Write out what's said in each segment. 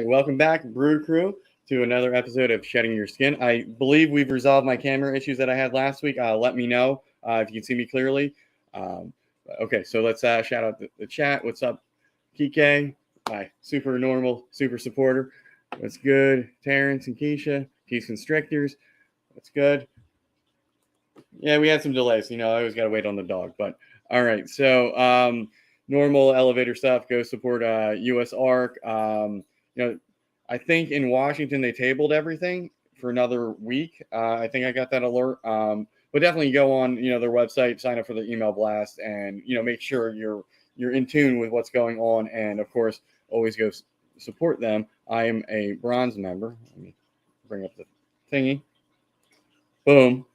right, welcome back, Brewcrew, to another episode of Shedding Your Skin. I believe we've resolved my camera issues that I had last week. Let me know if you can see me clearly. Okay, so let's shout out the chat. What's up, Kike? My super normal, super supporter. What's good, Terrence and Keisha? Peace Constrictors. What's good? Yeah, we had some delays. I always got to wait on the dog. But all right, so normal elevator stuff. Go support US Arc. I think in Washington they tabled everything for another week. I think I got that alert. But definitely go on their website, sign up for the email blast, and make sure you're in tune with what's going on. And of course, always go support them. I am a bronze member. Let me bring up the thingy. Boom.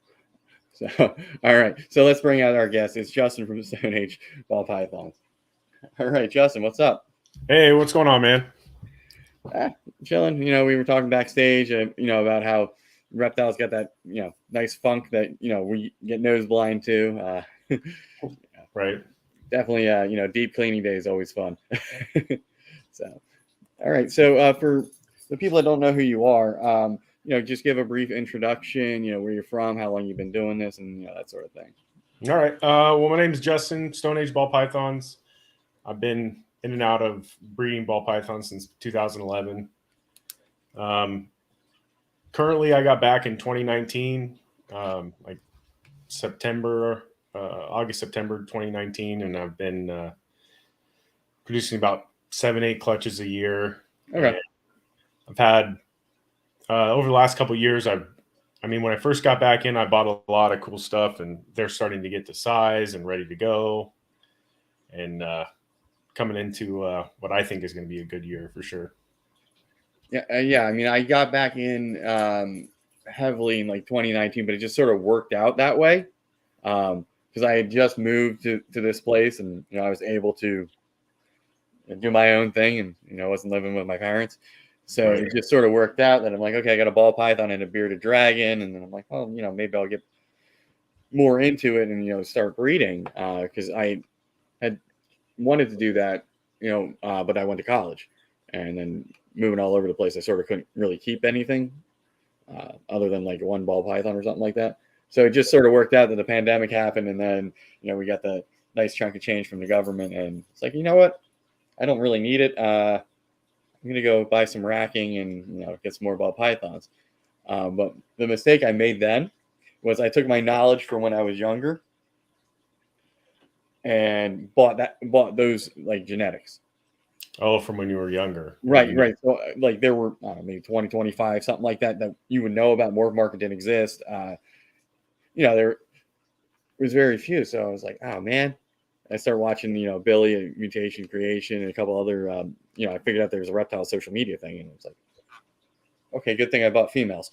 So, all right. So let's bring out our guest. It's Justin from Stoneage Ball Pythons. All right, Justin, what's up? Hey, what's going on, man? Chilling. We were talking backstage, about how reptiles got that, nice funk that, we get nose blind to. Right. Definitely, deep cleaning day is always fun. So, all right. So for the people that don't know who you are, just give a brief introduction, where you're from, how long you've been doing this, and that sort of thing. All right. Well, my name is Justin, Stoneage Ball Pythons. I've been in and out of breeding ball pythons since 2011. Currently, I got back in 2019, like August, September 2019, and I've been producing about 7-8 clutches a year. Okay. And I've had over the last couple of years, when I first got back in, I bought a lot of cool stuff, and they're starting to get to size and ready to go, and coming into what I think is going to be a good year for sure. Yeah. I got back in heavily in like 2019, but it just sort of worked out that way because I had just moved to this place, and I was able to do my own thing, and I wasn't living with my parents. So It just sort of worked out that I'm like, okay, I got a ball python and a bearded dragon. And then I'm like, oh, maybe I'll get more into it and, start breeding because I had wanted to do that, but I went to college and then moving all over the place. I sort of couldn't really keep anything other than like one ball python or something like that. So it just sort of worked out that the pandemic happened. And then, we got the nice chunk of change from the government. And it's like, you know what? I don't really need it. I'm going to go buy some racking and, get some more ball pythons. But the mistake I made then was I took my knowledge from when I was younger and bought those like genetics. Oh, from when you were younger. Right. So like there were, maybe 20, 25, something like that you would know about. Morph market didn't exist. There was very few. So I was like, oh man. I started watching, Billy, Mutation Creation, and a couple other, I figured out there was a reptile social media thing, and it was like, okay, good thing I bought females.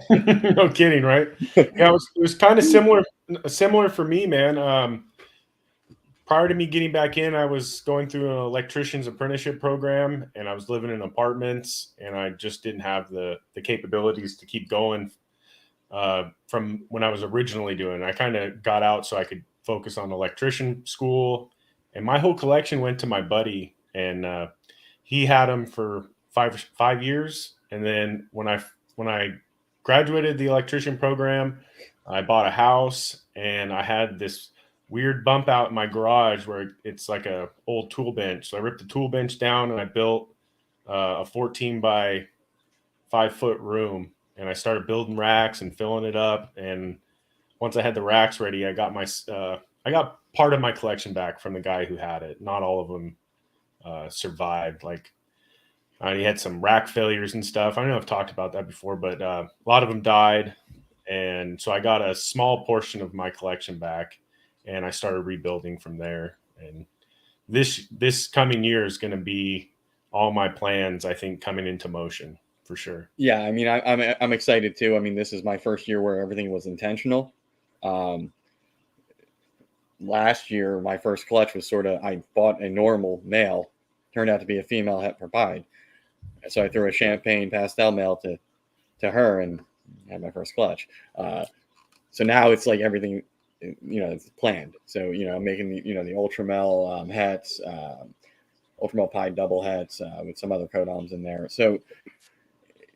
No kidding, right? Yeah, it was kind of similar for me, man. Prior to me getting back in, I was going through an electrician's apprenticeship program, and I was living in apartments, and I just didn't have the capabilities to keep going from when I was originally doing it. I kind of got out so I could focus on electrician school, and my whole collection went to my buddy, and he had them for five years. And then when I graduated the electrician program, I bought a house, and I had this weird bump out in my garage where it's like a old tool bench. So I ripped the tool bench down, and I built a 14 by 5 foot room, and I started building racks and filling it up. And once I had the racks ready, I got part of my collection back from the guy who had it. Not all of them survived. Like he had some rack failures and stuff. I don't know if I've talked about that before, but a lot of them died. And so I got a small portion of my collection back, and I started rebuilding from there. And this coming year is going to be all my plans, I think, coming into motion for sure. Yeah, I'm excited too. This is my first year where everything was intentional. Last year, my first clutch was I bought a normal male, turned out to be a female het per pied. So I threw a champagne pastel male to her and had my first clutch. So now it's like everything, it's planned. So, I'm making the ultra male hets, Ultramalt Pi double heads with some other codons in there. So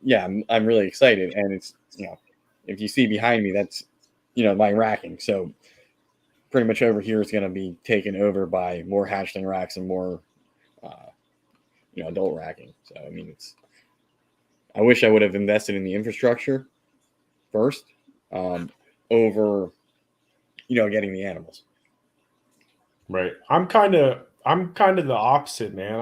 yeah, I'm really excited, and it's if you see behind me, that's my racking. So pretty much over here is going to be taken over by more hatchling racks and more adult racking. So I mean, I wish I would have invested in the infrastructure first over getting the animals. Right. I'm kind of the opposite, man.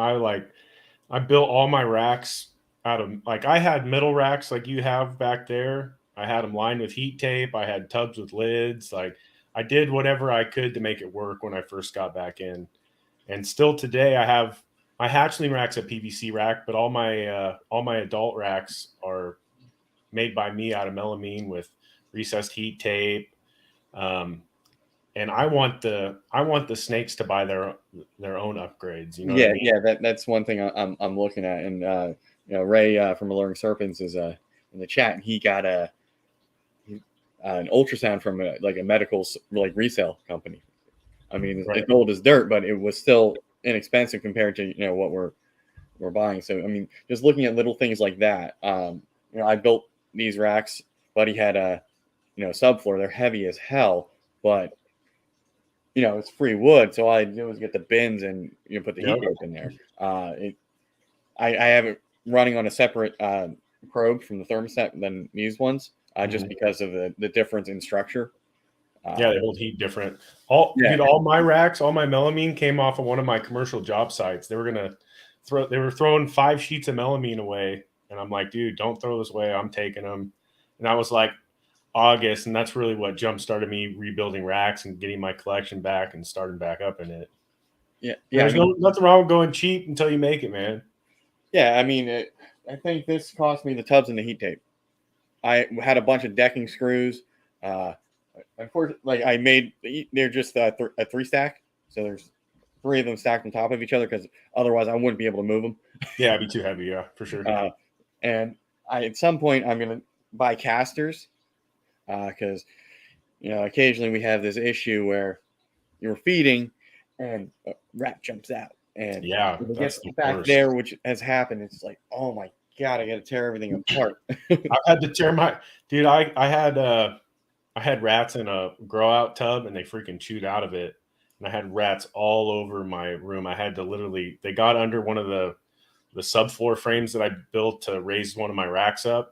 I built all my racks out of I had middle racks like you have back there. I had them lined with heat tape. I had tubs with lids. I did whatever I could to make it work when I first got back in. And still today I have my hatchling rack's a PVC rack, but all my adult racks are made by me out of melamine with recessed heat tape. And I want the snakes to buy their own upgrades. You know what I mean? Yeah. That's one thing I'm looking at, and Ray from Alluring Serpents is in the chat, and he got an ultrasound from a medical resale company. I mean, Right. It's old as dirt, but it was still inexpensive compared to what we're buying. So I mean, just looking at little things like that. I built these racks. Buddy had a subfloor. They're heavy as hell, but it's free wood, so all I do is get the bins and put the heat tape in there. I have it running on a separate probe from the thermostat than these ones, just because of the difference in structure. Yeah, they hold heat different. Dude, all my racks, all my melamine came off of one of my commercial job sites. They were throwing 5 sheets of melamine away, and I'm like, dude, don't throw this away. I'm taking them. And I was like, August, and that's really what jump started me rebuilding racks and getting my collection back and starting back up in it. Yeah. There's nothing wrong with going cheap until you make it, man. Yeah, I mean, I think this cost me the tubs and the heat tape. I had a bunch of decking screws. Unfortunately, I made they're just a 3-stack, so there's 3 of them stacked on top of each other because otherwise I wouldn't be able to move them. Yeah, it'd be too heavy. Yeah, for sure. And at some point I'm gonna buy casters. Because occasionally we have this issue where you're feeding and a rat jumps out, and when it gets back there, which has happened, it's like, oh my god, I got to tear everything apart. I had to tear my dude. I had rats in a grow out tub, and they freaking chewed out of it, and I had rats all over my room. I had to they got under one of the subfloor frames that I built to raise one of my racks up.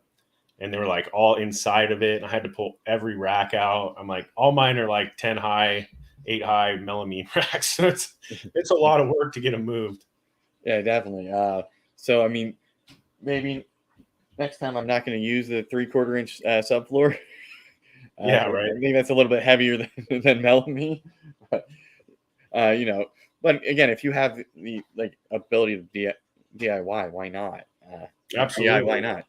And they were all inside of it. And I had to pull every rack out. I'm like, all mine are 10 high, 8 high melamine racks. So it's a lot of work to get them moved. Yeah, definitely. So I mean, maybe next time I'm not going to use the 3/4 inch subfloor. Yeah, right. I think that's a little bit heavier than melamine. But, but again, if you have the ability to DIY, why not? Absolutely. DIY, why not?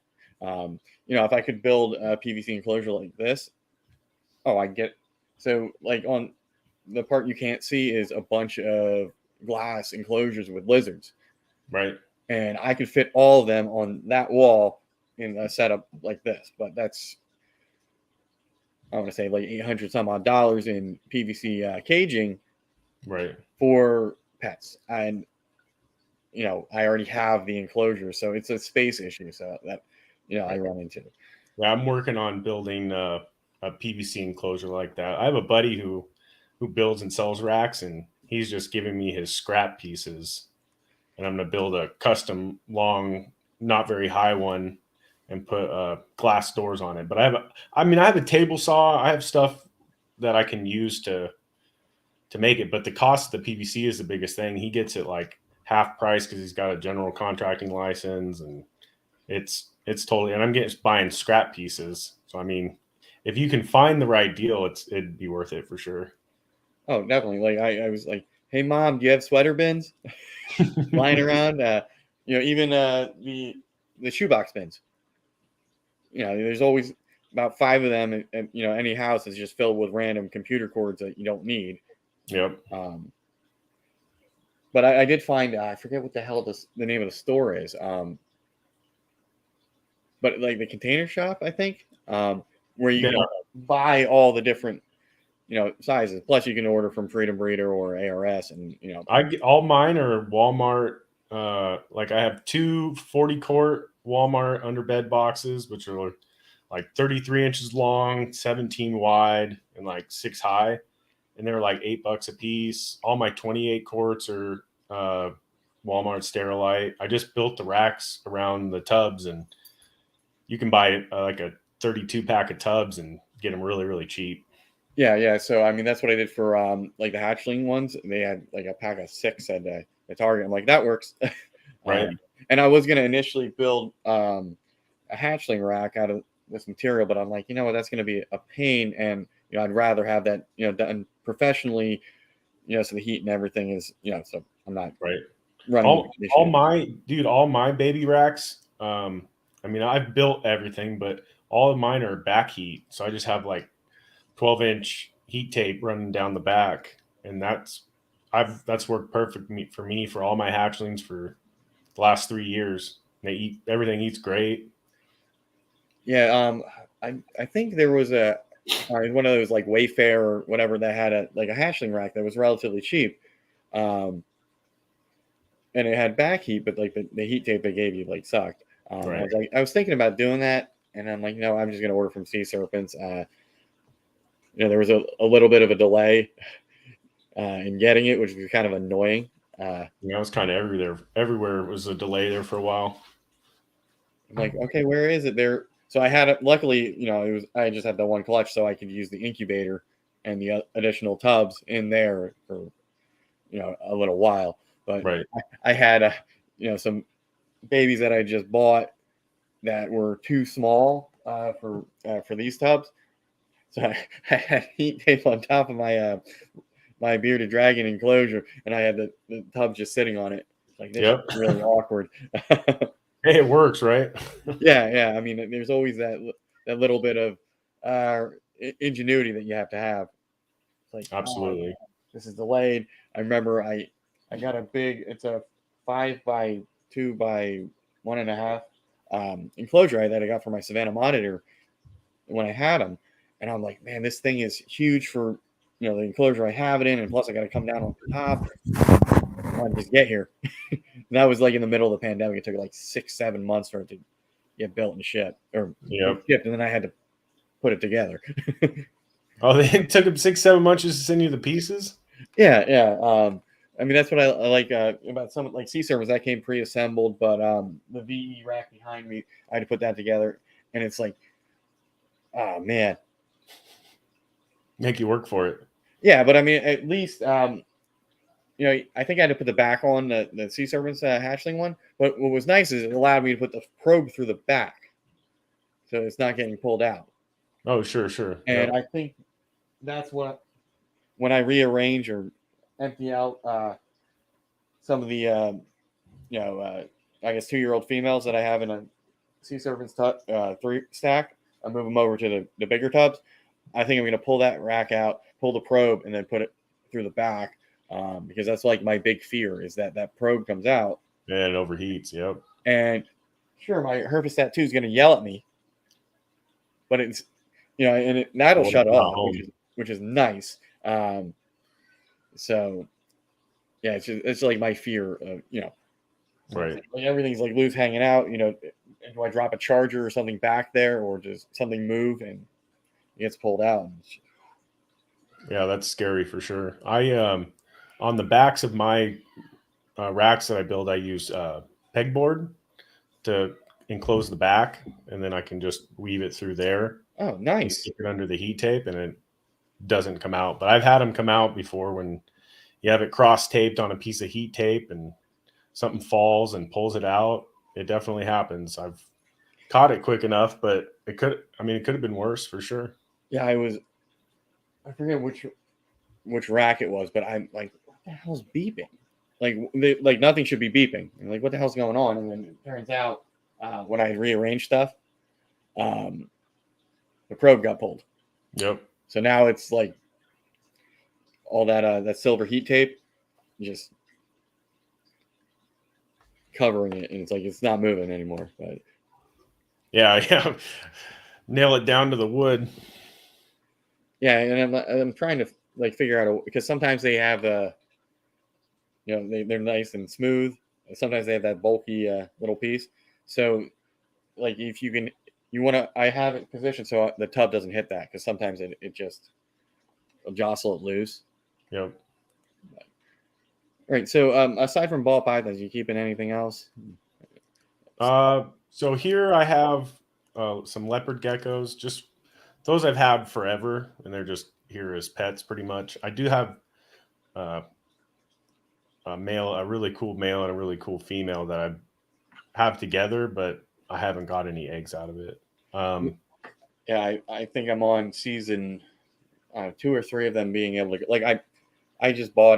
If I could build a PVC enclosure like this, I get so on the part you can't see is a bunch of glass enclosures with lizards, right? And I could fit all of them on that wall in a setup like this. But that's I want to say $800 some odd in PVC caging, right, for pets, and I already have the enclosure, so it's a space issue. So that. I run into. Yeah, I'm working on building a PVC enclosure like that. I have a buddy who builds and sells racks, and he's just giving me his scrap pieces, and I'm going to build a custom long, not very high one, and put glass doors on it. But I have a table saw. I have stuff that I can use to make it, but the cost of the PVC is the biggest thing. He gets it half price because he's got a general contracting license, and it's totally, and I'm buying scrap pieces. So, I mean, if you can find the right deal, it'd be worth it for sure. Oh, definitely. I was like, hey mom, do you have sweater bins lying around? Even the shoebox bins. There's always about 5 of them, and any house is just filled with random computer cords that you don't need. Yep. But I did find, I forget what the hell the name of the store is. But the Container Shop, I think, where you can buy all the different, sizes. Plus, you can order from Freedom Breeder or ARS, and all mine are Walmart, Like I have two 40-quart Walmart underbed boxes, which are like 33 inches long, 17 wide, and like 6 high. And they're like $8 a piece. All my 28 quarts are Walmart Sterilite. I just built the racks around the tubs, and you can buy like a 32 pack of tubs and get them really, really cheap. Yeah. So I mean, that's what I did for like the hatchling ones. They had like a pack of 6 at the Target. I'm like, that works. Right. And I was gonna initially build a hatchling rack out of this material, but I'm like, you know what, that's gonna be a pain, and I'd rather have that done professionally, so the heat and everything is so I'm not Right. running All my baby racks. I mean, I've built everything, but all of mine are back heat. So I just have like 12-inch heat tape running down the back, and that's worked perfect for me for all my hatchlings for the last 3 years. Everything eats great. Yeah, I think there was one of those like Wayfair or whatever that had a hatchling rack that was relatively cheap, and it had back heat, but like the heat tape they gave you like sucked. Right. I was thinking about doing that, and I'm like, I'm just gonna order from Sea Serpents. There was a little bit of a delay in getting it, which was kind of annoying. It was kind of everywhere. Everywhere was a delay there for a while. I'm like, okay, where is it there? So I had it. Luckily, I just had the one clutch, so I could use the incubator and the additional tubs in there for a little while. But right. I had some babies that I just bought that were too small for these tubs. So I had heat tape on top of my bearded dragon enclosure, and I had the tub just sitting on it. Like, this is really awkward. Hey, it works, right? Yeah. I mean, there's always that little bit of ingenuity that you have to have. It's like, absolutely, this is delayed. I remember I got it's a 5x2 by 1.5 enclosure that I got for my Savannah monitor when I had them, and I'm like, man, this thing is huge for the enclosure I have it in, and plus I got to come down on top. I just get here. That was like in the middle of the pandemic. It took like 6-7 months for it to get built and shipped, shipped, and then I had to put it together. Oh, it took them 6-7 months just to send you the pieces? Yeah. I mean, that's what I like about some like Sea Serpents that came pre-assembled, but the VE rack behind me, I had to put that together, and it's like, oh man, make you work for it. Yeah, but I mean, at least I think I had to put the back on the Sea Serpents hatchling one. But what was nice is it allowed me to put the probe through the back, so it's not getting pulled out. Oh, sure. And I think that's what when I rearrange or empty out some of the I guess 2-year-old females that I have in a Sea Serpents 3 stack, I move them over to the bigger tubs. I think I'm going to pull that rack out, pull the probe, and then put it through the back because that's like my big fear is that probe comes out. And it overheats, yep. And sure, my Herpestat 2 is going to yell at me, but it's, and that'll shut off, which is nice. So, yeah, it's like my fear of, right. Like everything's like loose hanging out, do I drop a charger or something back there, or does something move and it gets pulled out? Yeah, that's scary for sure. I on the backs of my racks that I build, I use pegboard to enclose the back, and then I can just weave it through there. Oh, nice. Stick it under the heat tape, and it doesn't come out. But I've had them come out before when you have it cross taped on a piece of heat tape and something falls and pulls it out. It definitely happens. I've caught it quick enough, but it could have been worse for sure. Yeah, I forget which rack it was, but I'm like, what the hell's beeping? Like nothing should be beeping. I'm like, what the hell's going on? And then it turns out when I rearranged stuff, the probe got pulled. Yep. So now it's like all that silver heat tape just covering it, and it's like it's not moving anymore. But yeah, nail it down to the wood. Yeah, and I'm trying to like figure out because sometimes they have they're nice and smooth, sometimes they have that bulky little piece. So like if you want to, I have it positioned so the tub doesn't hit that, because sometimes it just will jostle it loose. Yep. All right. So aside from ball pythons, you keeping anything else? So here I have some leopard geckos. Just those I've had forever, and they're just here as pets, pretty much. I do have uh, a really cool male and a really cool female that I have together, but I haven't got any eggs out of it. Yeah, I think I'm on season 2 or 3 of them being able to, like, I just bought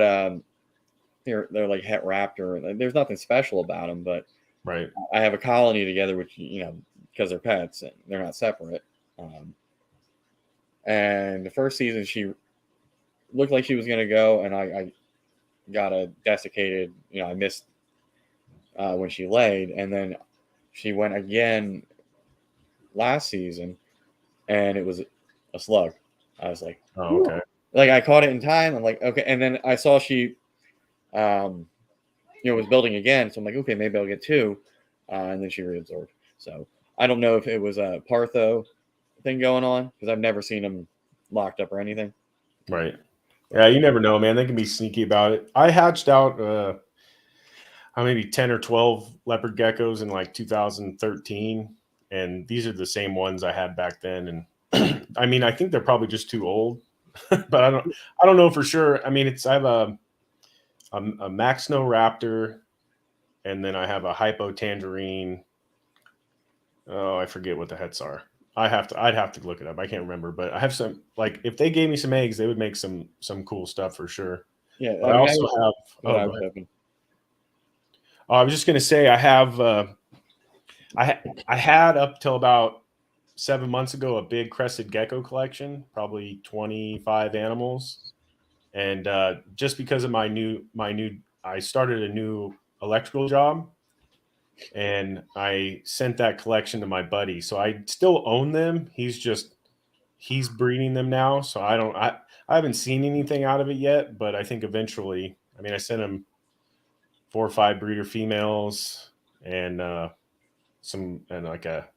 they're like het raptor. There's nothing special about them, but Right. I have a colony together, which, because they're pets and they're not separate. And the first season she looked like she was gonna go, and I got a desiccated. I missed when she laid, and then she went again last season, and it was a slug. I was like, Oh, okay. like I caught it in time. I'm like, okay, and then I saw she, was building again. So I'm like, okay, maybe I'll get 2, and then she reabsorbed. So I don't know if it was a Partho thing going on, because I've never seen them locked up or anything. Right. Yeah, you never know, man. They can be sneaky about it. I hatched out maybe 10 or 12 leopard geckos in like 2013, and these are the same ones I had back then. And I mean, I think they're probably just too old, but I don't know for sure. I mean, I have a Maxno Raptor, and then I have a Hypo Tangerine. Oh, I forget what the hets are. I'd have to look it up. I can't remember, but I have some, like, if they gave me some eggs, they would make some cool stuff for sure. Yeah, But I also have. I was hoping. I was just gonna say I have. I had up till about 7 months ago a big crested gecko collection, probably 25 animals, and just because of I started a new electrical job, and I sent that collection to my buddy. So I still own them. He's breeding them now, so I haven't seen anything out of it yet, but I think eventually. I mean, I sent him 4 or 5 breeder females and like a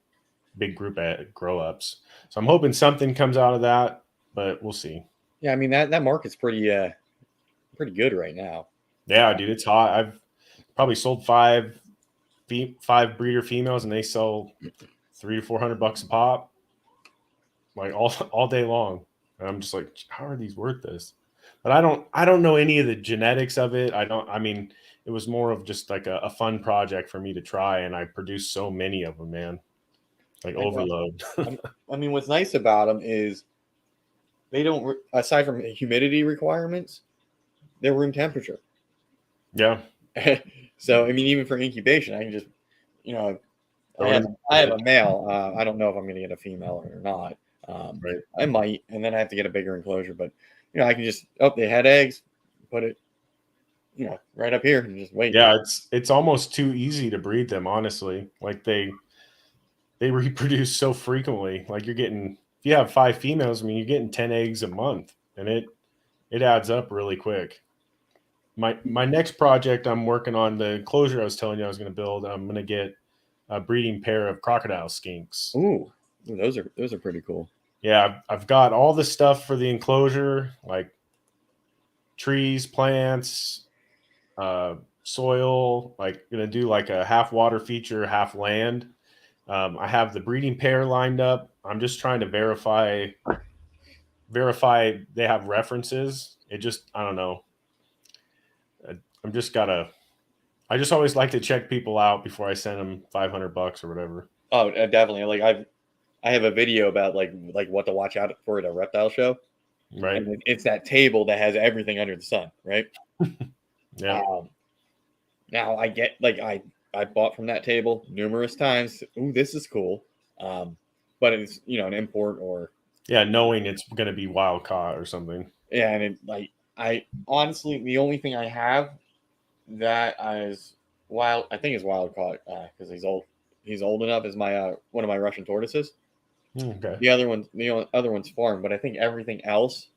big group of grow ups. So I'm hoping something comes out of that, but we'll see. Yeah, I mean that market's pretty good right now. Yeah, dude, it's hot. I've probably sold 5 breeder females, and they sell $300 to $400 a pop, like all day long. And I'm just like, how are these worth this? But I don't know any of the genetics of it. I mean, it was more of just like a fun project for me to try, and I produced so many of them, man. Like overload. I mean, what's nice about them is they don't, aside from humidity requirements, they're room temperature. Yeah. So I mean, even for incubation, I can just, I have a male. I don't know if I'm going to get a female or not. Right. I might, and then I have to get a bigger enclosure. But I can just, they had eggs, put it, right up here and just wait. Yeah, it's almost too easy to breed them, honestly. Like they reproduce so frequently. Like if you have 5 females, I mean, you're getting 10 eggs a month, and it adds up really quick. My next project, I'm working on the enclosure I was telling you I was going to build. I'm going to get a breeding pair of crocodile skinks. Ooh, those are pretty cool. Yeah, I've got all the stuff for the enclosure, like trees, plants, soil. Like going to do like a half water feature, half land. I have the breeding pair lined up. I'm just trying to verify they have references. I don't know. I just always like to check people out before I send them $500 or whatever. Oh, definitely. Like I have a video about like what to watch out for at a reptile show. Right. And it's that table that has everything under the sun, right? Yeah. Now I get I bought from that table numerous times. Ooh, this is cool. But it's an import or knowing it's going to be wild caught or something. Yeah, and I honestly, the only thing I have that is wild, I think is wild caught because he's old. He's old enough as my one of my Russian tortoises. Okay. The other one's farmed, but I think everything else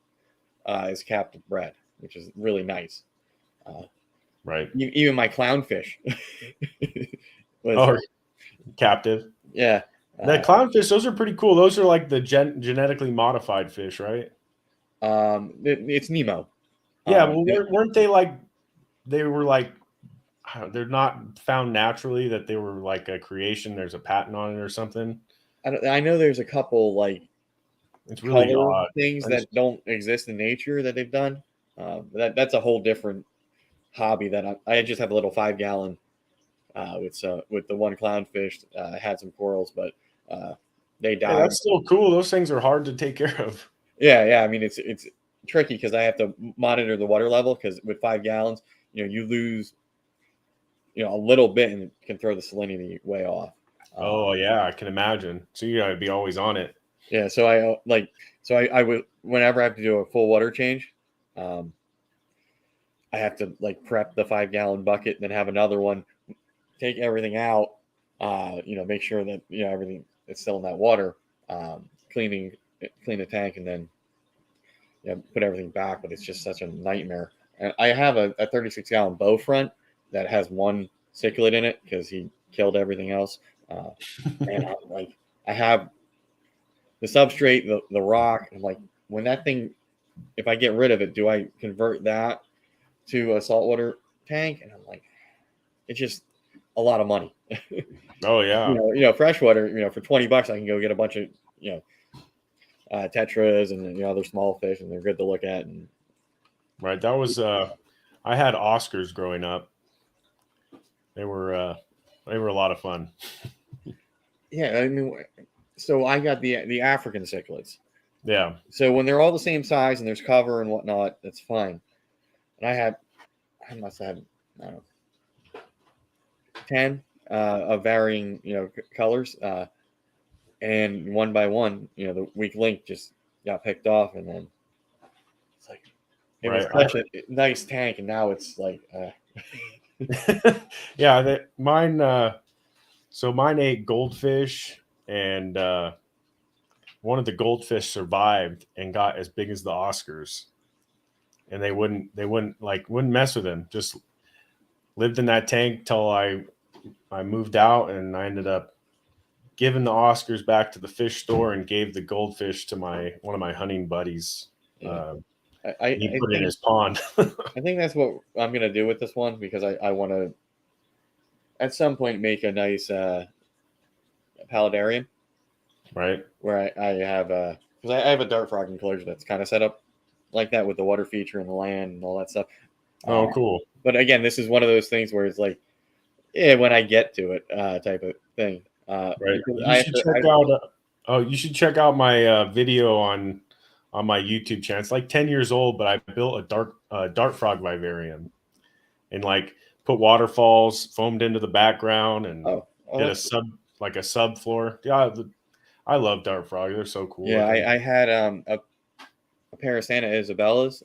is captive bred, which is really nice. Right. Even my clownfish was, Oh, captive. yeah. The clownfish, those are pretty cool. Those are like the genetically modified fish, right? It's Nemo. Yeah, well, weren't they like they were like they're not found naturally, that they were like a creation? There's a patent on it or something. I know there's a couple like It's really color odd. things that don't exist in nature that they've done. That's a whole different hobby that I just have a little 5 gallon with the one clownfish. I had some corals, but they Yeah, died. that's still cool. Those things are hard to take care of. Yeah. I mean, it's tricky because I have to monitor the water level because with 5 gallons, you lose a little bit and it can throw the salinity way off. Oh yeah, I can imagine. So you gotta be always on it. Yeah, so I would whenever I have to do a full water change, um, I have to like prep the 5 gallon bucket, then have another one, take everything out, make sure that everything is still in that water, clean the tank, and then put everything back. But it's just such a nightmare. And I have a 36 gallon bow front that has one cichlid in it because he killed everything else, and I have the substrate, the rock. I'm like, when that thing, if I get rid of it, do I convert that to a saltwater tank? And I'm like, it's just a lot of money. Oh yeah. Freshwater, for $20, I can go get a bunch of, tetras and other small fish, and they're good to look at. And Right. That was I had Oscars growing up. They were a lot of fun. yeah, I mean, so I got the African cichlids. Yeah. So when they're all the same size and there's cover and whatnot, that's fine. And I must have had, I don't know, 10 of varying, colors. And one by one, the weak link just got picked off. And then it's like, it was Right. such a nice tank. And now it's like, Yeah, mine. So mine ate goldfish, and one of the goldfish survived and got as big as the Oscars, and they wouldn't mess with him. Just lived in that tank till I moved out, and I ended up giving the Oscars back to the fish store and gave the goldfish to one of my hunting buddies. yeah. He I put it in think his pond. I think that's what I'm gonna do with this one because I want to at some point make a nice paludarium Right. where I have because I have a dart frog enclosure that's kind of set up like that with the water feature and the land and all that stuff. Oh, cool. But again, this is one of those things where it's like, yeah, when I get to it, type of thing. Right. You should check out my video on my YouTube channel. It's like 10 years old, but I built a dart frog vivarium and like put waterfalls foamed into the background and did a subfloor. Yeah, I love dart frog. They're so cool. Yeah, I had a pair of Santa Isabellas.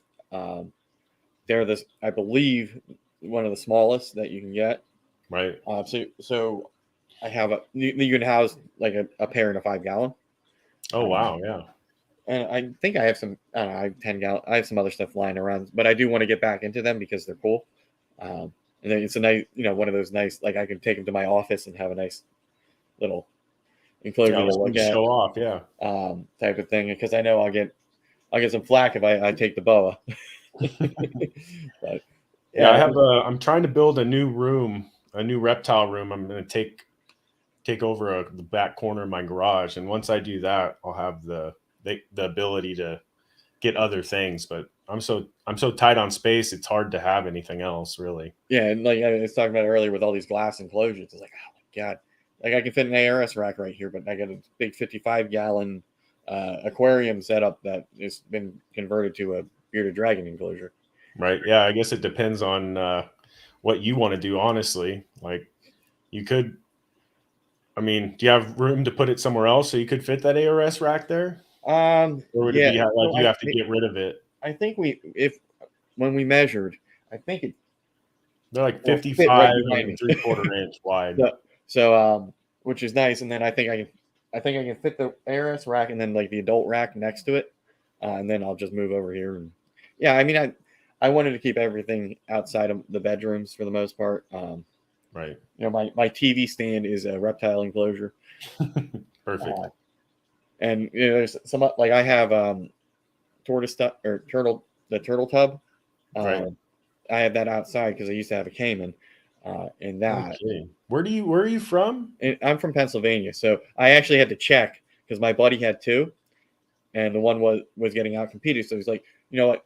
They're I believe, one of the smallest that you can get. Right. So I have you can house like a pair in a 5 gallon. Oh wow, yeah. And I think I have some. I don't know. I have 10 gallon. I have some other stuff lying around, but I do want to get back into them because they're cool. And then it's a nice, one of those nice, like I can take them to my office and have a nice little enclosure to look at, show off, yeah, type of thing. Because I know I'll get some flack if I take the boa. But yeah, I'm trying to build a new reptile room. I'm going to take over the back corner of my garage, and once I do that, I'll have the ability to get other things. But I'm so tight on space, it's hard to have anything else really. Yeah, and like I was talking about earlier with all these glass enclosures, it's like, oh my god, like I can fit an ARS rack right here, but I got a big 55 gallon aquarium setup that has been converted to a bearded dragon enclosure. Right. Yeah, I guess it depends on what you want to do, honestly. Like you could, I mean, do you have room to put it somewhere else so you could fit that ARS rack there? Or would it be like you have to get rid of it? I think when we measured, I think they're like 55 and 3/4 inch wide. So which is nice. And then I think I can fit the ARS rack and then like the adult rack next to it. And then I'll just move over here. And yeah, I mean, I wanted to keep everything outside of the bedrooms for the most part. Right. My TV stand is a reptile enclosure. Perfect. And there's some like I have tortoise or turtle, the turtle tub. Right. I have that outside because I used to have a caiman. And that. Okay. Where are you from? And I'm from Pennsylvania, so I actually had to check because my buddy had two, and the one was getting out competed. So he's like, you know what,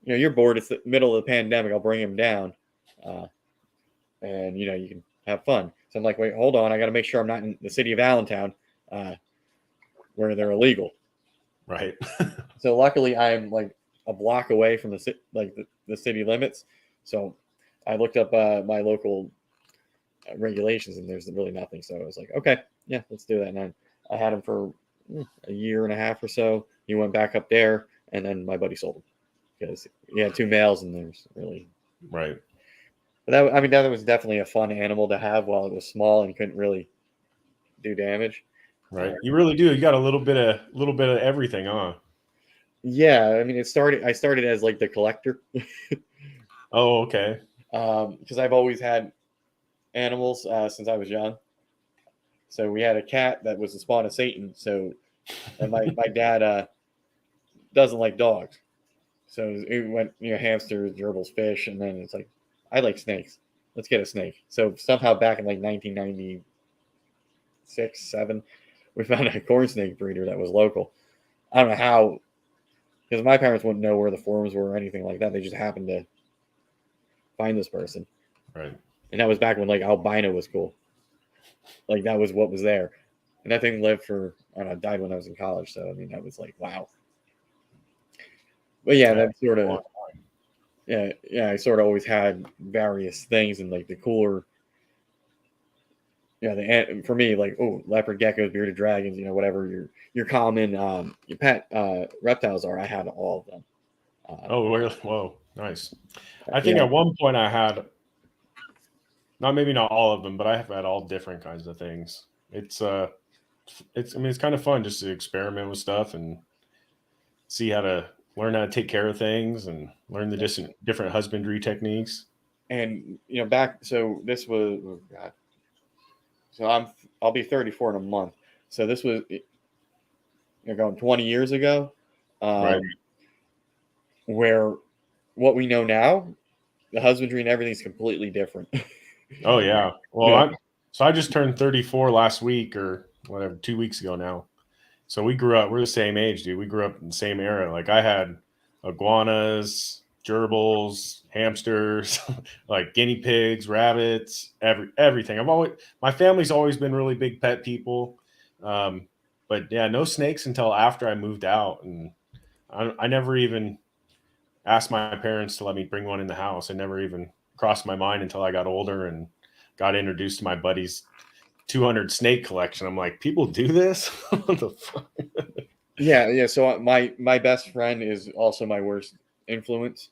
you're bored. It's the middle of the pandemic. I'll bring him down, and you can have fun. So I'm like, wait, hold on. I got to make sure I'm not in the city of Allentown, where they're illegal. Right. So luckily, I'm like a block away from the city limits. So I looked up my local regulations, and there's really nothing. So I was like, okay, yeah, let's do that. And I had him for a year and a half or so. He went back up there, and then my buddy sold him because he had two males, and there's really right. But that was definitely a fun animal to have while it was small and couldn't really do damage. Right. You really do. You got a little bit of everything, huh? Yeah, I mean, I started as like the collector. Oh, okay. Because I've always had animals since I was young. So we had a cat that was the spawn of Satan. So, and my dad doesn't like dogs. So it went, hamsters, gerbils, fish, and then it's like, I like snakes. Let's get a snake. So somehow back in like 1996, 7, we found a corn snake breeder that was local. I don't know how, because my parents wouldn't know where the forums were or anything like that. They just happened to find this person. Right. And that was back when like albino was cool. Like that was what was there. And that thing lived for, I don't know, died when I was in college. So, I mean, that was like, wow. But yeah, that sort of, yeah, I sort of always had various things and like the cooler, for me, like, leopard, geckos, bearded dragons, whatever your common your pet reptiles are. I had all of them. Oh, really? Whoa, nice. I think at one point I had, maybe not all of them, but I have had all different kinds of things. It's kind of fun just to experiment with stuff and see how to learn how to take care of things and learn the different husbandry techniques. And so this was, oh God. So I'll be 34 in a month. So this was going 20 years ago, Right. where what we know now, the husbandry and everything's completely different. Oh yeah. Well, I just turned 34 last week or whatever, 2 weeks ago now. So we're the same age, dude. We grew up in the same era. Like I had iguanas, gerbils, hamsters, like guinea pigs, rabbits, everything. My family's always been really big pet people. But yeah, no snakes until after I moved out. And I never even asked my parents to let me bring one in the house. It never even crossed my mind until I got older and got introduced to my buddy's 200 snake collection. I'm like, people do this? What the fuck? Yeah. So my best friend is also my worst influence.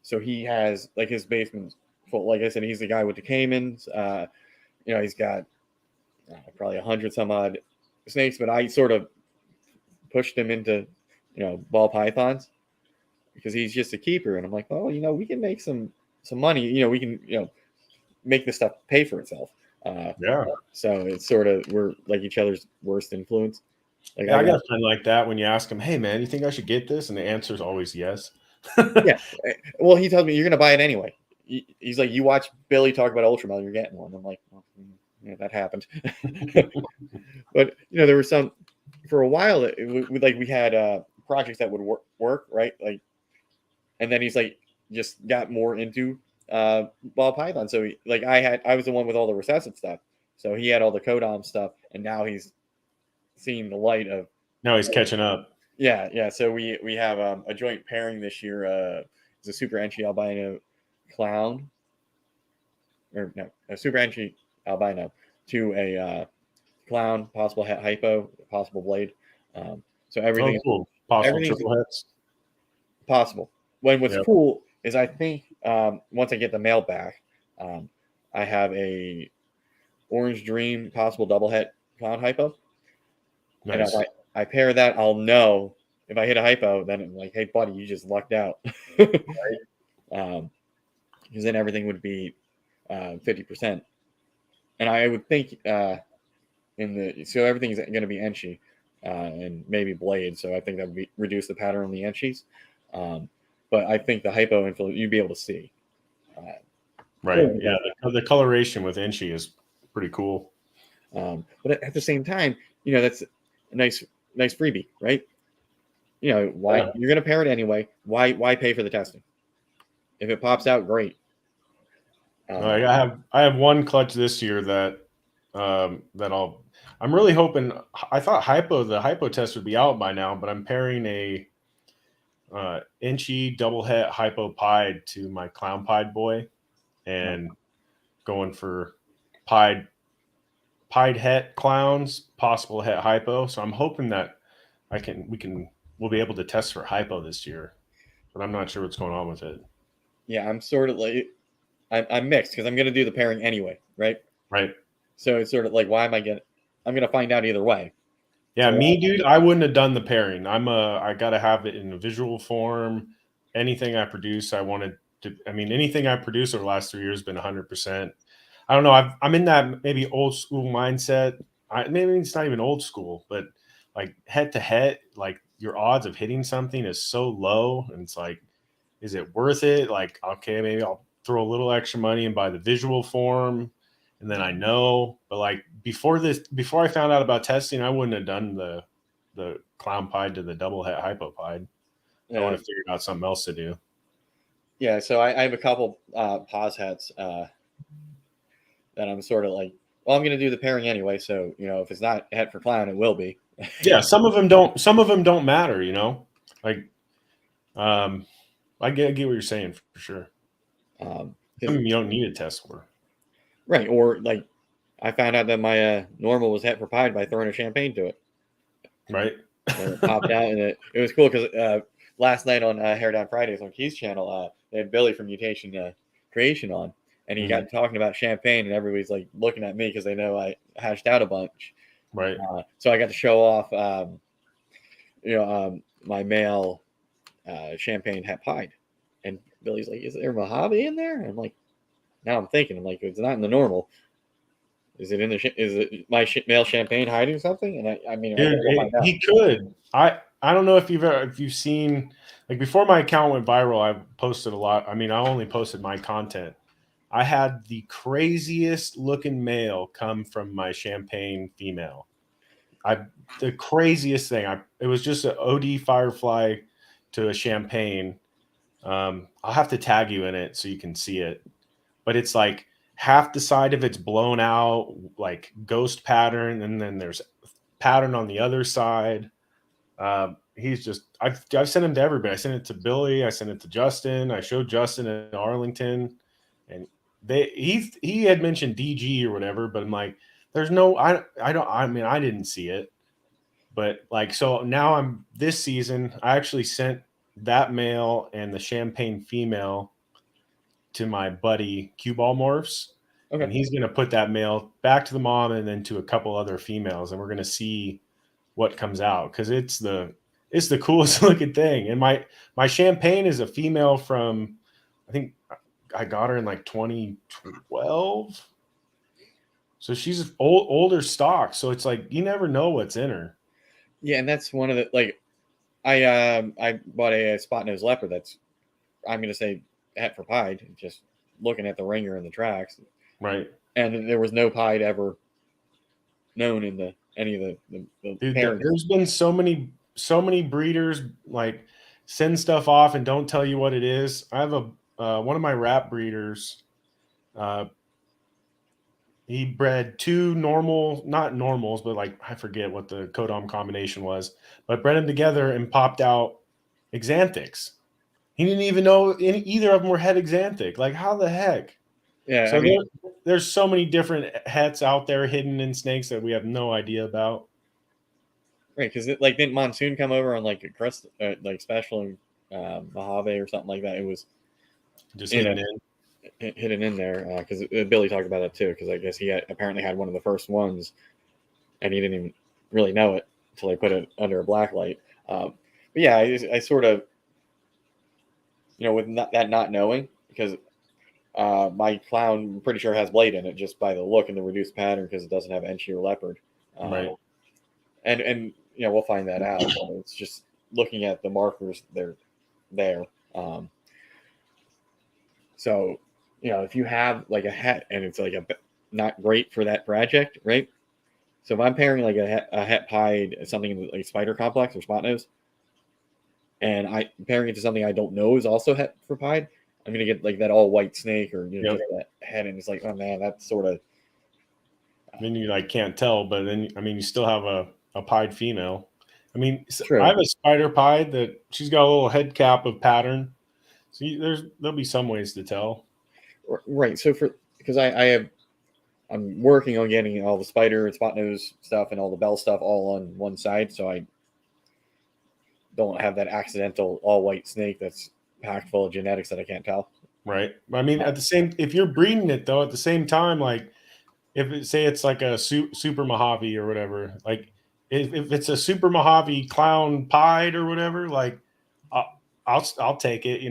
So he has like his basement full. Like I said, he's the guy with the caimans. He's got probably 100 some odd snakes, but I sort of pushed him into ball pythons because he's just a keeper, and I'm like, well, we can make some money. We can make this stuff pay for itself. Yeah. So it's sort of, we're like each other's worst influence. Like I got a friend like that. When you ask him, hey man, you think I should get this? And the answer is always yes. Yeah. Well, he tells me you're going to buy it anyway. He's like, you watch Billy talk about Ultramel, you're getting one. I'm like, well, yeah, that happened. But there was some, for a while that we had projects that would work, right? Like, and then he's like, just got more into ball python. So I was the one with all the recessive stuff. So he had all the codom stuff, and now he's seeing the light of. Now he's catching up. Yeah. So we have a joint pairing this year. It's a super entry albino clown, or no, a super entry albino to a clown, possible hypo, possible blade. So everything. Oh, cool. Possible triple hits. Possible. What's cool is I think once I get the mail back, I have a Orange Dream possible double het clown hypo. Nice. And if I pair that, I'll know if I hit a hypo, then I'm like, hey, buddy, you just lucked out. Because then everything would be 50%. And I would think so everything's going to be Enchi and maybe blade. So I think that would reduce the pattern on the Enchis. But I think the hypo influence you'd be able to see. Right. Yeah. The coloration with Enchi is pretty cool. But at the same time, that's a nice freebie, right? Why you're going to pair it anyway? Why pay for the testing? If it pops out, great. I have one clutch this year that I'm really hoping. I thought the hypo test would be out by now, but I'm pairing a Enchi double het hypo pied to my clown pied boy, and going for pied het clowns, possible het hypo. So I'm hoping that we'll be able to test for hypo this year, but I'm not sure what's going on with it. Yeah, I'm sort of like I'm mixed because I'm going to do the pairing anyway, right? Right. So it's sort of like, why am I getting? I'm going to find out either way. Yeah, me, dude, I wouldn't have done the pairing. I got to have it in a visual form. Anything I produce, anything I produce over the last 3 years has been 100%. I don't know. I'm in that maybe old school mindset. Maybe it's not even old school, but like head to head, like your odds of hitting something is so low. And it's like, is it worth it? Like, okay, maybe I'll throw a little extra money and buy the visual form. And then I know, but like before I found out about testing, I wouldn't have done the clown pied to the double het hypo pied. I would have figured out something else to do. Yeah, so I have a couple pause hets that I'm sort of like, well, I'm going to do the pairing anyway. So if it's not het for clown, it will be. Yeah, some of them don't matter. Like, I get what you're saying for sure. You don't need a test for. Right, or like I found out that my normal was het for pied by throwing a champagne to it. Right. And it popped out, and it was cool because last night on Hair Down Fridays on Keith's channel, they had Billy from Mutation Creation on, and he got talking about champagne, and everybody's like looking at me because they know I hashed out a bunch. Right. So I got to show off, my male champagne het pied, and Billy's like, "Is there Mojave in there?" And I'm like, now I'm thinking, it's not in the normal. Is it in the? Is it my male champagne hiding something? And dude, he could. I don't know if you've seen, like, before my account went viral, I posted a lot. I only posted my content. I had the craziest looking male come from my champagne female. The craziest thing. It was just an OD Firefly to a champagne. I'll have to tag you in it so you can see it. But it's like half the side of it's blown out, like ghost pattern, and then there's pattern on the other side. He's just I've sent him to everybody. I sent it to Billy, I sent it to Justin, I showed Justin in Arlington, and he had mentioned DG or whatever, but I'm like, there's no I didn't see it. But like, so now this season, I actually sent that male and the champagne female to my buddy Ball Morphs. Okay. And he's going to put that male back to the mom and then to a couple other females, and we're going to see what comes out, because it's the coolest looking thing. And my champagne is a female from, I think I got her in like 2012, so she's older stock. So it's like you never know what's in her. Yeah, and that's one of the, like, I bought a spot nose leopard that's, I'm going to say, het for pied, just looking at the ringer and the tracks, right? And there was no pied ever known in any of the Dude, there's been so many breeders like send stuff off and don't tell you what it is. I have one of my rat breeders, he bred two not normals, but like I forget what the codom combination was, but bred them together and popped out exanthics. He didn't even know either of them were het exanthic. Like, how the heck? Yeah. So there's so many different hets out there hidden in snakes that we have no idea about. Right, because didn't Monsoon come over on like a crest, like special Mojave or something like that? It was just hidden in there, because Billy talked about that too. Because I guess he apparently had one of the first ones, and he didn't even really know it until they put it under a black light. yeah, I sort of, with that not knowing, because my clown, I'm pretty sure, has blade in it just by the look and the reduced pattern, because it doesn't have Enchi or leopard. Right. And we'll find that out. It's just looking at the markers, they're there. So, if you have like a het and it's like not great for that project, right? So if I'm pairing like a het pied, something in like spider complex or spot nose, and I pairing it to something I don't know is also het for pied, I'm gonna get like that all white snake or just that head, and it's like, oh man, that's sort of. Then you like can't tell, but then I mean you still have a pied female. I mean, True. I have a spider pied that she's got a little head cap of pattern, so there'll be some ways to tell. Right. So because I'm working on getting all the spider and spot nose stuff and all the bell stuff all on one side, so I don't have that accidental all white snake that's packed full of genetics that I can't tell. Right. I mean, if you're breeding it though, at the same time, like say it's like a super Mojave or whatever, like if it's a super Mojave clown pied or whatever, like I'll take it,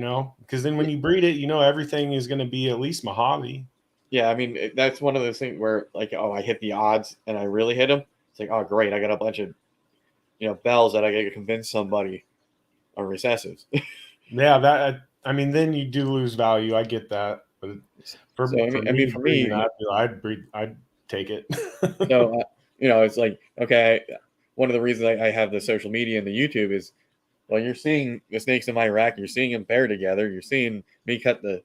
because then when you breed it, everything is going to be at least Mojave. Yeah, I mean that's one of those things where like, oh, I hit the odds and I really hit them. It's like, oh great, I got a bunch of bells that I got to convince somebody are recessives. Yeah, I mean, then you do lose value. I get that, but for me, I'd take it. So it's like, okay, one of the reasons I have the social media and the YouTube is, well, you're seeing the snakes in my rack, you're seeing them pair together, you're seeing me cut the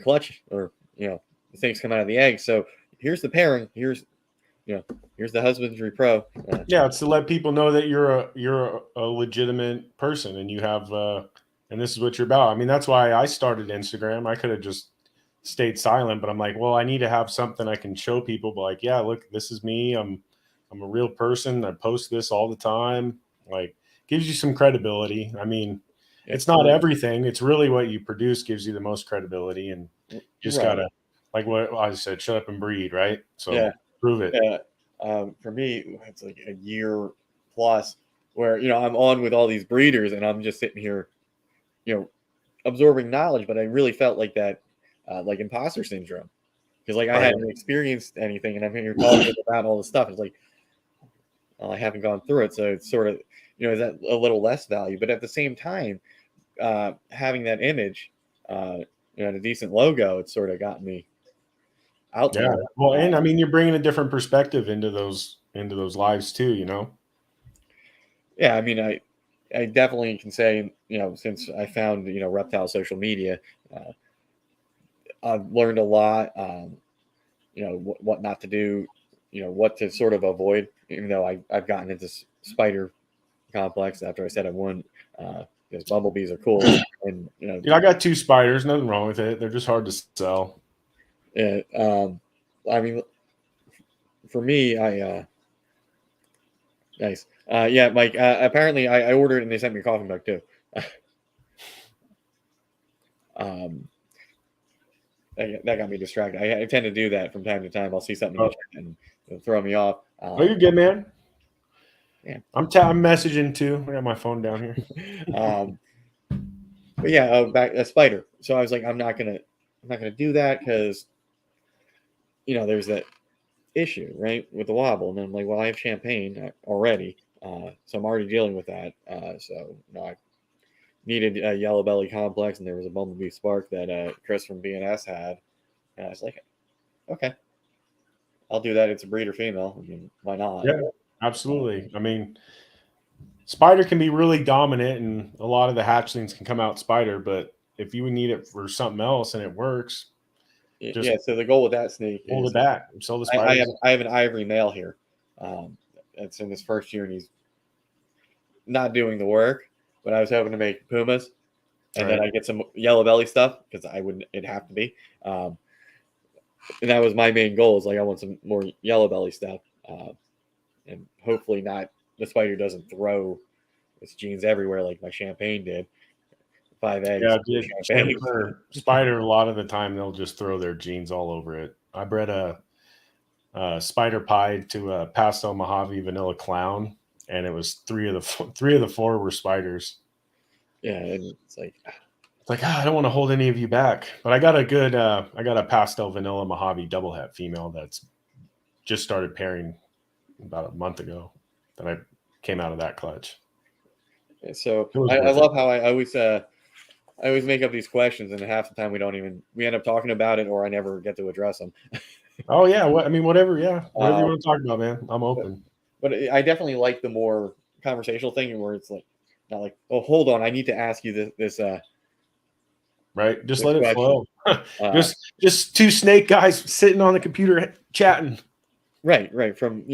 clutch, or the snakes come out of the egg. So here's the pairing. Here's the husbandry pro. Yeah, it's to let people know that you're a legitimate person and you have and this is what you're about. I mean, that's why I started Instagram. I could have just stayed silent, but I'm like, well, I need to have something I can show people. But like, yeah, look, this is me. I'm a real person. I post this all the time. Like, gives you some credibility. I mean, it's not everything. It's really what you produce gives you the most credibility, and you just gotta, like what I said, shut up and breed, right? So prove it. Yeah. For me, it's like a year plus where I'm on with all these breeders, and I'm just sitting here, absorbing knowledge. But I really felt like that, like imposter syndrome, because like I hadn't experienced anything, and I'm here talking about all this stuff. It's like, well, I haven't gone through it, so it's sort of is that a little less value. But at the same time, having that image, and a decent logo, it's sort of gotten me out there. Well, and I mean, you're bringing a different perspective into those lives too. Yeah, I mean, I definitely can say, since I found reptile social media, I've learned a lot. What not to do, what to sort of avoid. Even though I've gotten into spider complex after I said I wouldn't, because bumblebees are cool, and Dude, I got 2 spiders. Nothing wrong with it. They're just hard to sell. Yeah, I mean, for me, nice. Yeah, Mike. Apparently, I ordered and they sent me a coffee mug too. That got me distracted. I tend to do that from time to time. I'll see something and it'll throw me off. You're good, man. Yeah, I'm messaging too. I got my phone down here. But yeah, back a spider. So I was like, I'm not gonna do that because there's that issue, right, with the wobble. And I'm like, well, I have champagne already, so I'm already dealing with that. So I needed a yellow belly complex, and there was a bumblebee spark that Chris from BNS had, and I was like, okay, I'll do that. It's a breeder female. I mean, why not? Yeah, absolutely. I mean, spider can be really dominant, and a lot of the hatchlings can come out spider. But if you need it for something else and it works, so the goal with that snake hold is it back. Sell the spiders. I have an ivory male here. That's in his first year, and he's not doing the work. But I was hoping to make pumas, and then I get some yellow belly stuff because it'd have to be. And that was my main goal. Is like I want some more yellow belly stuff, and hopefully not. The spider doesn't throw its genes everywhere like my champagne did. 5 eggs. Yeah, spider. A lot of the time they'll just throw their genes all over it. I bred a spider pied to a pastel Mojave vanilla clown, and it was 3 of the 4 were spiders. Yeah, and it's like, It's like, I don't want to hold any of you back. But I got a pastel vanilla Mojave double het female that's just started pairing about a month ago that I came out of that clutch. so It was I worth it. love how I always make up these questions, and half the time we end up talking about it, or I never get to address them. Oh yeah, I mean, whatever you want to talk about, man. I'm But, open. but I definitely like the more conversational thing where it's like not like, oh, hold on, I need to ask you Right, just this let it question. flow. just two snake guys sitting on the computer chatting. Right, from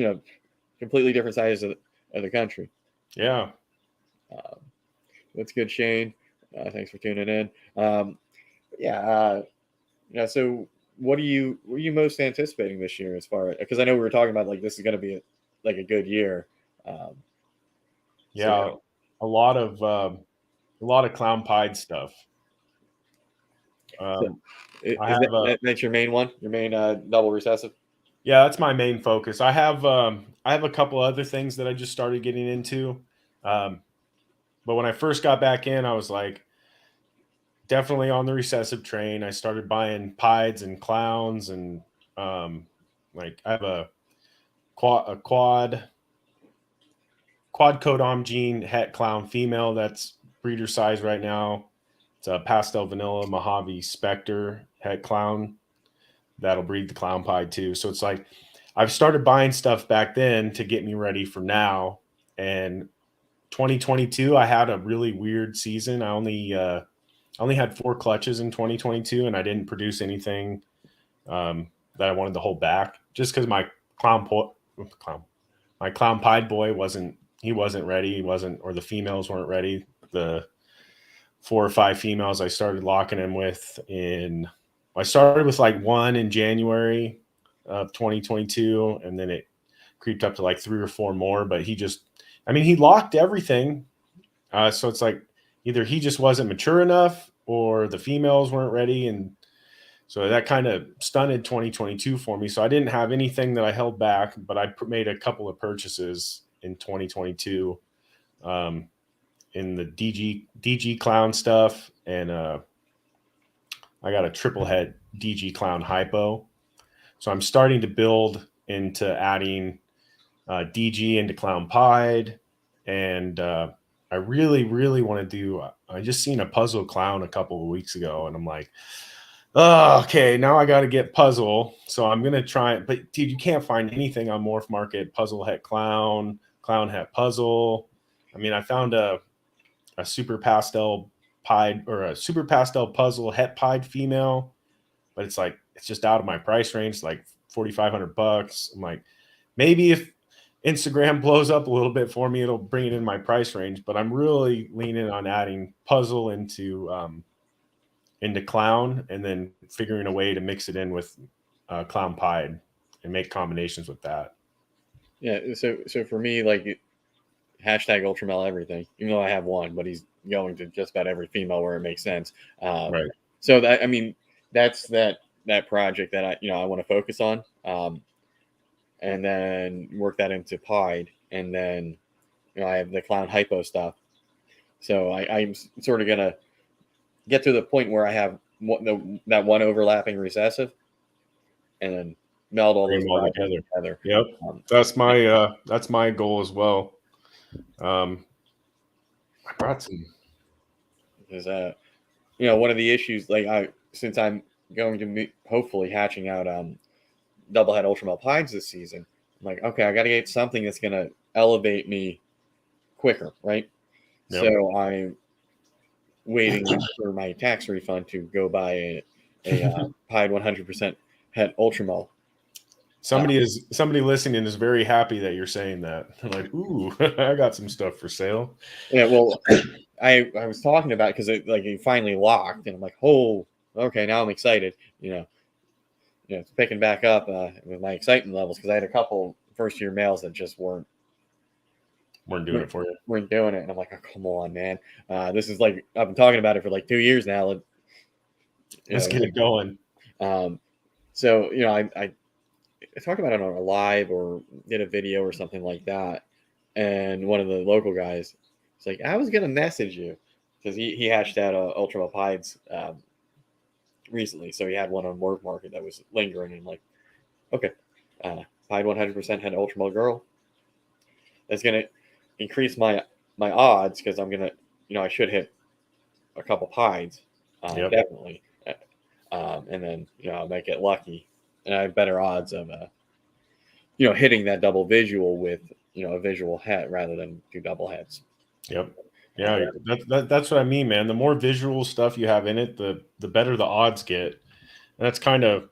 completely different sides of the country. Yeah. That's good, Shane. Thanks for tuning in. Yeah, So, what are you most anticipating this year as far as, because I know we were talking about like this is going to be a good year. Um, Yeah, so, a lot of clown pied stuff. so I is have that's your main one? Your main double recessive? yeah, that's my main focus. I have a couple other things that I just started getting into. But when I first got back in, I was like definitely on the recessive train. I started buying pieds and clowns and like I have a quad codom gene het clown female that's breeder size right now. It's a pastel vanilla Mojave Spectre het clown that'll breed the clown pied too. So it's like I've started buying stuff back then to get me ready for now. And 2022, I had a really weird season. I only had 4 clutches in 2022, and I didn't produce anything that I wanted to hold back just because my clown pied boy wasn't ready. Or the females weren't ready. The 4 or 5 females I started locking him with I started with like 1 in January of 2022, and then it creeped up to like 3 or 4 more. But he locked everything. So it's like either he just wasn't mature enough or the females weren't ready. And so that kind of stunted 2022 for me. So I didn't have anything that I held back, but I made a couple of purchases in 2022 in the DG clown stuff. And I got a triple head DG clown hypo. So I'm starting to build into adding DG into clown pied. And I really, really want to do, I just seen a puzzle clown a couple of weeks ago, and I'm like, oh, okay, now I got to get puzzle. So I'm going to try it. But dude, you can't find anything on Morph Market, puzzle het clown het puzzle. I mean, I found a super pastel pied or a super pastel puzzle het pied female, but it's just out of my price range, like $4,500. I'm like, maybe if Instagram blows up a little bit for me, it'll bring it in my price range. But I'm really leaning on adding puzzle into clown, and then figuring a way to mix it in with clown pied and make combinations with that. Yeah. So for me, like hashtag Ultramel everything. Even though I have one, but he's going to just about every female where it makes sense. Right. So that's that project that I want to focus on. And then work that into pied, and then I have the clown hypo stuff. So I'm sort of gonna get to the point where I have that one overlapping recessive, and then meld all Bring those them all together. Yep, that's my goal as well. I brought some. Because one of the issues, since I'm going to be hopefully hatching out double head Ultramel pieds this season, I'm like, okay, I got to get something that's gonna elevate me quicker, right? Yep. So I'm waiting for my tax refund to go buy a pied 100% het Ultramel. Somebody listening is very happy that you're saying that. They're like, ooh, I got some stuff for sale. Yeah, well, I was talking about because it finally locked, and I'm like, oh, okay, now I'm excited. It's picking back up with my excitement levels because I had a couple first year males that just weren't doing it for you. Weren't doing it, and I'm like, oh, come on, man. This is like I've been talking about it for like 2 years now. Let's get it going. So I talked about it on a live or did a video or something like that, and one of the local guys was like, I was gonna message you because he hatched out ultra male pieds recently, so he had one on Morph Market that was lingering, and like, okay, pied 100% had ultra male girl. That's gonna increase my odds because I'm gonna, I should hit a couple pieds, definitely, and then I might get lucky, and I have better odds of hitting that double visual with a visual head rather than two double heads. Yep. Yeah, that's what I mean, man. The more visual stuff you have in it, the better the odds get. And that's kind of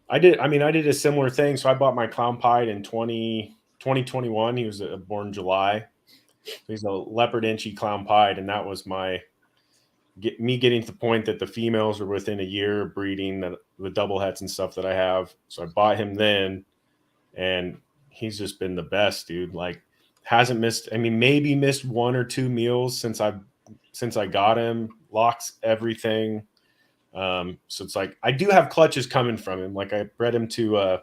I did a similar thing. So I bought my clown pied in 2021. He was born July. He's a leopard inchy clown pied, and that was me getting to the point that the females were within a year of breeding the double heads and stuff that I have. So I bought him then, and he's just been the best, dude. Like, hasn't missed. I mean, maybe missed 1 or 2 meals since I got him. Locks everything. So it's like I do have clutches coming from him. Like I bred him to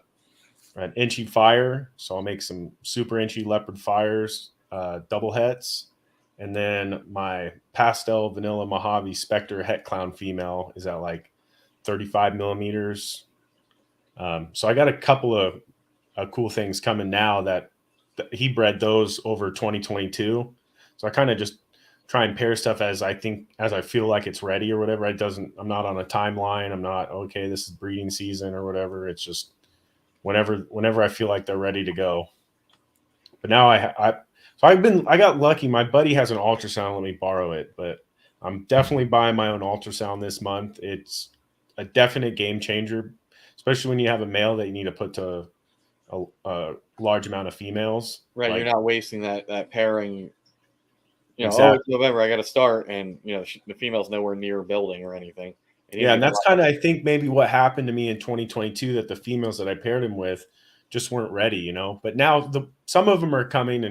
an inchy fire, so I'll make some super inchy leopard fires, double hets, and then my pastel vanilla Mojave Spectre het clown female is at like 35 millimeters. So I got a couple of cool things coming now that he bred those over 2022. So I kind of just try and pair stuff as I feel like it's ready or whatever. I'm not on a timeline. I'm not, okay, this is breeding season or whatever. It's just whenever I feel like they're ready to go. But now I got lucky. My buddy has an ultrasound. Let me borrow it, but I'm definitely buying my own ultrasound this month. It's a definite game changer, especially when you have a male that you need to put to a large amount of females. Right. Like, you're not wasting that pairing. Exactly. Oh, it's November, I got to start, and the female's nowhere near building or anything. And that's kind of, I think, maybe what happened to me in 2022, that the females that I paired him with just weren't ready, But now some of them are coming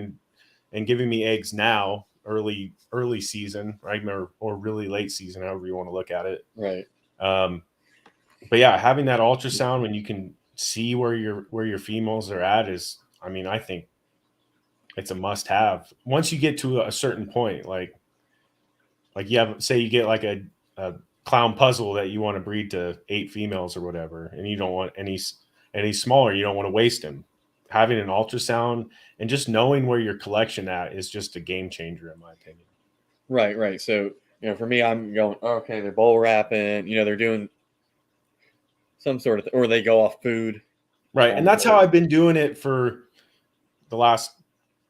and giving me eggs now, early season, right, or really late season, however you want to look at it. Right. But yeah, having that ultrasound when you can see where your females are at is, I think it's a must-have. Once you get to a certain point, like say you get like a clown puzzle that you want to breed to 8 females or whatever, and you don't want any smaller, you don't want to waste them. Having an ultrasound and just knowing where your collection at is just a game changer, in my opinion. Right. So, for me, I'm going, okay, they're bowl wrapping, they're doing some sort of, or they go off food. Right. And that's how I've been doing it for the last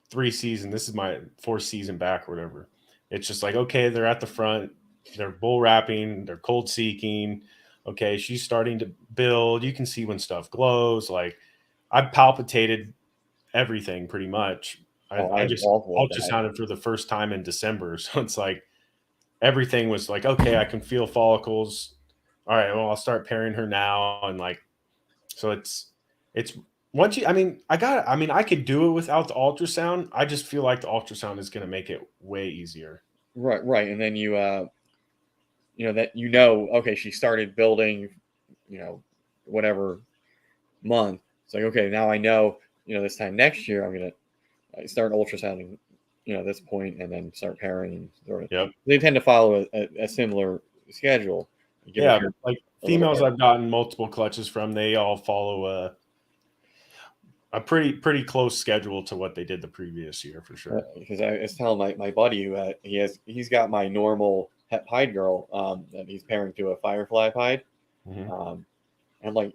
3 seasons. This is my 4th season back or whatever. It's just like, okay, they're at the front, they're bull wrapping, they're cold seeking. Okay, she's starting to build. You can see when stuff glows. Like, I've palpitated everything pretty much. I just ultrasounded for the first time in December. So it's like everything was like, okay, I can feel follicles. All right, well, I'll start pairing her now. And like, so it's once you, I could do it without the ultrasound. I just feel like the ultrasound is going to make it way easier. Right. And then okay, she started building, whatever month. It's like, okay, now I know, this time next year I'm going to start ultrasounding, this point, and then start pairing. Yep. They tend to follow a similar schedule. Yeah, like females I've gotten multiple clutches from, they all follow a pretty close schedule to what they did the previous year, for sure. Because I was telling my buddy who he's got my normal het pied girl that he's pairing to a firefly pied. Mm-hmm. I'm like,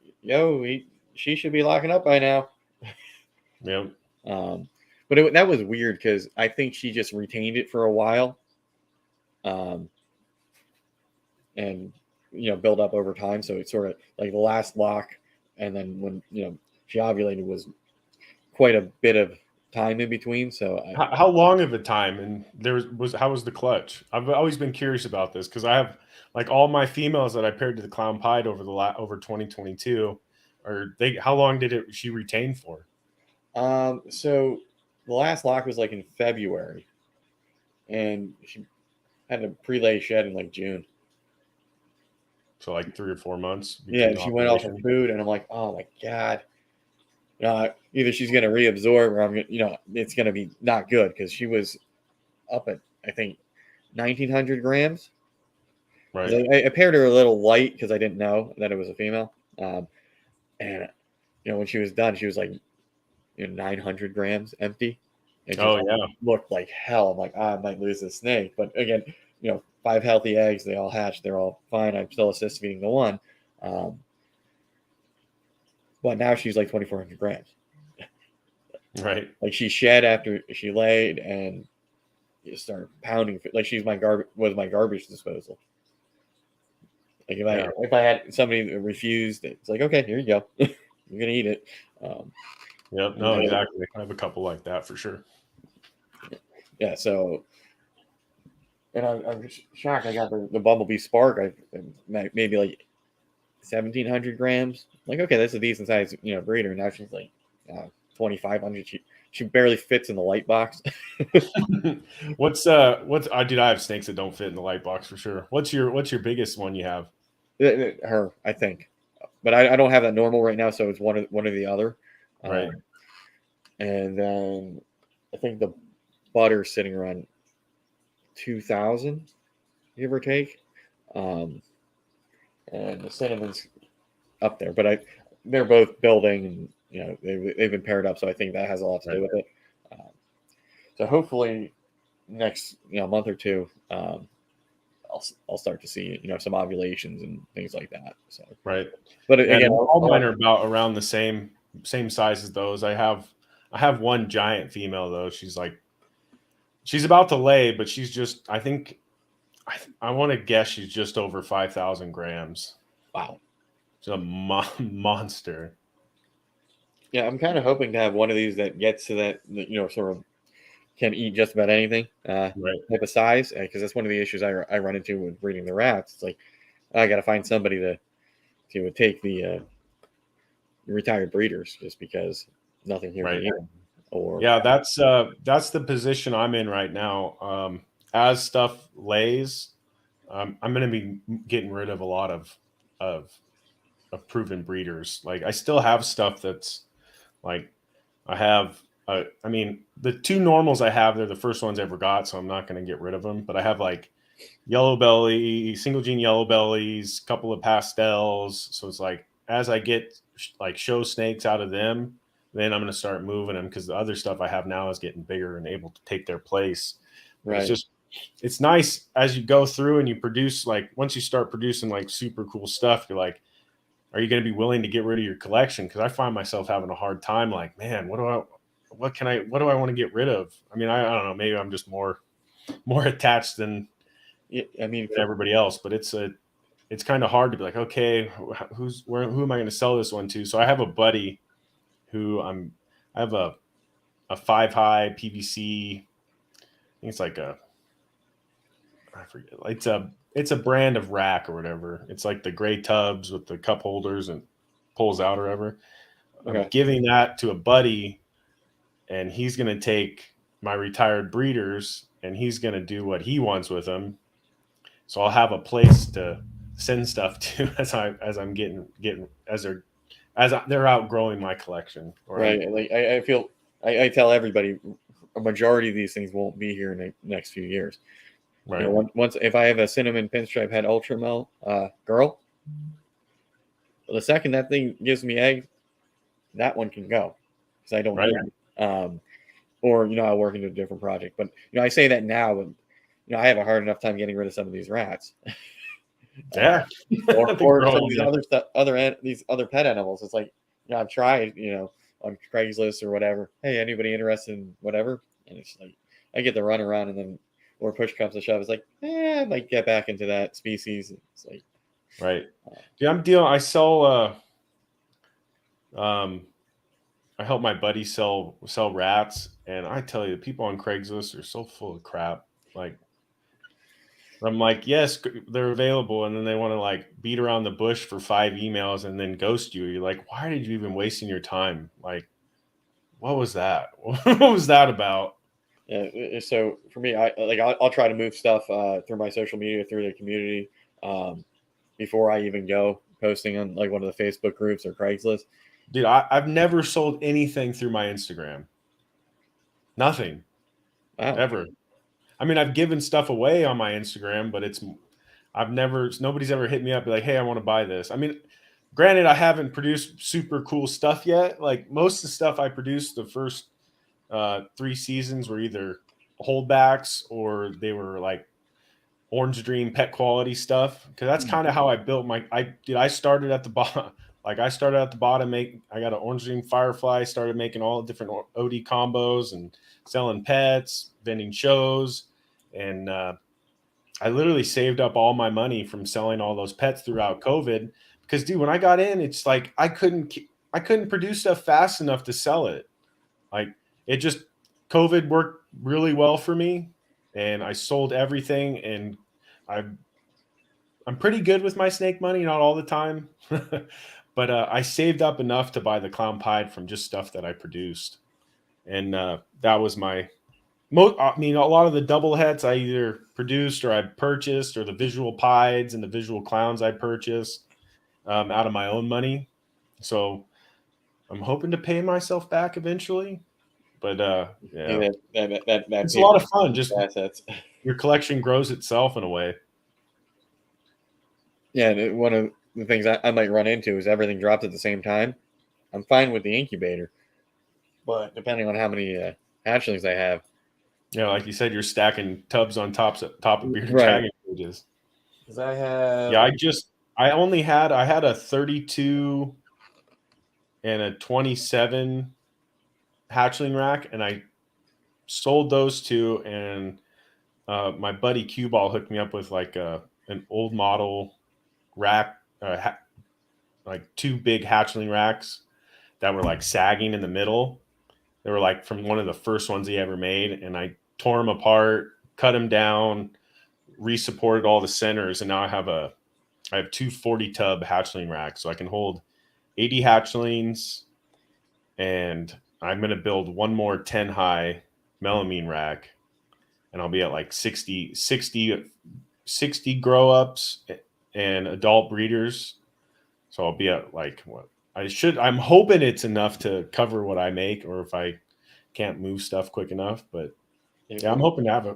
she should be locking up by now. Yep. But that was weird because I think she just retained it for a while, and build up over time. So it's sort of like the last lock, and then when she ovulated was quite a bit of time in between. So how long of a time? And how was the clutch? I've always been curious about this because I have like all my females that I paired to the clown pied over 2022. How long did she retain for? So the last lock was like in February, and she had a pre-lay shed in like June. So like 3 or 4 months. Yeah, she went off of food, and I'm like, oh my god. Either she's going to reabsorb, or I'm, it's going to be not good, because she was up at, I think, 1,900 grams. Right. I paired her a little light because I didn't know that it was a female. And when she was done, she was like 900 grams empty, and just Oh yeah. looked like hell. I'm like, I might lose this snake, but again, 5 healthy eggs, they all hatched, they're all fine. I'm still assist feeding the one, but now she's like 2,400 grams. Right. Like she shed after she laid, and you start pounding. Like she's my garbage disposal. Like if I had somebody that refused, it's like, okay, here you go, you're gonna eat it. Yep. No, exactly. I have a couple like that for sure. Yeah. So, and I'm shocked. I got the Bumblebee Spark. Maybe like 1,700 grams. Like, okay, that's a decent size, breeder. Now she's like 2,500. She barely fits in the light box. What's I have snakes that don't fit in the light box for sure. What's your biggest one you have? Her, I think, but I don't have that normal right now, so it's one or the other. Right. And then I think the butter's sitting around 2,000, give or take. And the cinnamon's up there, but they're both building, and they've been paired up, so I think that has a lot to do with it. So hopefully next month or two, I'll start to see some ovulations and things like that. So right, but again, all mine are about around the same size as those. I have one giant female though. She's about to lay, but she's just I want to guess she's just over 5,000 grams. Wow, she's a monster. Yeah, I'm kind of hoping to have one of these that gets to that sort of can eat just about anything Right. type of size, because that's one of the issues I run into with breeding the rats. It's like I got to find somebody to take the retired breeders, just because nothing here Right. can eat them. Or yeah, that's the position I'm in right now. As stuff lays, I'm going to be getting rid of a lot of proven breeders. Like I still have stuff that's like I have. I mean, the two normals I have, they're the first ones I ever got, so I'm not going to get rid of them. But I have like yellow belly, single gene yellow bellies, couple of pastels. So it's like as I get like show snakes out of them, then I'm going to start moving them, because the other stuff I have now is getting bigger and able to take their place. Right. It's nice as you go through and you produce, like once you start producing like super cool stuff, you're like, are you going to be willing to get rid of your collection? Because I find myself having a hard time. Like, man, what do I want to get rid of? I mean, I don't know. Maybe I'm just more attached than everybody else. But it's kind of hard to be like, okay, who am I going to sell this one to? So I have a buddy who I have a 5-high PVC. I think it's like I forget. It's a brand of rack or whatever. It's like the gray tubs with the cup holders and pulls out or whatever. Okay. I'm giving that to a buddy, and he's going to take my retired breeders and he's going to do what he wants with them. So I'll have a place to send stuff to as I'm getting as they're outgrowing my collection. Right. Like I feel I tell everybody a majority of these things won't be here in the next few years. Right. Once if I have a cinnamon pinstripe head ultramel girl, the second that thing gives me eggs, that one can go because I don't need it. Or I'll work into a different project. But I say that now, but I have a hard enough time getting rid of some of these rats. Yeah. Or some of these other stuff, these other pet animals. It's like I've tried, on Craigslist or whatever. Hey, anybody interested in whatever? And it's like I get the run around, and then or push comes to shove, it's like, I might get back into that species. It's like, right. Yeah, I sell. I help my buddy sell rats, and I tell you, the people on Craigslist are so full of crap. Like, I'm like, yes, they're available, and then they want to like beat around the bush for 5 emails and then ghost you. You're like, why did you even wasting your time? Like, what was that? What was that about? Yeah, so for me, I'll try to move stuff through my social media, through the community, before I even go posting on like one of the Facebook groups or Craigslist. Dude, I've never sold anything through my Instagram. Nothing. Wow. Ever. I mean, I've given stuff away on my Instagram, but nobody's ever hit me up like, hey, I want to buy this. I mean, granted, I haven't produced super cool stuff yet. Like most of the stuff I produced the first 3 seasons were either holdbacks or they were like Orange Dream pet quality stuff. Because that's kind of how I built I started at the bottom. Like I started at the bottom. I got an Orange Dream Firefly. Started making all the different OD combos and selling pets, vending shows, and I literally saved up all my money from selling all those pets throughout COVID. Because, dude, when I got in, it's like I couldn't produce stuff fast enough to sell it. Like it just COVID worked really well for me, and I sold everything. And I'm pretty good with my snake money, not all the time, but I saved up enough to buy the clown pied from just stuff that I produced, and that was my. I mean, a lot of the double hets I either produced or I purchased, or the visual pieds and the visual clowns I purchased out of my own money. So I'm hoping to pay myself back eventually. But yeah, it's a lot of fun. Just assets. Your collection grows itself in a way. Yeah, and one of the things I might run into is everything drops at the same time. I'm fine with the incubator, but depending on how many hatchlings I have. Yeah, like you said, you're stacking tubs on top of bearded Right. dragon cages. Because I have. Yeah, I had a 32 and a 27 hatchling rack, and I sold those 2, and my buddy Q Ball hooked me up with like an old model rack, like 2 big hatchling racks that were like sagging in the middle. They were like from one of the first ones he ever made, and I tore them apart, cut them down, re-supported all the centers, and now I have 2 40 tub hatchling racks, so I can hold 80 hatchlings, and I'm going to build one more 10 high melamine rack, and I'll be at like 60 grow ups and adult breeders. So I'll be at like what I'm hoping it's enough to cover what I make, or if I can't move stuff quick enough. But yeah, I'm hoping to have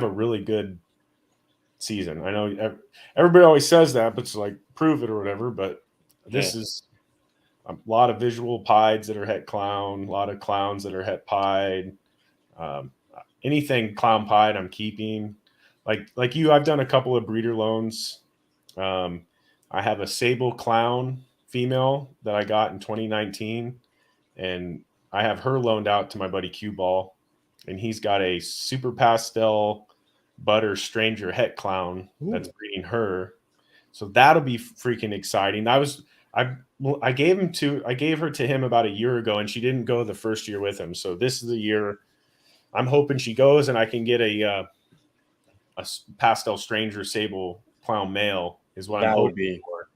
a really good season. I know everybody always says that, but it's like prove it or whatever. But this is a lot of visual pieds that are het clown, a lot of clowns that are het pied. Anything clown pied, I'm keeping. Like you, I've done a couple of breeder loans. I have a sable clown female that I got in 2019, and I have her loaned out to my buddy Q Ball, and he's got a super pastel butter stranger het clown that's breeding her. So that'll be freaking exciting. I gave her to him about a year ago, and she didn't go the first year with him. So this is the year I'm hoping she goes, and I can get a pastel stranger sable clown male is what I'm hoping for.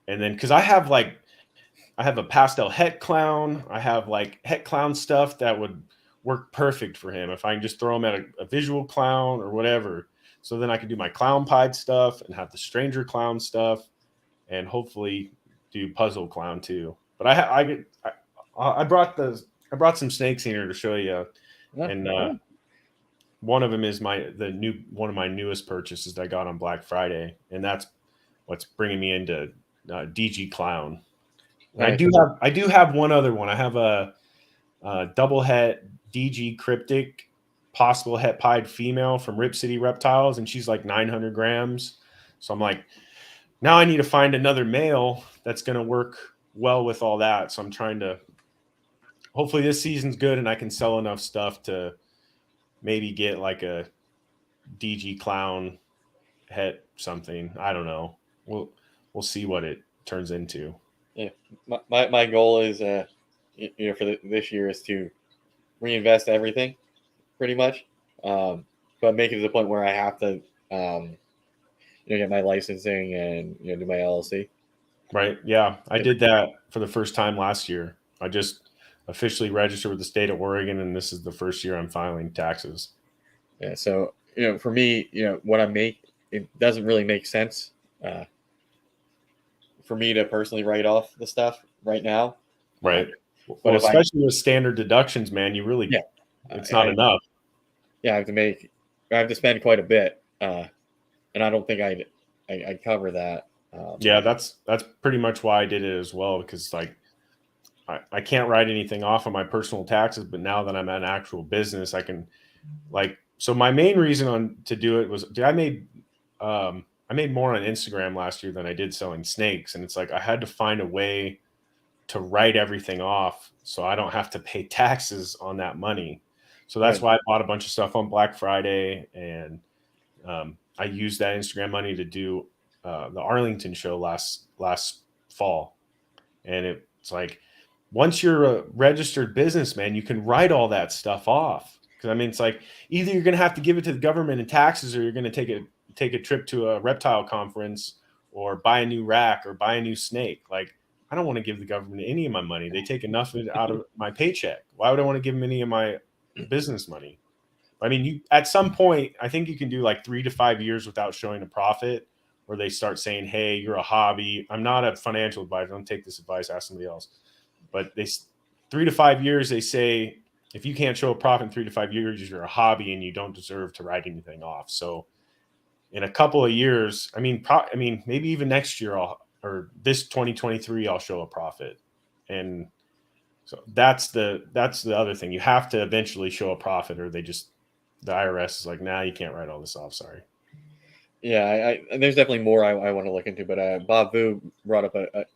And then because I have a pastel het clown, I have like het clown stuff that would work perfect for him if I can just throw him at a visual clown or whatever. So then I can do my clown pied stuff and have the stranger clown stuff, and hopefully do puzzle clown too. But I brought some snakes in here to show you, and one of them is one of my newest purchases that I got on Black Friday, and that's what's bringing me into DG clown. Right. I do have one other one. I have a double het DG cryptic possible het pied female from Rip City Reptiles, and she's like 900 grams. So I'm like, now I need to find another male that's going to work well with all that. So I'm trying to, hopefully this season's good and I can sell enough stuff to maybe get like a DG clown het something. I don't know. We'll see what it turns into. Yeah, my goal is, for this year is to reinvest everything, pretty much, but make it to the point where I have to, get my licensing and do my LLC. Right. Yeah, I did that for the first time last year. I just officially registered with the state of Oregon, and this is the first year I'm filing taxes. Yeah. So for me, what I make, it doesn't really make sense for me to personally write off the stuff right now. Right. But especially with standard deductions, man, you really, it's not enough. yeah, I have to spend quite a bit, and I don't think I cover that. Yeah, that's pretty much why I did it as well, because like I can't write anything off on my personal taxes, but now that I'm an actual business, I can like. So my main reason to do it was I made more on Instagram last year than I did selling snakes, and it's like I had to find a way to write everything off so I don't have to pay taxes on that money. So that's Right. why I bought a bunch of stuff on Black Friday, and I used that Instagram money to do the Arlington show last fall. And it's like once you're a registered businessman, you can write all that stuff off. Because I mean, it's like either you're going to have to give it to the government in taxes, or you're going to take a trip to a reptile conference, or buy a new rack, or buy a new snake. Like I don't want to give the government any of my money. They take enough of it out of my paycheck. Why would I want to give them any of my business money? I mean, you at some point, I think you can do like 3 to 5 years without showing a profit, where they start saying, "Hey, you're a hobby." I'm not a financial advisor. Don't take this advice. Ask somebody else. But 3 to 5 years, they say if you can't show a profit in 3 to 5 years, you're a hobby and you don't deserve to write anything off. So, in a couple of years, I mean, maybe even next year, or this 2023, I'll show a profit, and so that's the other thing. You have to eventually show a profit, or the IRS is like, nah, you can't write all this off. Sorry. Yeah, there's definitely more I want to look into, but Bob Vu brought up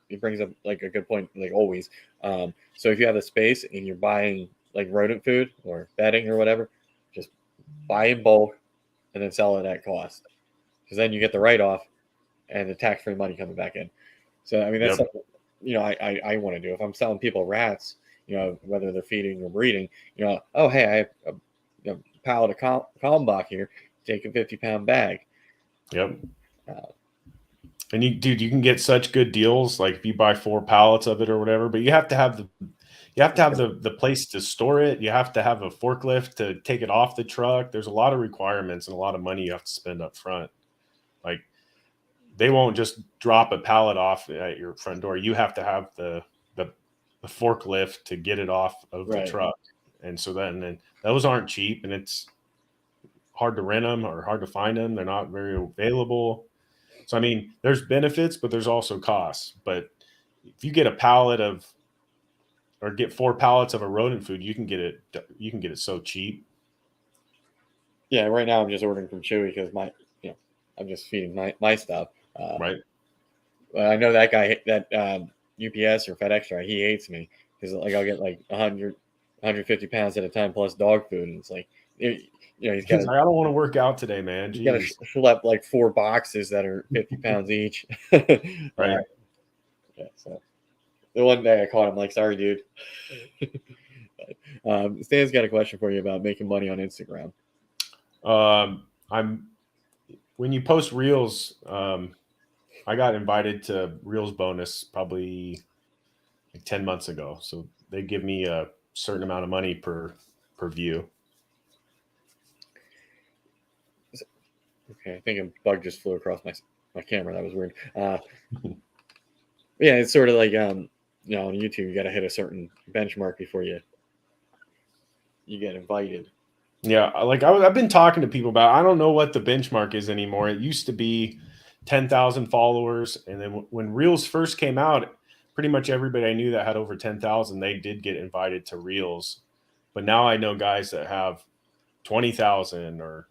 he brings up like a good point, like always. So if you have a space and you're buying like rodent food or bedding or whatever, just buy in bulk and then sell it at cost, because then you get the write off and the tax free money coming back in. So I mean that's Yep. something I want to do. If I'm selling people rats, whether they're feeding or breeding, oh hey, I have a pallet of Kalmbach here, take a 50-pound bag. Yep. And you can get such good deals, like if you buy 4 pallets of it or whatever, but you have to have the place to store it. You have to have a forklift to take it off the truck. There's a lot of requirements and a lot of money you have to spend up front. Like they won't just drop a pallet off at your front door. You have to have the forklift to get it off of the Right. truck. And so then those aren't cheap, and it's hard to rent them or hard to find them. They're not very available. So, I mean, there's benefits, but there's also costs. But if you get get 4 pallets of a rodent food, you can get it so cheap. Yeah, right now I'm just ordering from Chewy because I'm just feeding my stuff. Right. I know that guy, that UPS or FedEx guy, he hates me because like I'll get like 150 pounds at a time plus dog food, and it's like he's got Like, I don't want to work out today, man. he's got to schlep like 4 boxes that are 50 pounds each. Right. Yeah, so the one day I caught him like, sorry, dude. Stan's got a question for you about making money on Instagram. When you post reels, I got invited to Reels Bonus probably like 10 months ago. So they give me a certain amount of money per view. Okay, I think a bug just flew across my camera. That was weird. Yeah, it's sort of like on YouTube, you got to hit a certain benchmark before you get invited. Yeah, like I've been talking to people about. I don't know what the benchmark is anymore. It used to be 10,000 followers, and then when Reels first came out, pretty much everybody I knew that had over 10,000, they did get invited to Reels. But now I know guys that have 20,000 or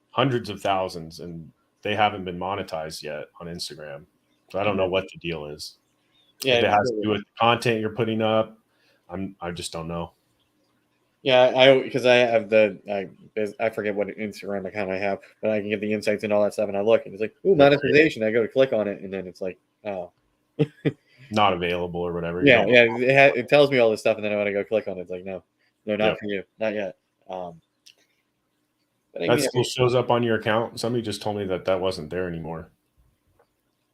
hundreds of thousands, and they haven't been monetized yet on Instagram. So I don't know what the deal is. Yeah, if it has to do with the content you're putting up, I just don't know. Yeah, because I have I forget what Instagram account I have, but I can get the insights and all that stuff, and I look and it's like, ooh, monetization. I go to click on it, and then it's like, oh, not available or whatever. Yeah, it tells me all this stuff, and then when I go click on it, it's like, no, not for you, not yet. That still shows up on your account. Somebody just told me that wasn't there anymore.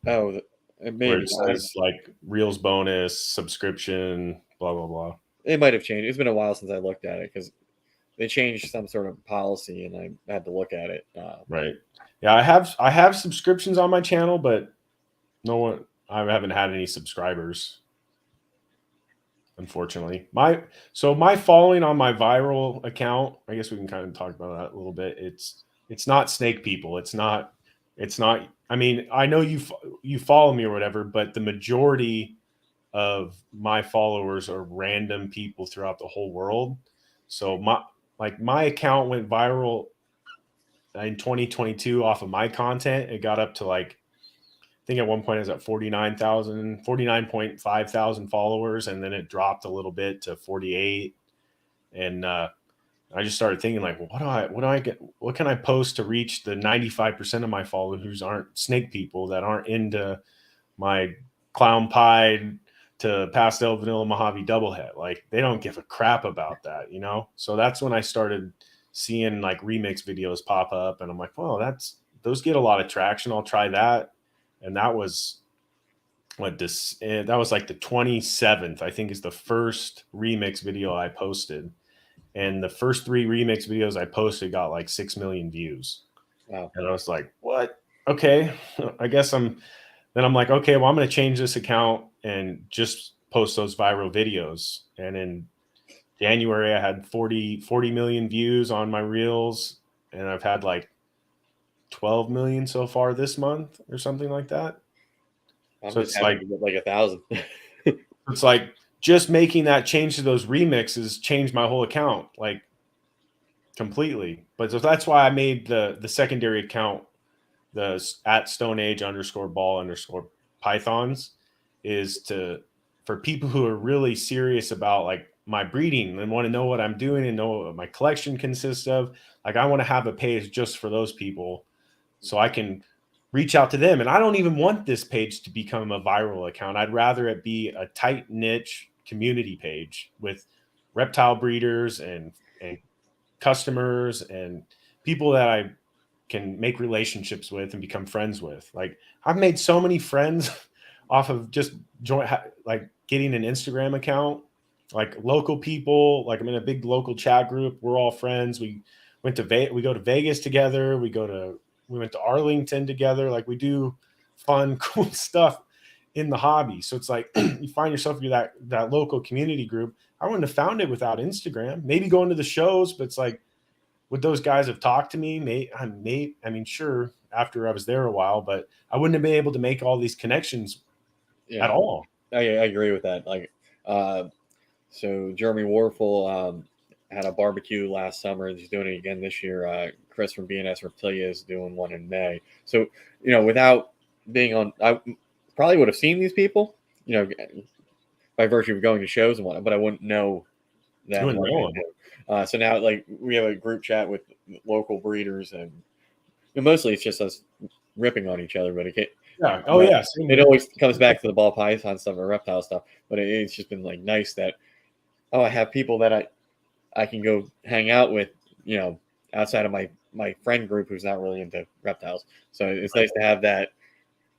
Oh, maybe where it says like Reels bonus subscription, blah blah blah. It might have changed. It's been a while since I looked at it because they changed some sort of policy, and I had to look at it. Right. Yeah, I have subscriptions on my channel, but I haven't had any subscribers. unfortunately. My following on my viral account, I guess we can kind of talk about that a little bit. It's not snake people. It's not. I mean, I know you follow me or whatever, but the majority of my followers are random people throughout the whole world. So my account went viral in 2022 off of my content. It got up to like, I think at one point it was at 49.5 thousand followers, and then it dropped a little bit to 48. And I just started thinking like, well, what can I post to reach the 95% of my followers who aren't snake people, that aren't into my clown pie to pastel vanilla Mojave doublehead? Like, they don't give a crap about that, you know? So that's when I started seeing like remix videos pop up, and I'm like, well, those get a lot of traction. I'll try that. And that was that was like the 27th, I think, is the first remix video I posted. And the first 3 remix videos I posted got like 6 million views. Wow. And I was like, what? Okay. I guess then I'm like, okay, well, I'm going to change this account and just post those viral videos. And in January, I had 40 million views on my reels, and I've had like 12 million so far this month or something like that. I'm So just it's happy like to get like 1,000. it's like just making that change to those remixes changed my whole account like completely. But so that's why I made the secondary account, the at Stoneage_Ball_ Pythons, is for people who are really serious about like my breeding and want to know what I'm doing and know what my collection consists of. Like, I want to have a page just for those people, so I can reach out to them. And I don't even want this page to become a viral account. I'd rather it be a tight niche community page with reptile breeders and customers and people that I can make relationships with and become friends with. Like, I've made so many friends off of just like getting an Instagram account, like local people. Like, I'm in a big local chat group. We're all friends. We go to Vegas together. We went to Arlington together. Like, we do fun, cool stuff in the hobby. So it's like you find yourself in that local community group. I wouldn't have found it without Instagram. Maybe going to the shows, but it's like, would those guys have talked to me? I mean, sure, after I was there a while, but I wouldn't have been able to make all these connections at all. I agree with that. Like, so Jeremy Warfel had a barbecue last summer. He's doing it again this year. Chris from BNS Reptilia is doing one in May. So, without being on, I probably would have seen these people, by virtue of going to shows and whatnot, but I wouldn't know that. So now, like, we have a group chat with local breeders, and mostly it's just us ripping on each other. But it always comes back to the ball python stuff or reptile stuff. But it's just been like nice that I have people that I can go hang out with, outside of my friend group who's not really into reptiles. So it's nice to have that.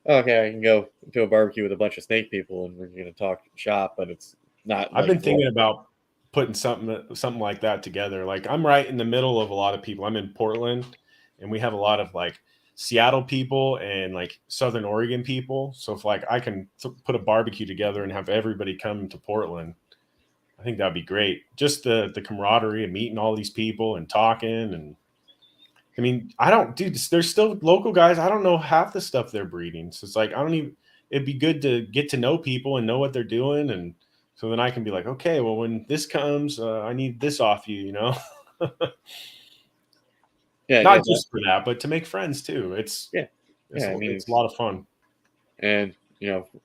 Okay, I can go to a barbecue with a bunch of snake people and we're going to talk shop, but it's not. I've been thinking about putting something like that together. Like, I'm right in the middle of a lot of people. I'm in Portland, and we have a lot of like Seattle people and like Southern Oregon people. So if like I can put a barbecue together and have everybody come to Portland, I think that'd be great. Just the camaraderie of meeting all these people and talking. And I mean, there's still local guys. I don't know half the stuff they're breeding. So it's like, it'd be good to get to know people and know what they're doing. And so then I can be like, okay, well, when this comes, I need this off you, Not just for that, but to make friends too. It's a lot of fun. And,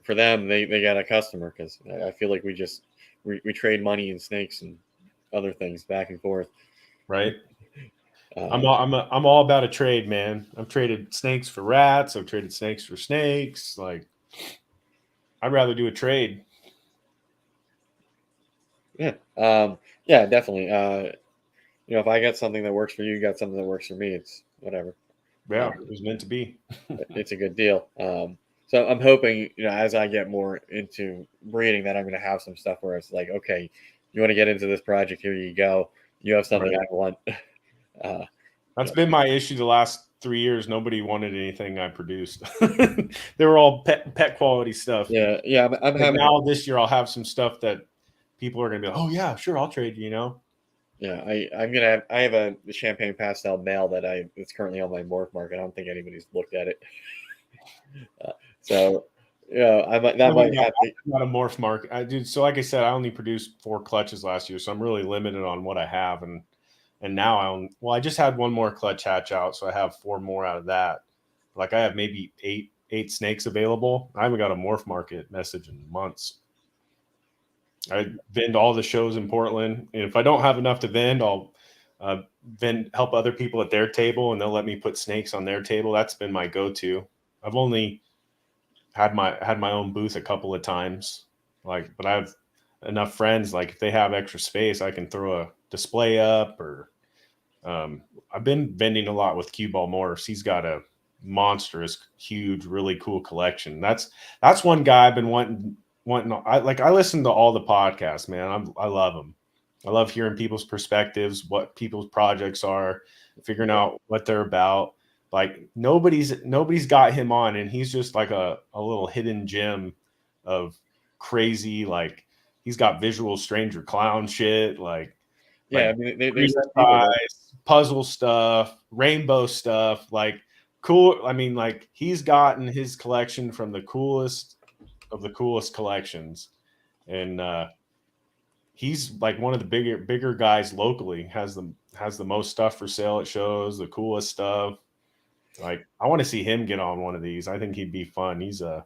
for them, they got a customer, because I feel like we trade money and snakes and other things back and forth. Right. I'm all about a trade, man. I've traded snakes for rats. I've traded snakes for snakes. Like, I'd rather do a trade. Yeah. Yeah, definitely. If I got something that works for you, you got something that works for me, it's whatever. Yeah, it was meant to be. It's a good deal. So I'm hoping, as I get more into breeding, that I'm going to have some stuff where it's like, okay, you want to get into this project, here you go. You have something I want. That's been my issue the last 3 years. Nobody wanted anything I produced. They were all pet quality stuff. Yeah. I'm having now this year I'll have some stuff that people are gonna be like, oh yeah, sure, I'll trade you. Yeah, I have a champagne pastel male it's currently on my morph market. I don't think anybody's looked at it. So yeah, that might have to. Not a morph market, dude. So like I said, I only produced 4 clutches last year, so I'm really limited on what I have, and now I just had 1 more clutch hatch out, so I have 4 more out of that. Like I have maybe eight snakes available. I haven't got a morph market message in months. I vend all the shows in Portland, and if I don't have enough to vend, I'll help other people at their table, and they'll let me put snakes on their table. That's been my go-to. I've only had my own booth a couple of times, but I have enough friends. Like if they have extra space, I can throw a display up. Or I've been vending a lot with Cue Ball Morphs. He's got a monstrous, huge, really cool collection. That's one guy I've been wanting. I listen to all the podcasts, man. I love them. I love hearing people's perspectives, what people's projects are, figuring out what they're about. Like nobody's got him on, and he's just like a little hidden gem of crazy. Like he's got visual stranger clown shit. Yeah, I mean, there's puzzle stuff, rainbow stuff, like cool. I mean, like he's gotten his collection from the coolest of the coolest collections, and he's like one of the bigger guys locally. Has the most stuff for sale at shows, the coolest stuff. Like I want to see him get on one of these. I think he'd be fun. He's a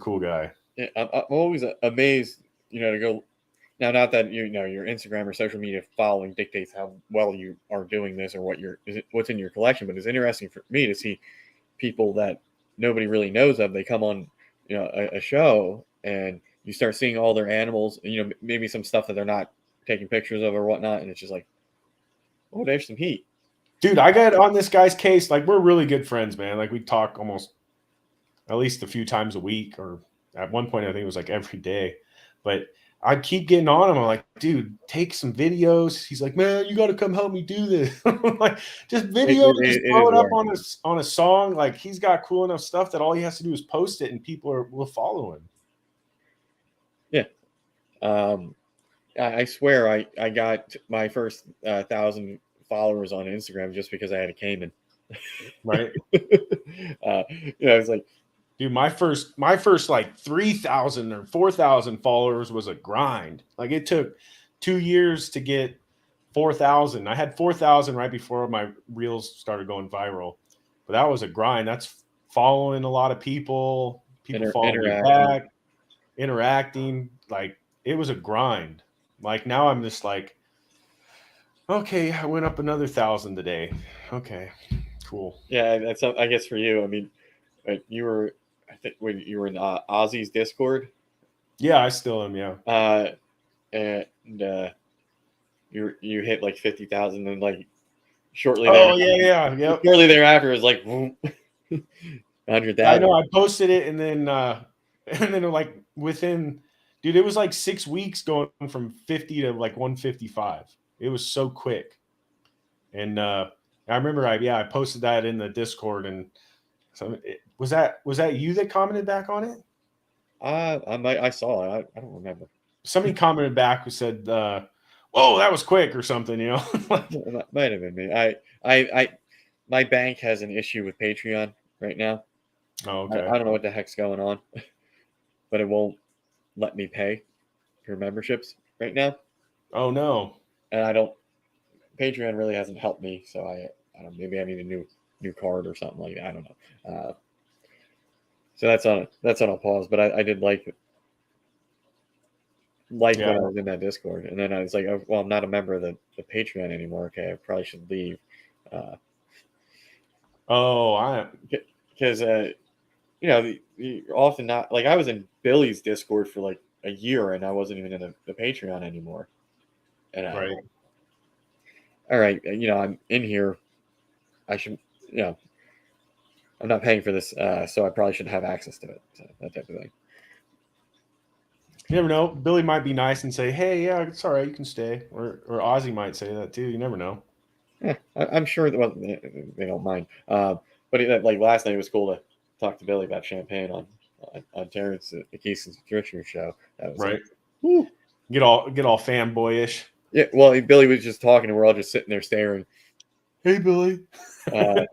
cool guy. Yeah, I'm always amazed, to go now. Not that your Instagram or social media following dictates how well you are doing this or what's in your collection, but it's interesting for me to see people that nobody really knows of. They come on, a show, and you start seeing all their animals, and, maybe some stuff that they're not taking pictures of or whatnot, and it's just like, oh, there's some heat. Dude, I got on this guy's case. Like, we're really good friends, man. Like, we talk almost at least a few times a week, or at one point, I think it was like every day. But I keep getting on him. I'm like, dude, take some videos. He's like, man, you got to come help me do this. I'm like, just video, just throw it up on a song. Like, he's got cool enough stuff that all he has to do is post it, and people will follow him. Yeah. I swear I got my first 1,000 followers on Instagram just because I had a Cayman. Right. It's like, dude, my first like 3,000 or 4,000 followers was a grind. Like it took 2 years to get 4,000. I had 4,000 right before my reels started going viral, but that was a grind. That's following a lot of people following me back, interacting. Like it was a grind. Like now I'm just like, okay, I went up another 1,000 today. Okay, cool. Yeah, that's I guess for you. I mean, you were, I think, when you were in Ozzy's Discord. Yeah, I still am. Yeah. And you hit like 50,000, and like shortly. Oh yeah. Shortly thereafter, it was like 100,000. I know. I posted it, and then like within. Dude, it was like 6 weeks going from 50 to like 155. It was so quick. And I remember I posted that in the Discord, and so was that you that commented back on it? I saw it. I don't remember. Somebody commented back who said, "Whoa, that was quick" or something, It might have been me. My bank has an issue with Patreon right now. Oh, okay. I don't know what the heck's going on, but it won't let me pay for memberships right now. Oh no. And Patreon really hasn't helped me, so I don't know, maybe I need a new card or something like that. I don't know. So that's on a pause, but I did like when I was in that Discord, and then I was like, oh, well, I'm not a member of the Patreon anymore. Okay, I probably should leave. Because you're often not, like, I was in Billy's Discord for like a year, and I wasn't even in the Patreon anymore. And right. All right, I'm in here. I should, I'm not paying for this, so I probably should have access to it. So that type of thing. You never know. Billy might be nice and say, "Hey, yeah, it's all right, you can stay," or Ozzy might say that too. You never know. Yeah, I'm sure that they don't mind. But like last night, it was cool to talk to Billy about champagne on Terrence the Keystone Richard show. That was right. Like, Get all fanboyish. Yeah, well, Billy was just talking, and we're all just sitting there staring. Hey, Billy. Oh,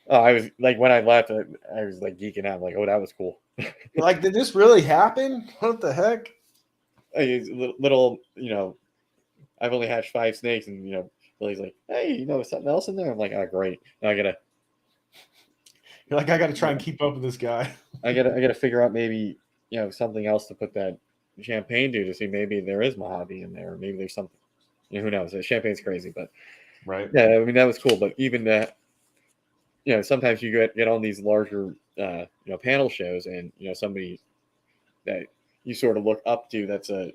I was like, when I left, I was like geeking out. I'm like, oh, that was cool. You're like, did this really happen? What the heck? Little, I've only hatched 5 snakes, and Billy's like, hey, something else in there. I'm like, oh, great. Now You're like, I got to try and keep up with this guy. I gotta figure out maybe something else to put that champagne to see maybe there is Mojave in there, or maybe there's something. Who knows? Champagne's crazy, but right. Yeah, I mean that was cool. But even that, sometimes you get on these larger panel shows, and somebody that you sort of look up to that's a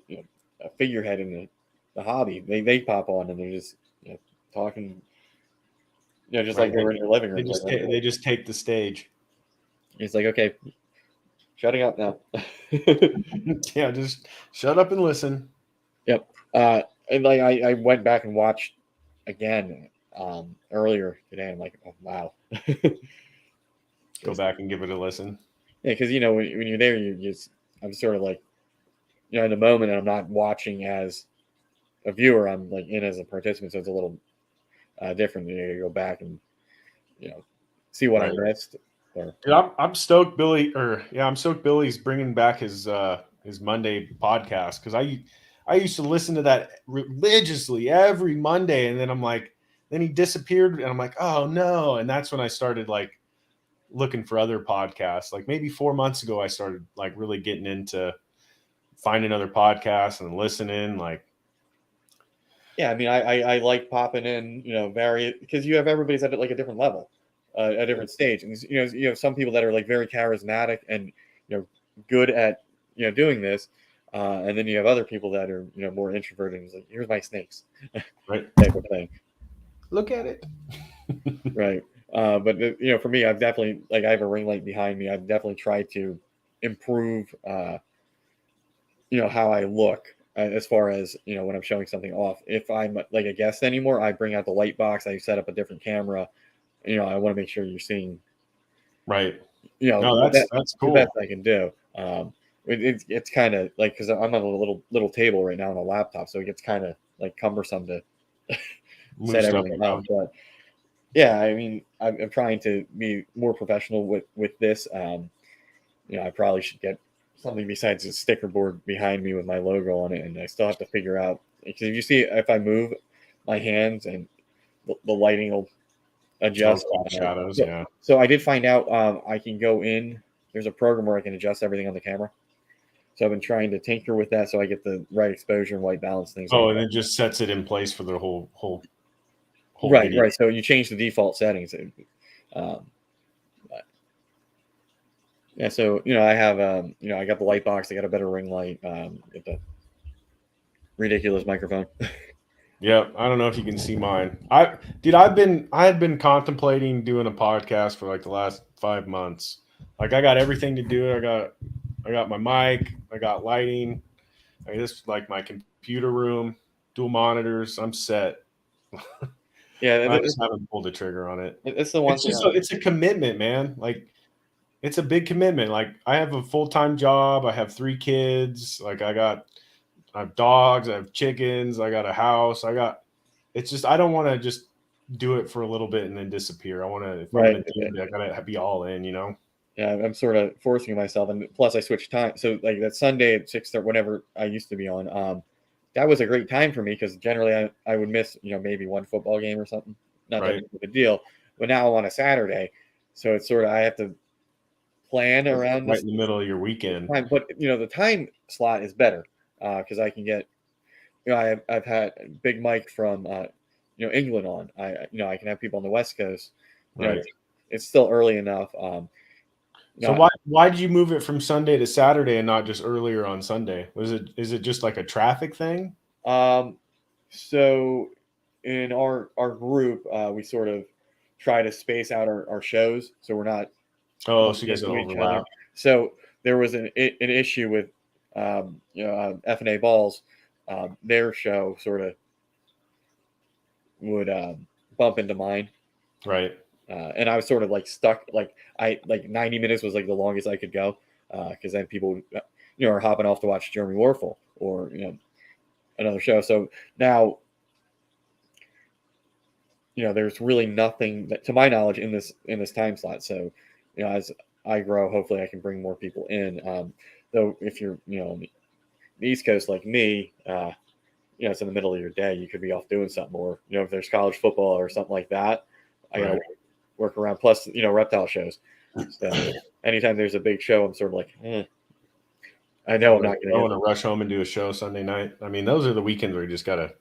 figurehead in the hobby. They pop on and they're just talking, just Right. like they were in your living room. They just take the stage. It's like, okay, shutting up now. Yeah, just shut up and listen. Yep. And like I went back and watched again earlier today. I'm like, oh wow. Go back and give it a listen. Yeah, because when you're there, I'm sort of like, in the moment, and I'm not watching as a viewer. I'm like in as a participant, so it's a little different. You go back and see what I missed. Dude, I'm stoked, Billy. I'm stoked Billy's bringing back his Monday podcast, because I used to listen to that religiously every Monday, and then I'm like, then he disappeared, and I'm like, oh no, and that's when I started like looking for other podcasts. Like maybe 4 months ago, I started like really getting into finding other podcasts and listening. Like, yeah, I mean, I like popping in, because you have everybody's at like a different level, a different stage, and you have some people that are like very charismatic and good at doing this, and then you have other people that are more introverted and it's like, here's my snakes, right, type of thing. Look at it. Right. But for me, I've definitely, like, I have a ring light behind me. I've definitely tried to improve, how I look, as far as, when I'm showing something off. If I'm like a guest anymore, I bring out the light box. I set up a different camera. I want to make sure you're seeing, right. No, that's cool. The best I can do. It's kind of like, because I'm on a little table right now on a laptop, so it gets kind of like cumbersome to set everything up. But yeah, I mean, I'm trying to be more professional with this. I probably should get something besides a sticker board behind me with my logo on it, and I still have to figure out, because if you see, if I move my hands, and the lighting will adjust. Shadows, so, yeah. So I did find out I can go in. There's a program where I can adjust everything on the camera. So I've been trying to tinker with that, so I get the right exposure and white balance things. Oh, and it just sets it in place for the whole right, video. right. So you change the default settings. Yeah, so I have I got the light box. I got a better ring light. Get the ridiculous microphone. Yeah, I don't know if you can see mine. I had been contemplating doing a podcast for like the last 5 months. Like, I got everything to do it. I got my mic, I got lighting. This is like my computer room, dual monitors. I'm set. Yeah, I just haven't pulled the trigger on it. It's the one. It's a commitment, man. Like, it's a big commitment. Like, I have a full-time job. I have 3 kids. Like, I have dogs. I have chickens. I got a house. It's just, I don't want to just do it for a little bit and then disappear. I want to, if I'm going to do it, I got to be all in, Yeah, I'm sort of forcing myself, and plus I switched time. So like that Sunday at 6:30, whenever I used to be on, that was a great time for me, because generally I would miss maybe one football game or something. Not that big of a deal. But now I'm on a Saturday, so it's sort of, I have to plan around right in the middle of your weekend. Time. But the time slot is better, because I can get I've had Big Mike from England on. I can have people on the West Coast. Right. It's still early enough. So why did you move it from Sunday to Saturday and not just earlier on Sunday? Is it just like a traffic thing? So in our group, we sort of try to space out our shows, so we're not. Oh, so you guys don't overlap. So there was an issue with F&A Balls. Their show sort of would bump into mine. Right. And I was sort of like stuck. Like 90 minutes was like the longest I could go, because then people, are hopping off to watch Jeremy Warfel or another show. So now, there's really nothing that, to my knowledge, in this time slot. So, as I grow, hopefully I can bring more people in. Though if you're, on the East Coast like me, it's in the middle of your day, you could be off doing something. Or, if there's college football or something like that, I got to work around. Plus, reptile shows. So anytime there's a big show, I'm sort of like, I know I'm not going to. I want to rush home and do a show Sunday night. I mean, those are the weekends where you just got to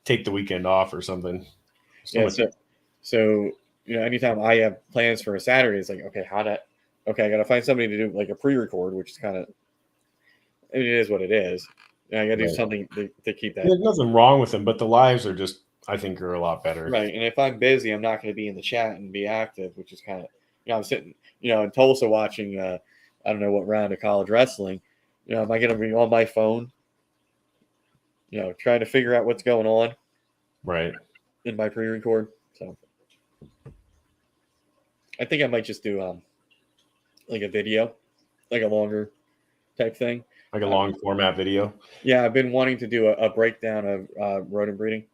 take the weekend off or something. So anytime I have plans for a Saturday, it's like, okay, I got to find somebody to do like a pre-record, which is kind of, it is what it is. I got to do something to keep that. There's nothing wrong with them, but the lives are just, I think, are a lot better. Right. And if I'm busy, I'm not going to be in the chat and be active, which is kind of, I'm sitting, in Tulsa watching, I don't know what round of college wrestling. Am I going to be on my phone, trying to figure out what's going on? Right. In my pre-record. So I think I might just do like a video, like a longer type thing. Like a long format video. Yeah, I've been wanting to do a breakdown of rodent breeding.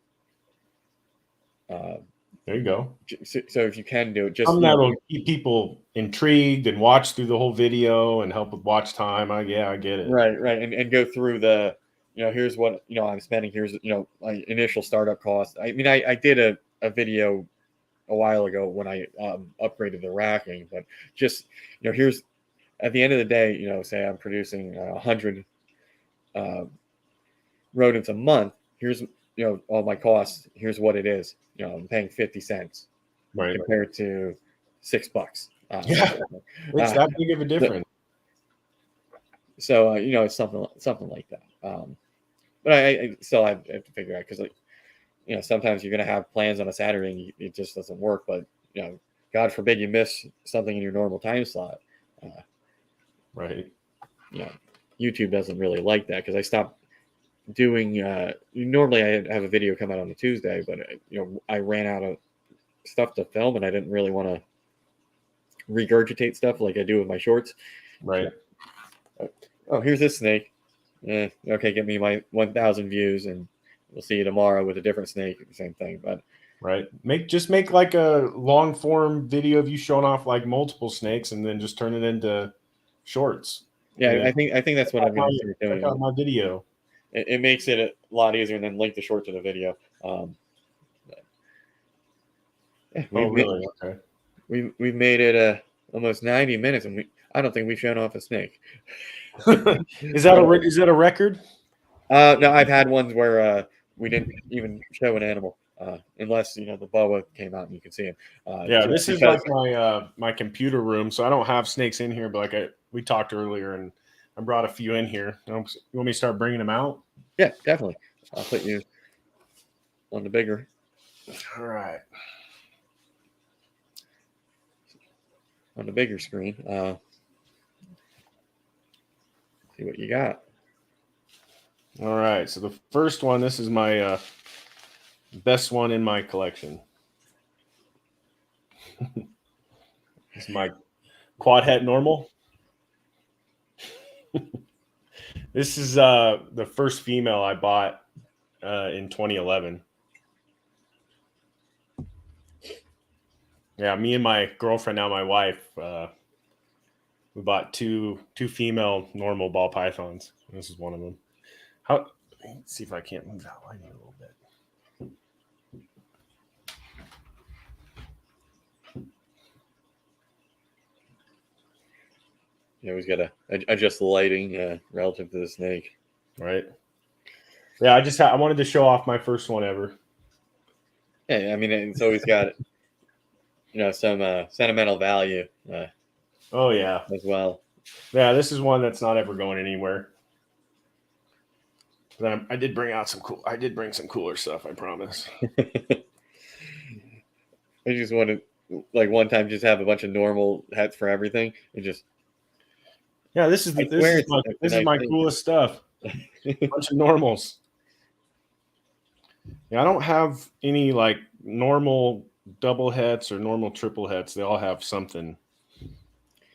There you go. So if you can do it, just that'll keep people intrigued and watch through the whole video and help with watch time. I get it. Right, and go through the, here's what I'm spending. Here's my initial startup cost. I mean, I did a video a while ago when I upgraded the racking, but just here's at the end of the day, say I'm producing 100 rodents a month. Here's all my costs. Here's what it is. I'm paying 50 cents compared to $6. It's that big of a difference. So it's something like that. But I still have to figure out, because sometimes you're going to have plans on a Saturday and it just doesn't work. But God forbid you miss something in your normal time slot. Right. YouTube doesn't really like that, because I stopped doing. Normally I have a video come out on a Tuesday, but I ran out of stuff to film, and I didn't really want to regurgitate stuff like I do with my shorts. Right. Oh, here's this snake. Okay, get me my 1,000 views, and we'll see you tomorrow with a different snake. Same thing, but make like a long form video of you showing off like multiple snakes, and then just turn it into shorts. Yeah, I think that's what I'm going to start doing. Check out my video. It makes it a lot easier, and then link the short to the video. Okay. We've made it almost 90 minutes, and I don't think we've shown off a snake. Is that a record? No, I've had ones where we didn't even show an animal, unless the boa came out and you can see him. This is like my computer room, so I don't have snakes in here, but we talked earlier, and I brought a few in here. You want me to start bringing them out? Yeah, definitely. I'll put you on the bigger. All right. On the bigger screen. See what you got. All right. So the first one, this is my best one in my collection. This is my quad het normal. This is the first female I bought in 2011. Yeah, me and my girlfriend, now my wife, we bought two female normal ball pythons. This is one of them. Let's see if I can't move that lighting a little bit. You always got to adjust the lighting relative to the snake. Right. Yeah, I wanted to show off my first one ever. Yeah, I mean, it's always got some sentimental value. Oh yeah, as well. Yeah, this is one that's not ever going anywhere. Then I did bring out some cooler stuff, I promise. I just wanted, like, one time just have a bunch of normal hats for everything and just. Yeah, this is my coolest stuff. A bunch of normals. Yeah, I don't have any like normal double hets or normal triple hets. They all have something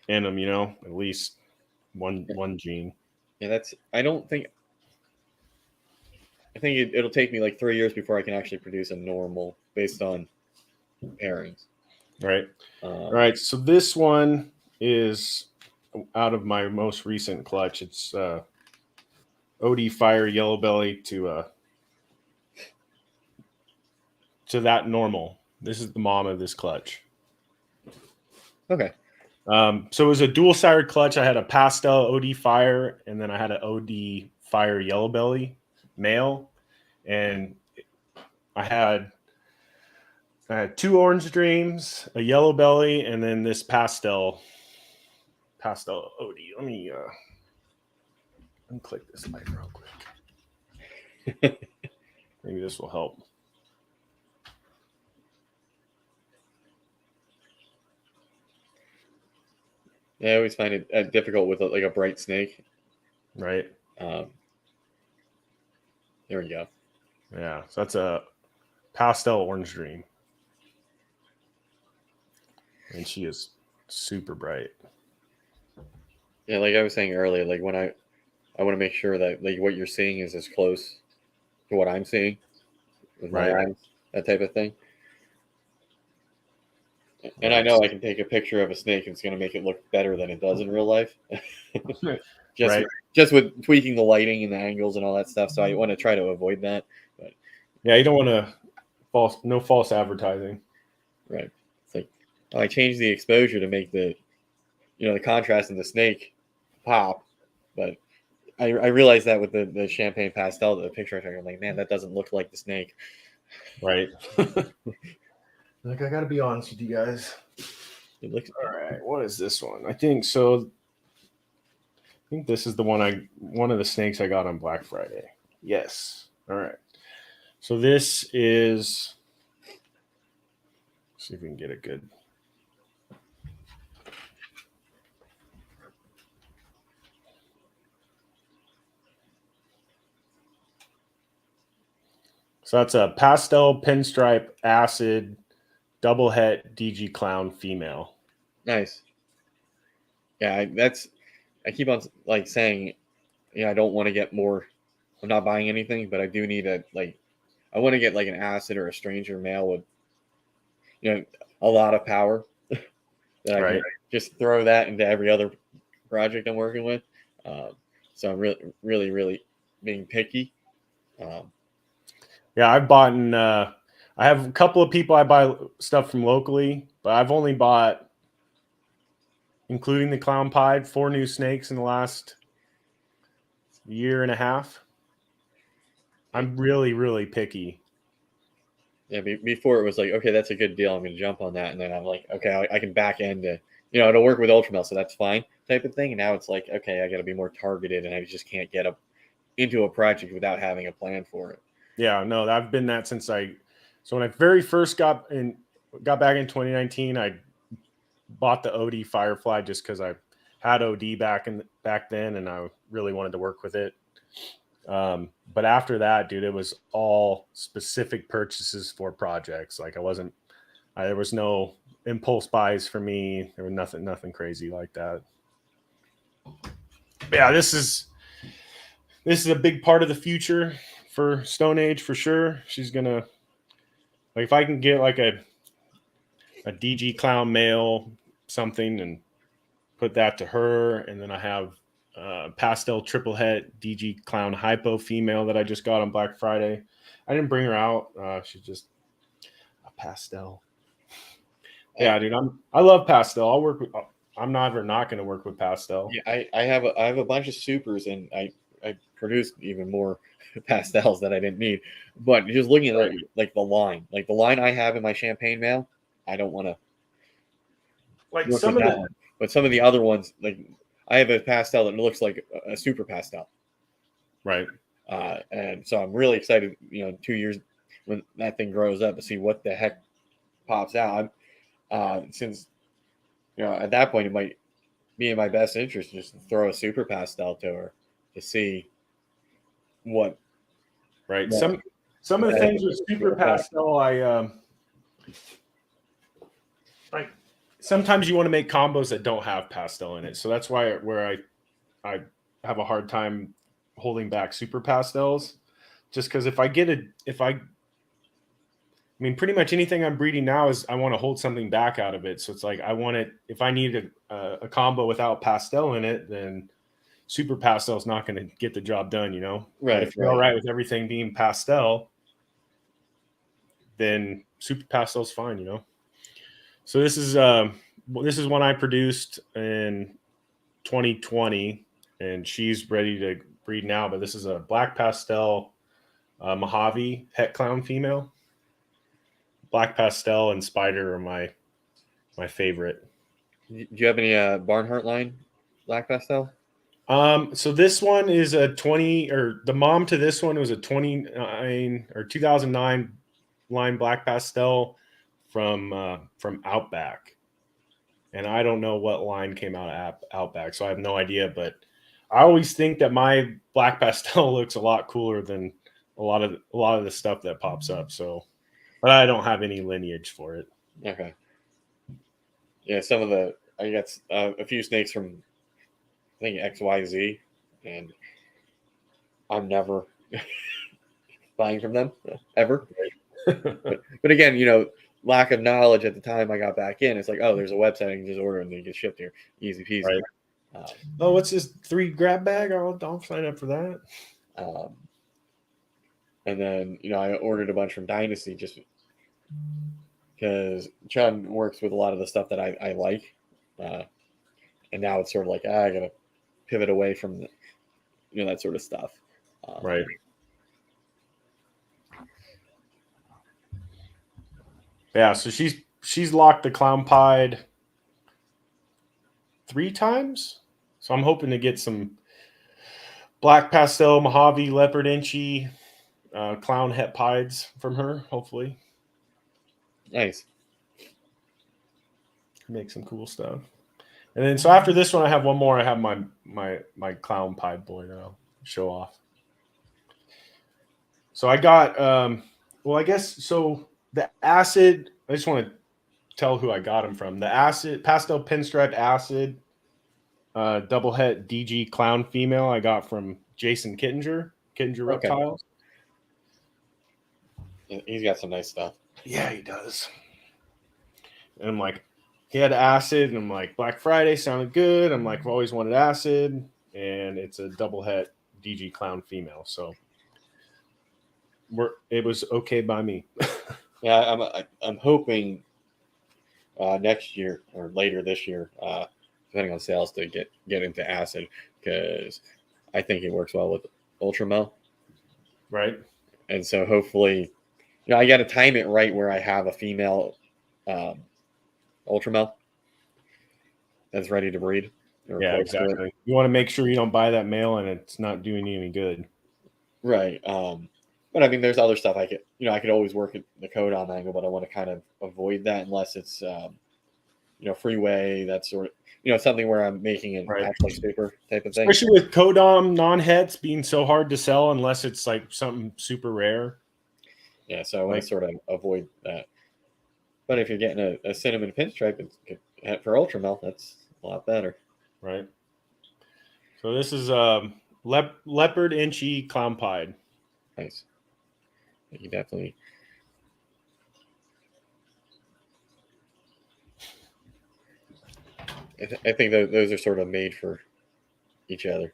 in them, at least one gene. Yeah, I don't think. I think it'll take me like 3 years before I can actually produce a normal based on pairings. Right. All right. So this one is out of my most recent clutch. It's OD Fire Yellow Belly to that normal. This is the mom of this clutch. Okay. So it was a dual sired clutch. I had a pastel OD Fire, and then I had an OD Fire Yellow Belly male, and I had 2 orange dreams, a yellow belly, and then this pastel OD. Let me unclick this light real quick. Maybe this will help. Yeah, I always find it difficult with like a bright snake. Right. There we go. Yeah. So that's a pastel orange dream. And she is super bright. Yeah, like I was saying earlier, like when I want to make sure that like what you're seeing is as close to what I'm seeing with my eyes, that type of thing. And I know I can take a picture of a snake and it's going to make it look better than it does in real life. Just with tweaking the lighting and the angles and all that stuff. So I want to try to avoid that. But yeah, you don't want to no false advertising. Right. It's like I changed the exposure to make the contrast in the snake pop, but I realized that with the champagne pastel, the picture I took, I'm like, man, that doesn't look like the snake. Right. Like, I gotta be honest with you guys. It looks all right. What is this one? I think so. I think this is the one of the snakes I got on Black Friday. Yes. All right. So this is. See if we can get it good. So that's a pastel pinstripe acid double het DG clown female. Nice. Yeah, I keep on like saying, I don't want to get more. I'm not buying anything, but I do need I want to get like an acid or a stranger male with, a lot of power. That I can just throw that into every other project I'm working with. So I'm really being picky. Yeah, I've bought I have a couple of people I buy stuff from locally, but I've only bought, including the clown pied, 4 new snakes in the last year and a half. I'm really picky. Yeah, before it was like, okay, that's a good deal. I'm going to jump on that. And then I'm like, okay, I can back end to, it'll work with Ultramel, so that's fine type of thing. And now it's like, okay, I got to be more targeted and I just can't get into a project without having a plan for it. Yeah, no, I've been that since so when I very first got back in 2019, I bought the OD Firefly just because I had OD back then and I really wanted to work with it. But after that, dude, it was all specific purchases for projects. Like there was no impulse buys for me. There was nothing crazy like that. But yeah, this is a big part of the future for Stoneage for sure. She's gonna, like, if I can get like a DG clown male something and put that to her, and then I have pastel triple het DG clown hypo female that I just got on Black Friday. I didn't bring her out. She's just a pastel. Yeah, dude, I love pastel. I'm never not going to work with pastel. Yeah, I have a bunch of supers and I produced even more pastels that I didn't need. But just looking at like the line I have in my champagne male, I don't want to like some of the. But some of the other ones, like I have a pastel that looks like a super pastel. Right. And so I'm really excited, 2 years when that thing grows up to see what the heck pops out. Since, at that point it might be in my best interest just to throw a super pastel to her to see what. Right. Some of the things with super pastel, sometimes you want to make combos that don't have pastel in it. So that's where I have a hard time holding back super pastels, just because I mean, pretty much anything I'm breeding now is I want to hold something back out of it. So it's like I want it. If I need a combo without pastel in it, then super pastel is not going to get the job done, you know. Right. But if you're all right with everything being pastel, then super pastel's fine, you know. So this is one I produced in 2020, and she's ready to breed now. But this is a black pastel Mojave het clown female. Black pastel and spider are my favorite. Do you have any Barnhart line black pastel? So this one is a 20, or the mom to this one was a 29 or 2009 line black pastel from Outback, and I don't know what line came out of Outback, so I have no idea. But I always think that my black pastel looks a lot cooler than a lot of the stuff that pops up. So, but I don't have any lineage for it. Okay. Yeah, I got a few snakes from I think XYZ, and I'm never buying from them ever. But again, you know, lack of knowledge at the time I got back in. It's like, oh, there's a website I can just order and they get shipped here, easy peasy. Right. Oh, what's this 3 grab bag? I'll sign up for that. And then, you know, I ordered a bunch from Dynasty just because Chun works with a lot of the stuff that I like. And now it's sort of like, I got to pivot away from the, you know, that sort of stuff. Right. Yeah, so she's locked the clown pied 3 times. So I'm hoping to get some black pastel Mojave leopard inchy clown het pieds from her, hopefully. Nice. Make some cool stuff. And then so after this one I have one more. I have my clown pied boy that I'll show off. So I got I guess so the acid, I just want to tell who I got him from. The acid pastel pinstripe acid double het DG clown female I got from Jason Kittinger Reptiles. He's got some nice stuff. Yeah, he does. And I'm like, he had acid, and I'm like, Black Friday sounded good. I'm like, I've always wanted acid, and it's a double het DG clown female. So it was okay by me. Yeah, I'm hoping next year or later this year, depending on sales, to get into acid, because I think it works well with Ultramel. Right. And so hopefully, you know, I got to time it right where I have a female Ultramel that's ready to breed. Yeah, exactly. You want to make sure you don't buy that male and it's not doing you any good. Right. But I mean, there's other stuff I could always work at the codon angle, but I want to kind of avoid that unless it's, freeway, that sort of, something where I'm making an actual super type of thing. Especially with codom non-hets being so hard to sell unless it's like something super rare. Yeah, so I want to sort of avoid that. But if you're getting a cinnamon pinstripe for Ultramel, that's a lot better. Right. So this is leopard inchy clown pied. Nice. You definitely. I think those are sort of made for each other.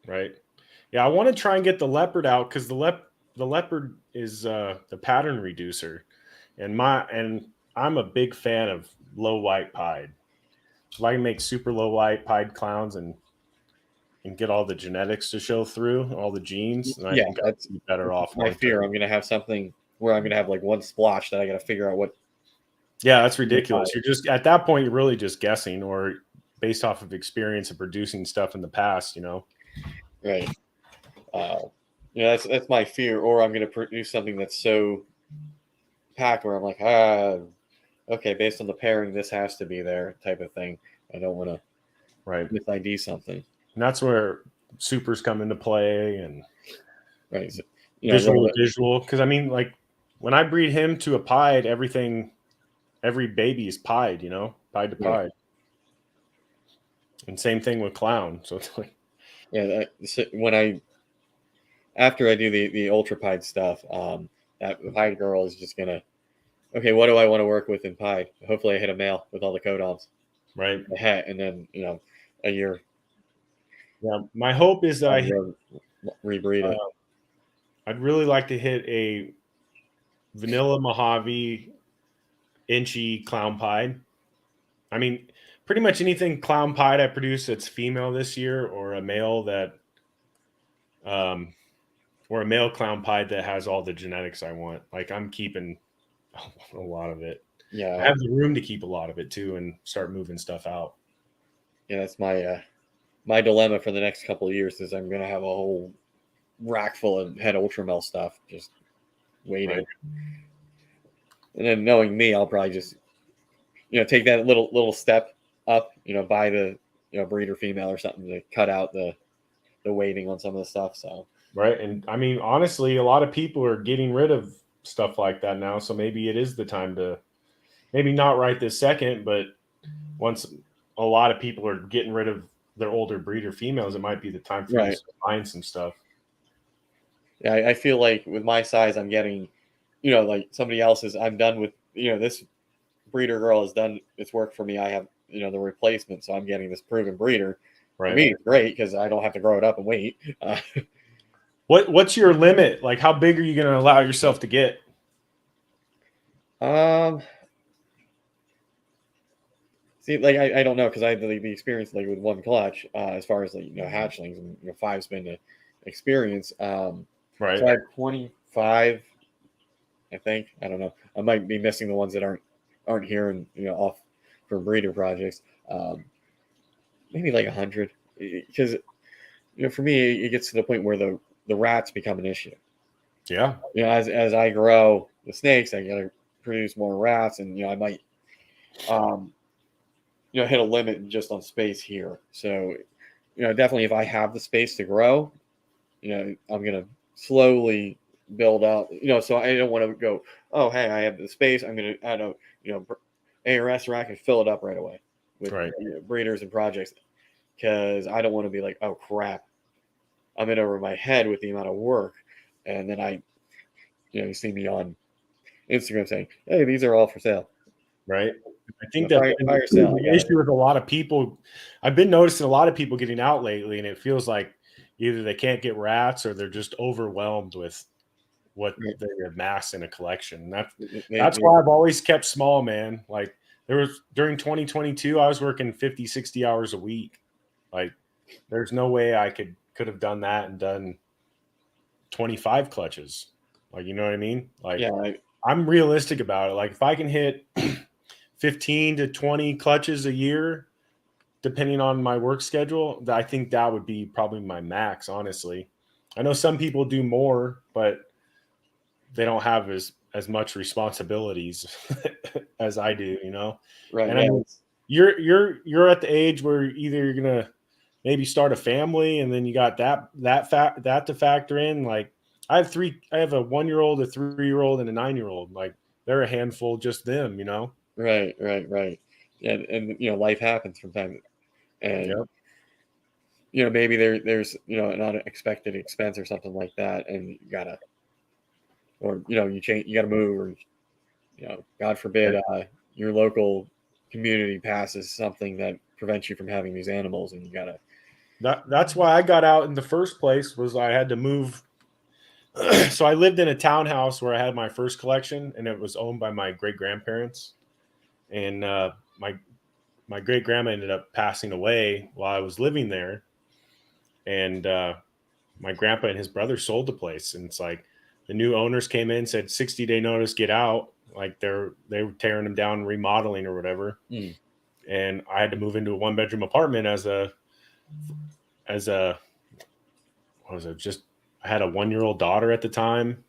Right. Yeah, I want to try and get the leopard out because the leopard is the pattern reducer, and I'm a big fan of low white pied. If I can make super low white pied clowns and get all the genetics to show through, all the genes, then I think I'd be better off. My fear, I'm going to have something where I'm going to have like one splotch that I got to figure out what. Yeah, that's ridiculous. You're just at that point, you're really just guessing or based off of experience of producing stuff in the past, Right. That's my fear. Or I'm going to produce something that's so packed where I'm like, okay, based on the pairing, this has to be there type of thing. I don't want to mis-ID something. And that's where supers come into play and so, visual. Because I mean, like when I breed him to a pied, every baby is pied, pied to pied. And same thing with clown. So it's like Yeah, after I do the ultra pied stuff, that pied girl is just gonna, okay, what do I want to work with in pied? Hopefully I hit a male with all the codons, right? the het, and then a year Yeah, my hope is that rebreed it. I'd really like to hit a vanilla Mojave inchy clown pied. I mean, pretty much anything clown pied I produce that's female this year, or a male or a male clown pied that has all the genetics I want. Like I'm keeping a lot of it. Yeah, I have the room to keep a lot of it too, and start moving stuff out. yeah, that's my dilemma for the next couple of years is I'm gonna have a whole rack full of head ultramel stuff just waiting. Right. And then knowing me, I'll probably just take that little step up, buy the breeder female or something to cut out the waiting on some of the stuff. So Right. And I mean, honestly, a lot of people are getting rid of stuff like that now. So maybe it is the time to, maybe not right this second, but once a lot of people are getting rid of their older breeder females, it might be the time for you to find some stuff. Yeah, I feel like with my size, I'm getting, like somebody else's. I'm done with, this breeder girl has done its work for me. I have, the replacement, so I'm getting this proven breeder. Right. For me, it's great because I don't have to grow it up and wait. What's your limit? Like, how big are you going to allow yourself to get? See, like I don't know because I had the experience like with one clutch as far as like hatchlings and 5's been the experience. Right. So I had 25, I think. I don't know. I might be missing the ones that aren't here and off for breeder projects. Maybe like 100 because for me it gets to the point where the rats become an issue. Yeah. As I grow the snakes, I gotta produce more rats, and I might hit a limit just on space here. So definitely if I have the space to grow, I'm gonna slowly build up. So I don't want to go, oh hey, I have the space, I'm gonna add a ARS rack and fill it up right away with breeders and projects, because I don't want to be like, oh crap, I'm in over my head with the amount of work, and then you see me on Instagram saying, hey, these are all for sale. Right. I think that the issue with a lot of people, I've been noticing a lot of people getting out lately, and it feels like either they can't get rats or they're just overwhelmed with what they amass in a collection. That's why I've always kept small, man. Like during 2022, I was working 50, 60 hours a week. Like there's no way I could have done that and done 25 clutches. Like, you know what I mean? Like I'm realistic about it. Like if I can hit 15 to 20 clutches a year, depending on my work schedule, I think that would be probably my max, honestly. I know some people do more, but they don't have as much responsibilities as I do, Right. And I mean, you're at the age where either you're gonna maybe start a family, and then you got that to factor in. Like I have a 1-year-old, a 3-year-old, and a 9-year-old. Like they're a handful, just them, Right. Yeah, and life happens from time, and maybe there's an unexpected expense or something like that, and you gotta, or you gotta move, or God forbid, your local community passes something that prevents you from having these animals, and you gotta. That's why I got out in the first place, was I had to move. So I lived in a townhouse where I had my first collection, and it was owned by my great grandparents. And my great grandma ended up passing away while I was living there. And my grandpa and his brother sold the place, and it's like the new owners came in, said 60-day notice, get out. Like they were tearing them down, remodeling or whatever. And I had to move into a 1-bedroom apartment as a what was it? Just I had a 1-year-old daughter at the time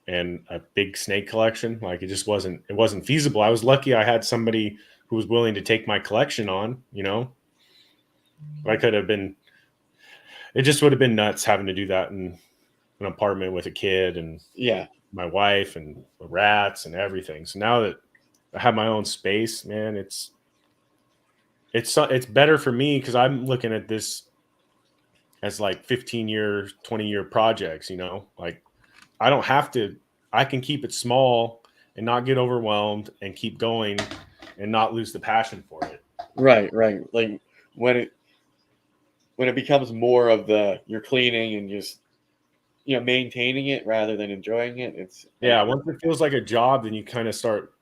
and a big snake collection. Like it wasn't feasible. I was lucky I had somebody who was willing to take my collection on, I could have been, it just would have been nuts having to do that in an apartment with a kid and my wife and the rats and everything. So now that I have my own space, man, it's better for me, because I'm looking at this as like 15-year, 20-year projects, like I don't have to, I can keep it small and not get overwhelmed and keep going and not lose the passion for it. Right. Like when it becomes more of you're cleaning and just maintaining it rather than enjoying it. It's Yeah, once it feels like a job, then you kind of start.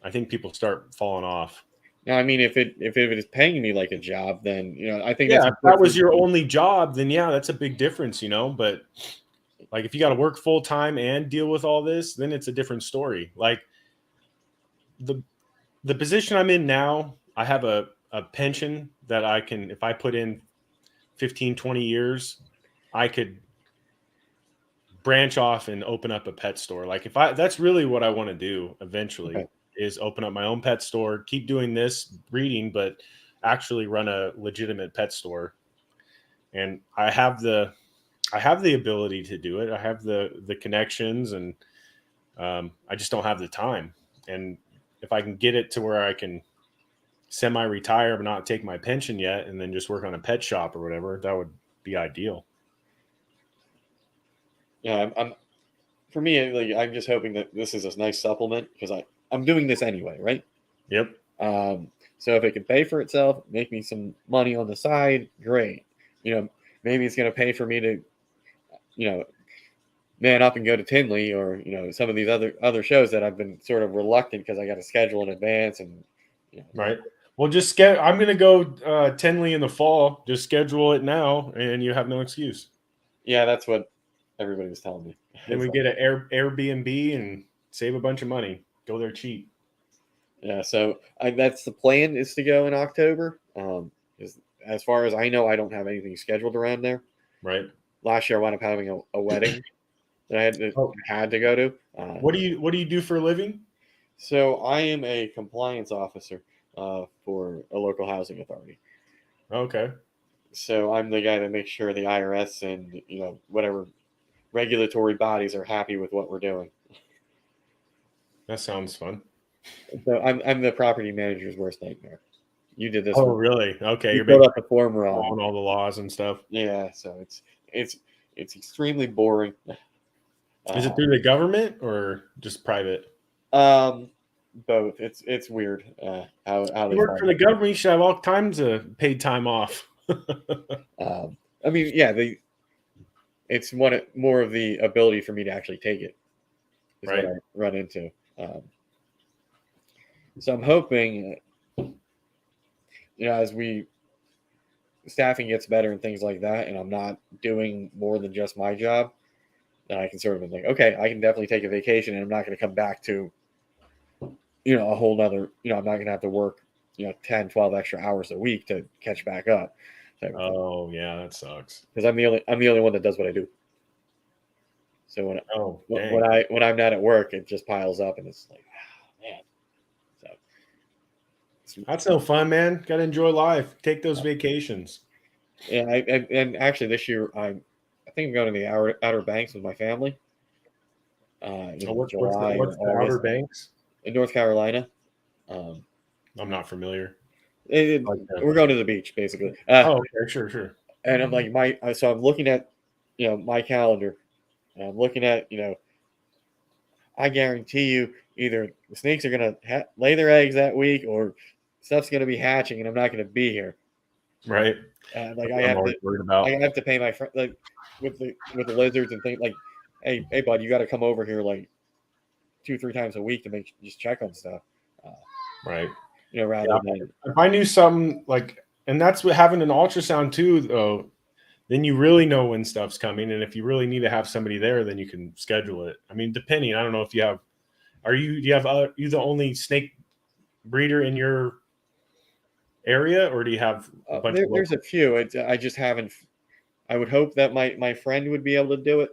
I think people start falling off. now, I mean, if it is paying me like a job, then I think Yeah, that's if that was important. your only job, then yeah, that's a big difference, But like if you got to work full time and deal with all this, then it's a different story. Like the position I'm in now, I have a pension that I can, if I put in 15, 20 years, I could branch off and open up a pet store. Like that's really what I want to do eventually. Okay. Is open up my own pet store, keep doing this breeding, but actually run a legitimate pet store. And I have the ability to do it. I have the connections, and I just don't have the time. And if I can get it to where I can semi-retire but not take my pension yet, and then just work on a pet shop or whatever, that would be ideal. Yeah, I'm for me, like, I'm just hoping that this is a nice supplement because I'm doing this anyway, right? Yep. So if it can pay for itself, make me some money on the side, great. Maybe it's going to pay for me to, man up and go to Tinley or some of these other shows that I've been sort of reluctant because I got to schedule in advance and. Right. Well, I'm going to go Tenley in the fall. Just schedule it now, and you have no excuse. Yeah, that's what everybody was telling me. Then we get an Airbnb and save a bunch of money. Go there cheap. Yeah, so that's the plan, is to go in October. As far as I know, I don't have anything scheduled around there. Right. Last year, I wound up having a wedding that I had to go to. What do you do for a living? So I am a compliance officer for a local housing authority. Okay. So I'm the guy that makes sure the IRS and whatever regulatory bodies are happy with what we're doing. That sounds fun. So I'm the property manager's worst nightmare. You did this. Oh, really? Okay. You filled out the form wrong on all the laws and stuff. Yeah, so it's extremely boring. Is it through the government or just private? Both. It's weird. How you work for the government, you should have all kinds of paid time off. I mean, yeah, it's more of the ability for me to actually take it. Is right. What I run into. So I'm hoping, as staffing gets better and things like that, and I'm not doing more than just my job, then I can sort of be like, okay, I can definitely take a vacation, and I'm not going to come back to, a whole nother, I'm not going to have to work, 10, 12 extra hours a week to catch back up. Oh yeah, that sucks. Because I'm the only one that does what I do. So when I'm not at work, it just piles up, and it's like, man. So that's no fun, man. Got to enjoy life. Take those vacations. Yeah, and actually this year I think I'm going to the Outer Banks with my family. What's July the Outer Banks? In North Carolina. I'm not familiar. We're going to the beach, basically. Okay, sure. And I'm like so I'm looking at my calendar, and I'm looking at I guarantee you either the snakes are going to lay their eggs that week or stuff's going to be hatching, and I'm not going to be here. Right. I have to pay my friend, like with the lizards and things, like, hey bud, you got to come over here like 2-3 times a week to just check on stuff. Right. Rather than if I knew something like, and that's what having an ultrasound too, though, then you really know when stuff's coming. And if you really need to have somebody there, then you can schedule it. I mean, depending, I don't know if you have, are you the only snake breeder in your area, or do you have a bunch there's a few. I just haven't. I would hope that my friend would be able to do it,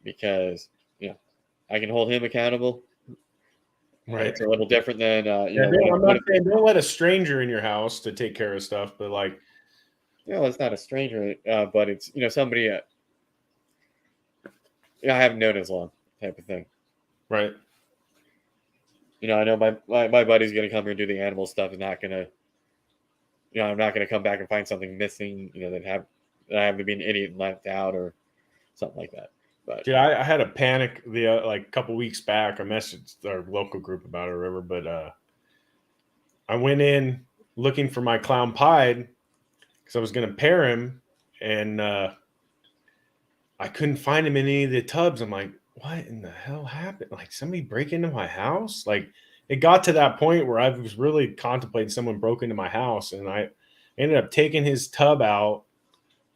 because I can hold him accountable. Right. It's a little different than I'm not saying don't let a stranger in your house to take care of stuff, but like, it's not a stranger, but it's somebody I haven't known as long, type of thing. Right. I know my buddy's gonna come here and do the animal stuff. Is not gonna I'm not going to come back and find something missing, that I have to be an idiot and left out or something like that. But Dude, I had a panic like a couple weeks back. I messaged our local group about it or whatever, but I went in looking for my clown pied because I was going to pair him, and I couldn't find him in any of the tubs. I'm like, what in the hell happened? Like somebody break into my house? Like it got to that point where I was really contemplating someone broke into my house, and I ended up taking his tub out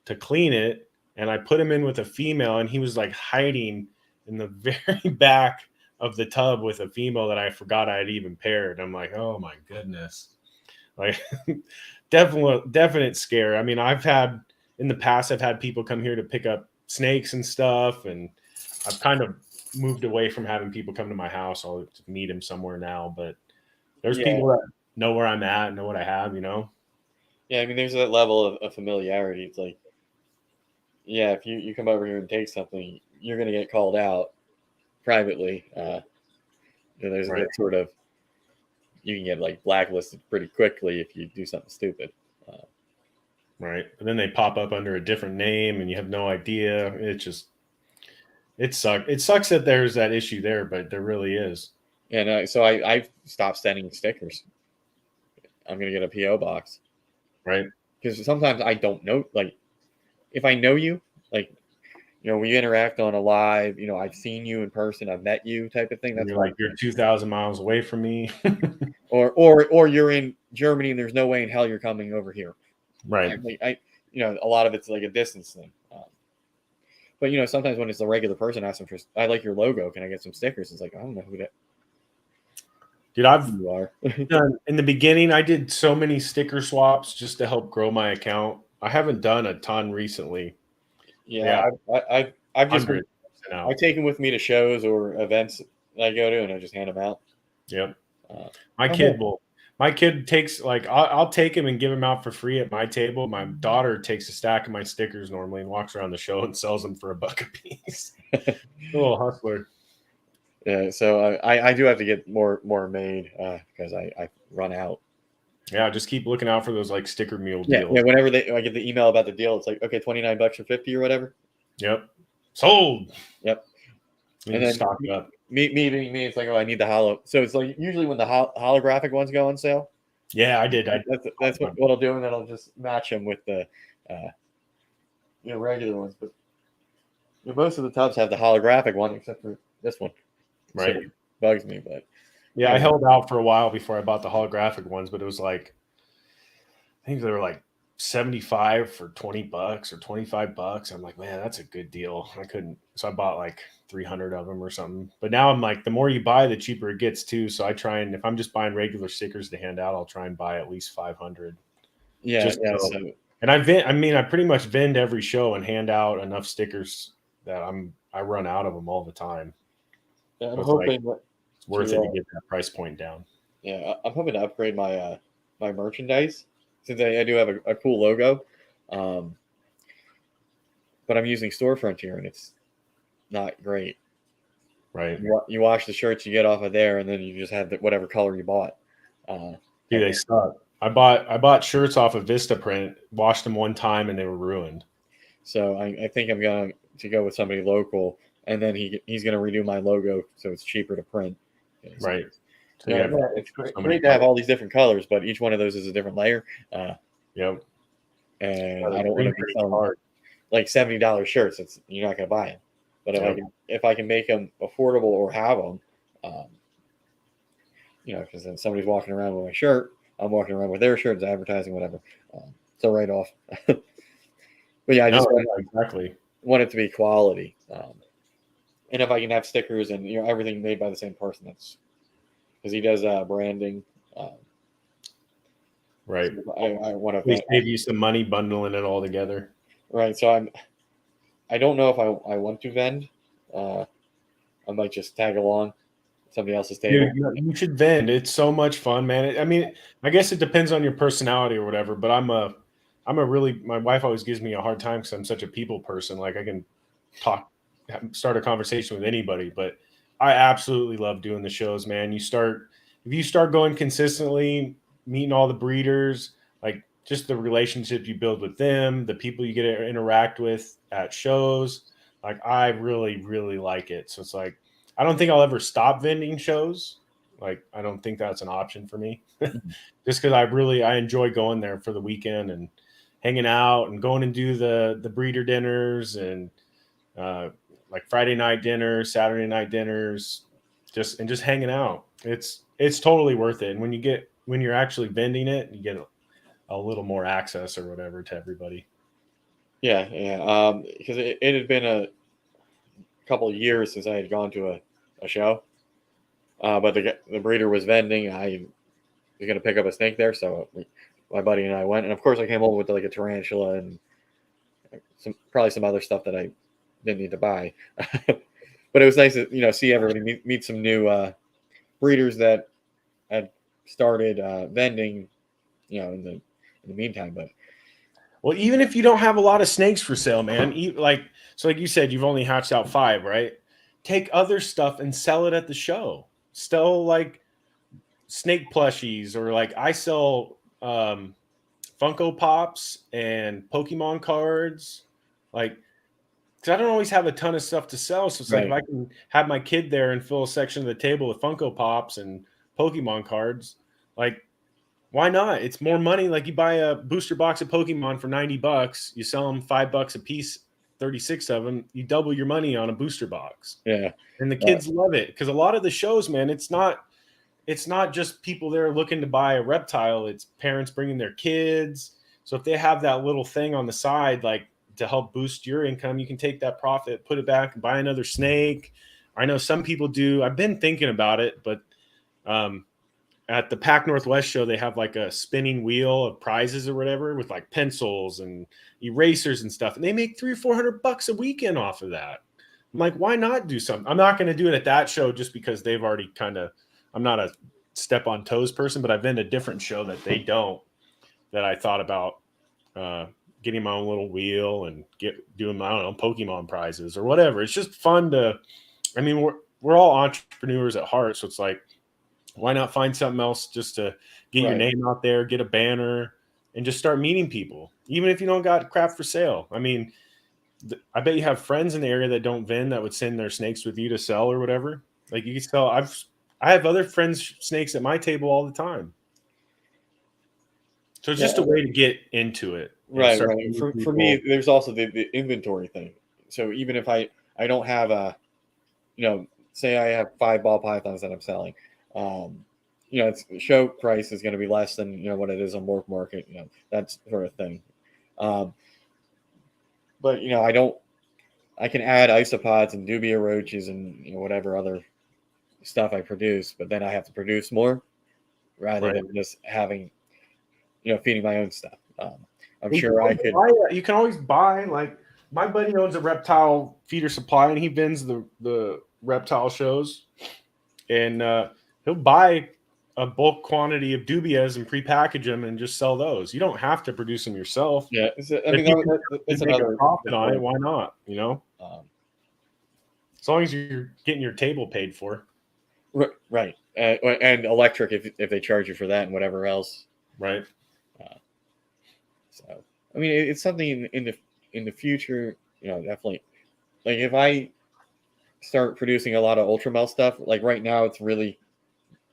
to clean it, and I put him in with a female, and he was like hiding in the very back of the tub with a female that I forgot I had even paired. I'm like, oh my goodness. Like definite scare. I mean, in the past, I've had people come here to pick up snakes and stuff, and I've kind of moved away from having people come to my house. I'll meet them somewhere now, but there's people that know where I'm at, know what I have, Yeah, I mean, there's that level of familiarity. It's like, yeah, if you come over here and take something, you're going to get called out privately. There's that sort of, you can get like blacklisted pretty quickly if you do something stupid. Right. But then they pop up under a different name and you have no idea. It sucks. It sucks that there's that issue there, but there really is. And so I've stopped sending stickers. I'm going to get a PO box. Right. Because sometimes I don't know, like, if I know you, like, we interact on a live, I've seen you in person, I've met you type of thing. That's you're 2,000 miles away from me. or you're in Germany and there's no way in hell you're coming over here. Right. A lot of it's like a distance thing. But sometimes when it's a regular person asking for, I like your logo, can I get some stickers? It's like, I don't know who that. Dude, you are. Done, in the beginning, I did so many sticker swaps just to help grow my account. I haven't done a ton recently. Yeah. I've just I take them with me to shows or events that I go to, and I just hand them out. Yep. My kid takes I'll take him and give him out for free at my table. My daughter takes a stack of my stickers normally and walks around the show and sells them for $1 a piece. Little hustler. Yeah, so I do have to get more made because I run out. Yeah, just keep looking out for those like sticker mule deals. Yeah, whenever I get the email about the deal, it's like, okay, $29 or $50 or whatever. Yep. Sold. Yep. And then stock it up. Me, it's like, oh, I need the hollow. So it's like usually when the holographic ones go on sale. Yeah, I did. That's what I'll do, and then I'll just match them with the regular ones. But most of the tubs have the holographic one, except for this one. Right. So it bugs me, but yeah, I held out for a while before I bought the holographic ones, but it was like, I think they were like 75 for $20 or $25. I'm like, man, that's a good deal. So I bought like 300 of them or something. But now I'm like, the more you buy, the cheaper it gets too. So I try, and if I'm just buying regular stickers to hand out, I'll try and buy at least 500. Yeah. And I pretty much vend every show and hand out enough stickers that I run out of them all the time. Yeah, I'm hoping it's worth it to get that price point down. Yeah, I'm hoping to upgrade my my merchandise since I do have a cool logo. But I'm using Storefront here and it's not great. Right. You wash the shirts you get off of there, and then you just have whatever color you bought. They suck. I bought shirts off of Vistaprint, washed them one time, and they were ruined. So I think I'm going to go with somebody local, and then he's going to redo my logo so it's cheaper to print. So, right. So it's great to have all these different colors, but each one of those is a different layer. Yep. And I don't want to be selling like $70 shirts. You're not going to buy them. But if I can make them affordable or have them, because then somebody's walking around with my shirt, I'm walking around with their shirts, advertising, whatever. It's a write-off. But yeah, I just want it to be quality. And if I can have stickers and everything made by the same person, that's because he does branding. Right. So I want to save you some money bundling it all together. Right. So I don't know if I want to vend. I might just tag along somebody else's table. Dude, you should vend. It's so much fun, man. I mean, I guess it depends on your personality or whatever, but my wife always gives me a hard time because I'm such a people person. Like I can start a conversation with anybody, but I absolutely love doing the shows, man. If you start going consistently, meeting all the breeders, like just the relationship you build with them, the people you get to interact with at shows. Like, I really, really like it. So it's like, I don't think I'll ever stop vending shows. Like, I don't think that's an option for me. Just because I enjoy going there for the weekend and hanging out and going and do the breeder dinners and like Friday night dinners, Saturday night dinners, just hanging out. It's totally worth it. And when you're actually vending it, you get a little more access or whatever to everybody. Yeah, yeah. Because it had been a couple of years since I had gone to a show. But the breeder was vending. I was gonna pick up a snake there, so my buddy and I went, and of course I came home with like a tarantula and probably some other stuff that I didn't need to buy. But it was nice to see everybody, meet some new breeders that had started vending, in the meantime. But Well, even if you don't have a lot of snakes for sale, man, like you said, you've only hatched out 5, right? Take other stuff and sell it at the show. Sell like snake plushies, or like I sell Funko Pops and Pokemon cards. Like, because I don't always have a ton of stuff to sell. So it's like, if I can have my kid there and fill a section of the table with Funko Pops and Pokemon cards, like, why not? It's more money. Like, you buy a booster box of Pokemon for $90, you sell them $5 a piece, 36 of them, you double your money on a booster box. Yeah. And the kids love it, because a lot of the shows, man, it's not just people there looking to buy a reptile. It's parents bringing their kids. So if they have that little thing on the side, like, to help boost your income, you can take that profit, put it back, and buy another snake. I know some people do. I've been thinking about it, but at the Pac Northwest show, they have like a spinning wheel of prizes or whatever with like pencils and erasers and stuff, and they make $300 or $400 a weekend off of that. I'm like, why not do something? I'm not going to do it at that show just because they've already I'm not a step on toes person, but I've been to a different show that they don't, that I thought about getting my own little wheel and doing my own Pokemon prizes or whatever. It's just fun I mean, we're all entrepreneurs at heart. So it's like, why not find something else just to get your name out there, get a banner, and just start meeting people, even if you don't got crap for sale. I mean, I bet you have friends in the area that don't vend that would send their snakes with you to sell or whatever. Like, you can sell. I have other friends' snakes at my table all the time. So it's just a way to get into it. Right. For me, there's also the inventory thing. So even if I don't have say I have 5 ball pythons that I'm selling, it's show price is going to be less than what it is on Morph Market, that sort of thing. But I can add isopods and dubia roaches and whatever other stuff I produce, but then I have to produce more rather than just having feeding my own stuff. I'm sure I could. You can always buy, like, my buddy owns a reptile feeder supply, and he vends the reptile shows, and he'll buy a bulk quantity of dubias and prepackage them and just sell those. You don't have to produce them yourself. Yeah, I mean, it's another profit on it. Why not? As long as you're getting your table paid for. Right, and electric if they charge you for that and whatever else. Right. So I mean, it's something in the future. Definitely. Like, if I start producing a lot of Ultramel stuff, like right now, it's really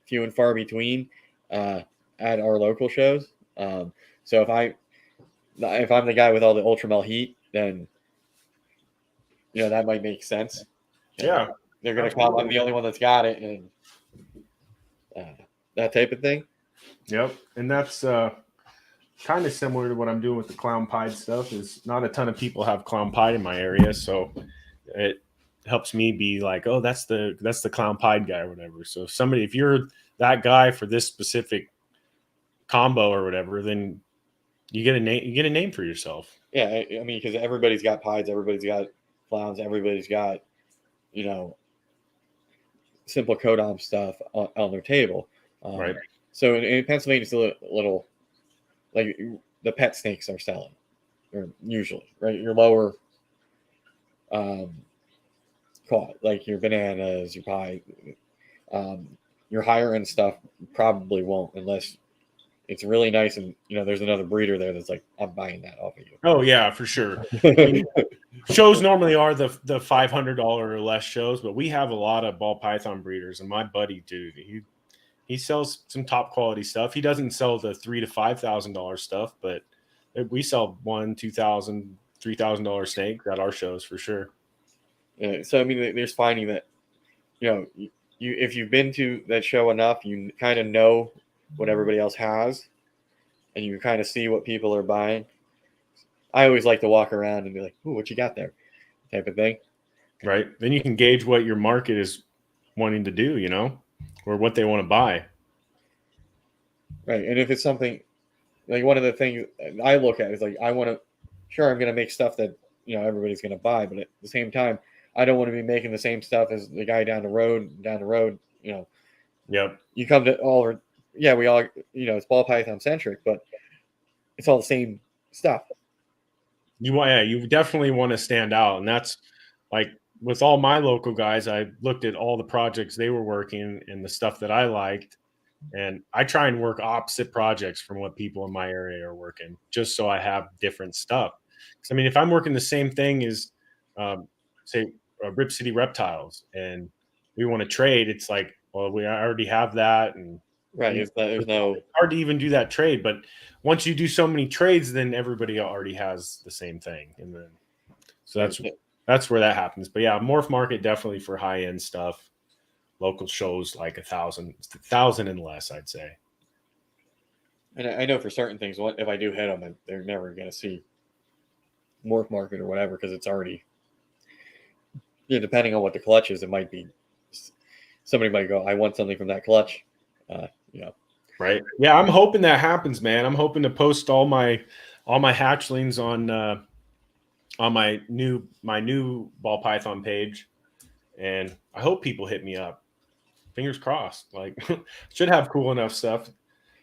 few and far between at our local shows. So if I'm the guy with all the Ultramel heat, then that might make sense. Yeah, they're gonna come. I'm the only one that's got it, and that type of thing. Yep, and that's kind of similar to what I'm doing with the clown pied stuff. Is not a ton of people have clown pied in my area, so it helps me be like, oh, that's the clown pied guy or whatever. So if you're that guy for this specific combo or whatever, then you get a name. You get a name for yourself. Yeah, I mean, because everybody's got pieds, everybody's got clowns, everybody's got simple codom stuff on their table. Right. So in Pennsylvania, it's a little like the pet snakes are selling, or usually, right? Your lower caught, like your bananas, your pie, your higher end stuff probably won't, unless it's really nice, and there's another breeder there that's like, I'm buying that off of you. Oh yeah, for sure. I mean, shows normally are the $500 or less shows, but we have a lot of ball python breeders, and my buddy, dude, he sells some top quality stuff. He doesn't sell the $3,000 to $5,000 stuff, but we sell $1,000, $2,000, $3,000 snakes at our shows for sure. Yeah, so I mean, there's finding that you if you've been to that show enough, you kind of know what everybody else has, and you kind of see what people are buying. I always like to walk around and be like, "Ooh, what you got there?" type of thing. Right. Then you can gauge what your market is wanting to do, or what they want to buy. Right. And if it's something like one of the things I look at is like, I'm going to make stuff that, everybody's going to buy. But at the same time, I don't want to be making the same stuff as the guy down the road, Yep. You come to we all, it's ball python centric, but it's all the same stuff. You definitely want to stand out. And that's like with all my local guys, I looked at all the projects they were working and the stuff that I liked. And I try and work opposite projects from what people in my area are working, just so I have different stuff. Because I mean, if I'm working the same thing as, say, Rip City Reptiles, and we want to trade, it's like, well, we already have that, and right. It's hard to even do that trade. But once you do so many trades, then everybody already has the same thing, and then so that's where that happens. But yeah, morph market definitely for high end stuff. Local shows like 1,000 and less, I'd say. And I know for certain things, if I do hit them, they're never going to see morph market or whatever, because it's already, depending on what the clutch is, it might be somebody might go, I want something from that clutch, Right. Yeah, I'm hoping that happens, man. I'm hoping to post all my hatchlings on my new ball python page, and I hope people hit me up. Fingers crossed. Like, should have cool enough stuff.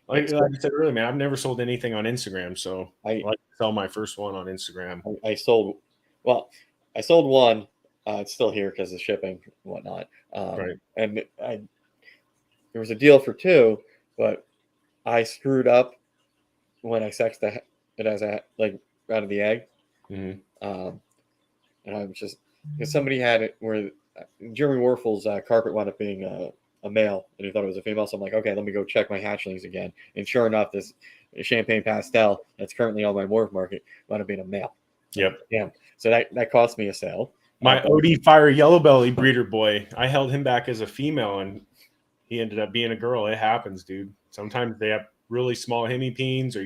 Like I said earlier, man, I've never sold anything on Instagram, so I like to sell my first one on Instagram. I sold one. It's still here because of shipping and whatnot. Right. And there was a deal for 2, but I screwed up when I sexed it as out of the egg. Mm-hmm. And I was just, because somebody had it where Jeremy Warfel's carpet wound up being a male, and he thought it was a female. So I'm like, okay, let me go check my hatchlings again. And sure enough, this champagne pastel that's currently on my morph market wound up being a male. Yep. Yeah. So that cost me a sale. My OD Fire Yellow Belly breeder boy, I held him back as a female, and he ended up being a girl. It happens, dude. Sometimes they have really small hemipenes, or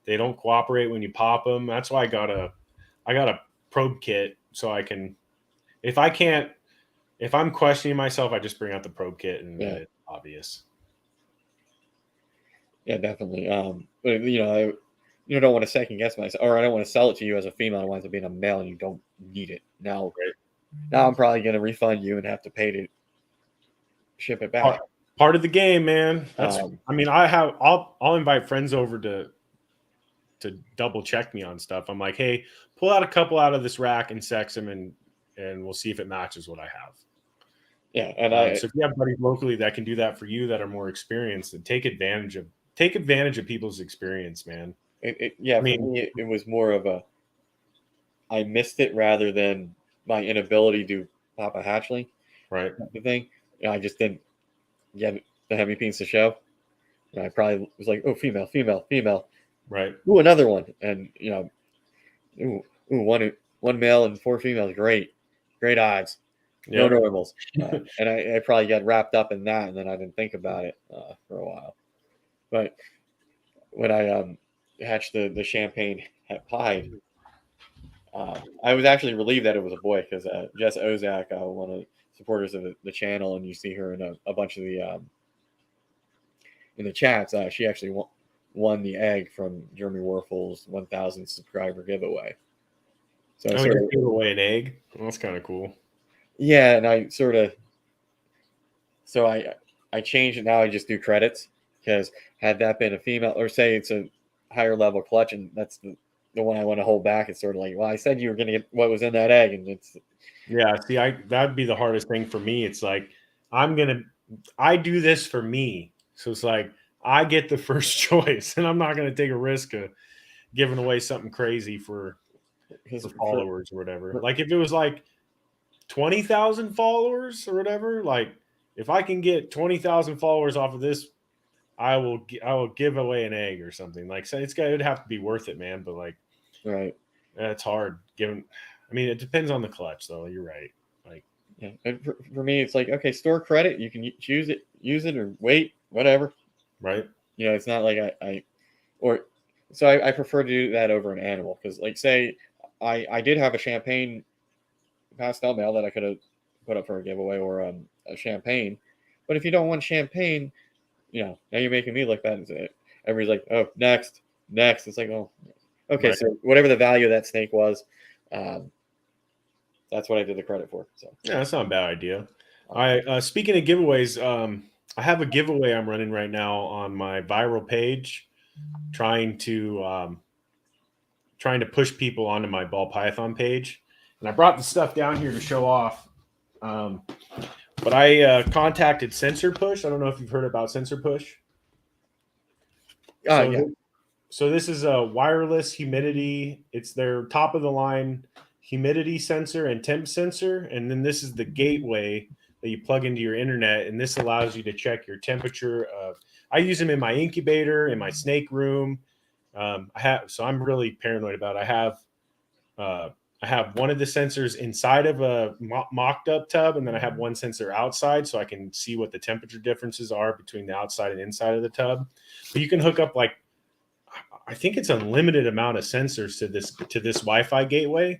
they don't cooperate when you pop them. That's why I got a probe kit, so I can, if I'm questioning myself, I just bring out the probe kit and it's obvious. Yeah, definitely. But I don't want to second guess myself, or I don't want to sell it to you as a female. It winds up being a male, and you don't need it. Now I'm probably going to refund you and have to pay to ship it back. Part of the game, man. That's. I mean, I'll invite friends over to double check me on stuff. I'm like, hey, pull out a couple out of this rack and sex them, and we'll see if it matches what I have. Yeah, and so if you have buddies locally that can do that for you that are more experienced, then take advantage of people's experience, man. For me, it was more of I missed it rather than my inability to pop a hatchling. Right. The thing, I just didn't get the hemipenes to show. And I was like, oh, female. Right. Ooh, another one, and one male and 4 females. Great odds. No normals. And I probably got wrapped up in that, and then I didn't think about it for a while. But when I hatched the champagne at Pied, I was actually relieved that it was a boy, because Jess Ozak, one of the supporters of the channel, and you see her in a bunch of the in the chats, she actually won the egg from Jeremy Warfel's 1,000 subscriber giveaway. So I just gave away an egg. Well, that's kind of cool. Yeah, and I changed it. Now I just do credits, because had that been a female, or say it's a higher level clutch, and that's the one I want to hold back, it's sort of like, well, I said you were going to get what was in that egg, and it's. Yeah, see, that'd be the hardest thing for me. It's like I do this for me, so it's like I get the first choice, and I'm not going to take a risk of giving away something crazy for followers or whatever. Like if it was like 20,000 followers or whatever, like if I can get 20,000 followers off of this, I will give away an egg or something. Like, so it'd have to be worth it, man. But like, right. It's hard given. I mean, it depends on the clutch, though. You're right. Like, yeah, and for me, it's like, okay, store credit. You can choose it, use it, or wait, whatever. Right. You know, it's not like I prefer to do that over an animal because, like, say, I did have a champagne pastel male that I could have put up for a giveaway or a champagne, but if you don't want champagne, you know, now you're making me look bad. Everybody's like, oh, next. It's like, oh, okay, right. so whatever the value of that snake was, that's what I did the credit for. So yeah, that's not a bad idea. I speaking of giveaways, I have a giveaway I'm running right now on my viral page, trying to push people onto my ball python page, and I brought the stuff down here to show off. But I contacted Sensor Push. I don't know if you've heard about Sensor Push. So this is a wireless humidity. It's their top of the line humidity sensor and temp sensor. And then this is the gateway that you plug into your internet. And this allows you to check your temperature. I use them in my incubator, in my snake room. So I'm really paranoid about it. I have one of the sensors inside of a mocked up tub, and then I have one sensor outside so I can see what the temperature differences are between the outside and inside of the tub. But you can hook up like, I think it's unlimited amount of sensors to this Wi-Fi gateway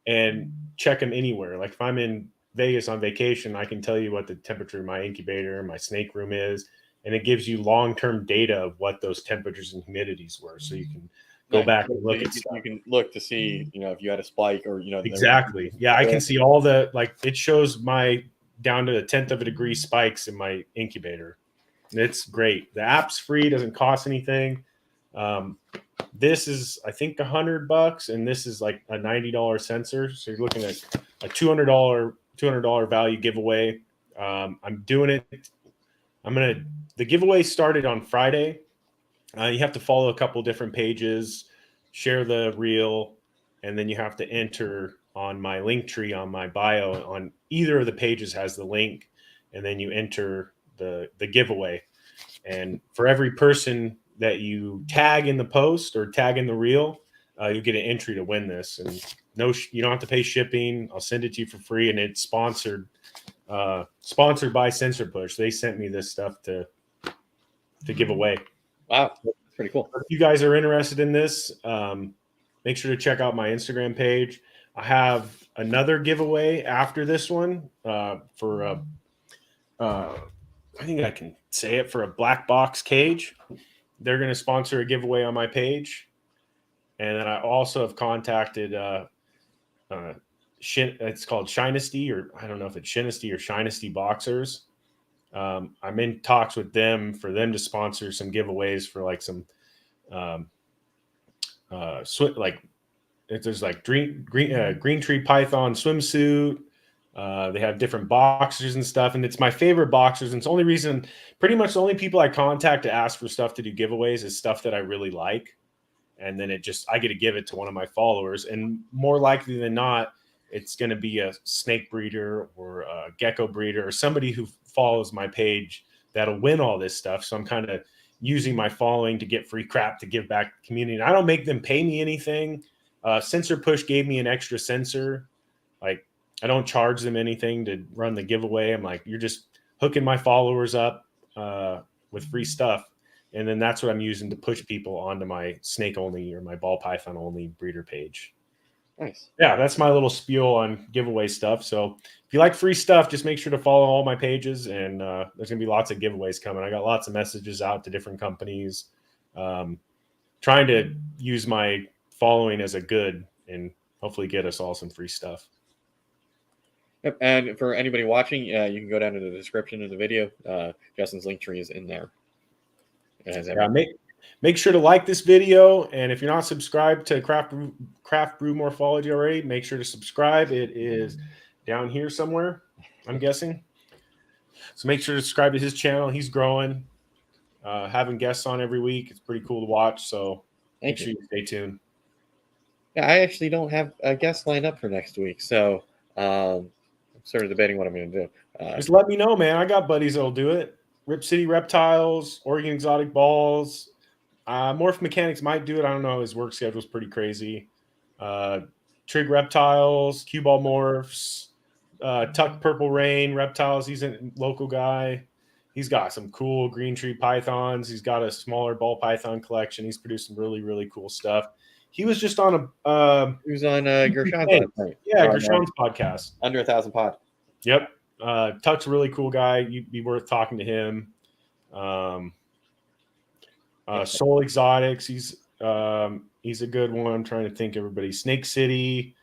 and check them anywhere. Like if I'm in Vegas on vacation, I can tell you what the temperature of my incubator, my snake room is, and it gives you long-term data of what those temperatures and humidities were. So you can go back and look at stuff. You can look to see, you know, if you had a spike or, you know. Exactly. Yeah, I can see all the, like, it shows my down to a 1/10 of a degree spikes in my incubator. It's great. The app's free, doesn't cost anything. This is, I think, $100, and this is like a $90 sensor. So you're looking at a $200 value giveaway. I'm doing it. The giveaway started on Friday. You have to follow a couple different pages, share the reel, and then you have to enter on my link tree on my bio. On either of the pages has the link, and then you enter the giveaway. And for every person that you tag in the post or tag in the reel, you get an entry to win this. And you don't have to pay shipping. I'll send it to you for free, and it's sponsored by Sensor Push. They sent me this stuff to give away. Wow, that's pretty cool. If you guys are interested in this, make sure to check out my Instagram page. I have another giveaway after this one for I think I can say it, for a black box cage. They're going to sponsor a giveaway on my page. And then I also have contacted it's called Shinesty, or I don't know if it's Shinesty or Shinesty Boxers. I'm in talks with them for them to sponsor some giveaways for like some there's like green tree python swimsuit. They have different boxers and stuff, and it's my favorite boxers. And it's the only reason, pretty much the only people I contact to ask for stuff to do giveaways is stuff that I really like. And then I get to give it to one of my followers. And more likely than not, it's going to be a snake breeder or a gecko breeder or somebody who follows my page that'll win all this stuff. So I'm kind of using my following to get free crap to give back to the community. And I don't make them pay me anything. Sensor Push gave me an extra sensor. Like, I don't charge them anything to run the giveaway. I'm like, you're just hooking my followers up with free stuff. And then that's what I'm using to push people onto my snake only or my ball python only breeder page. Nice. Yeah, that's my little spiel on giveaway stuff. So if you like free stuff, just make sure to follow all my pages, and there's going to be lots of giveaways coming. I got lots of messages out to different companies, trying to use my following as a good and hopefully get us all some free stuff. Yep. And for anybody watching, you can go down to the description of the video. Justin's link tree is in there. It has everything. Make sure to like this video, and if you're not subscribed to Craft Brew Morphology already, make sure to subscribe. It is down here somewhere, I'm guessing. So make sure to subscribe to his channel. He's growing. having guests on every week. It's pretty cool to watch. So Thank make sure you stay tuned. Yeah, I actually don't have a guest lined up for next week, so I'm sort of debating what I'm going to do. Just let me know, man. I got buddies that'll do it. Rip City Reptiles, Oregon Exotic Balls. Morph Mechanics might do it. I don't know. His work schedule's pretty crazy. Trig Reptiles, Cue Ball Morphs, Tuck Purple Rain Reptiles. He's a local guy. He's got some cool green tree pythons. He's got a smaller ball python collection. He's produced some really, really cool stuff. He was just on a He was on Gershon's last night. yeah, Gershon's podcast. Under 1,000 pod. Yep. Tuck's a really cool guy. You'd be worth talking to him. Soul Exotics, he's a good one. I'm trying to think everybody. Snake City.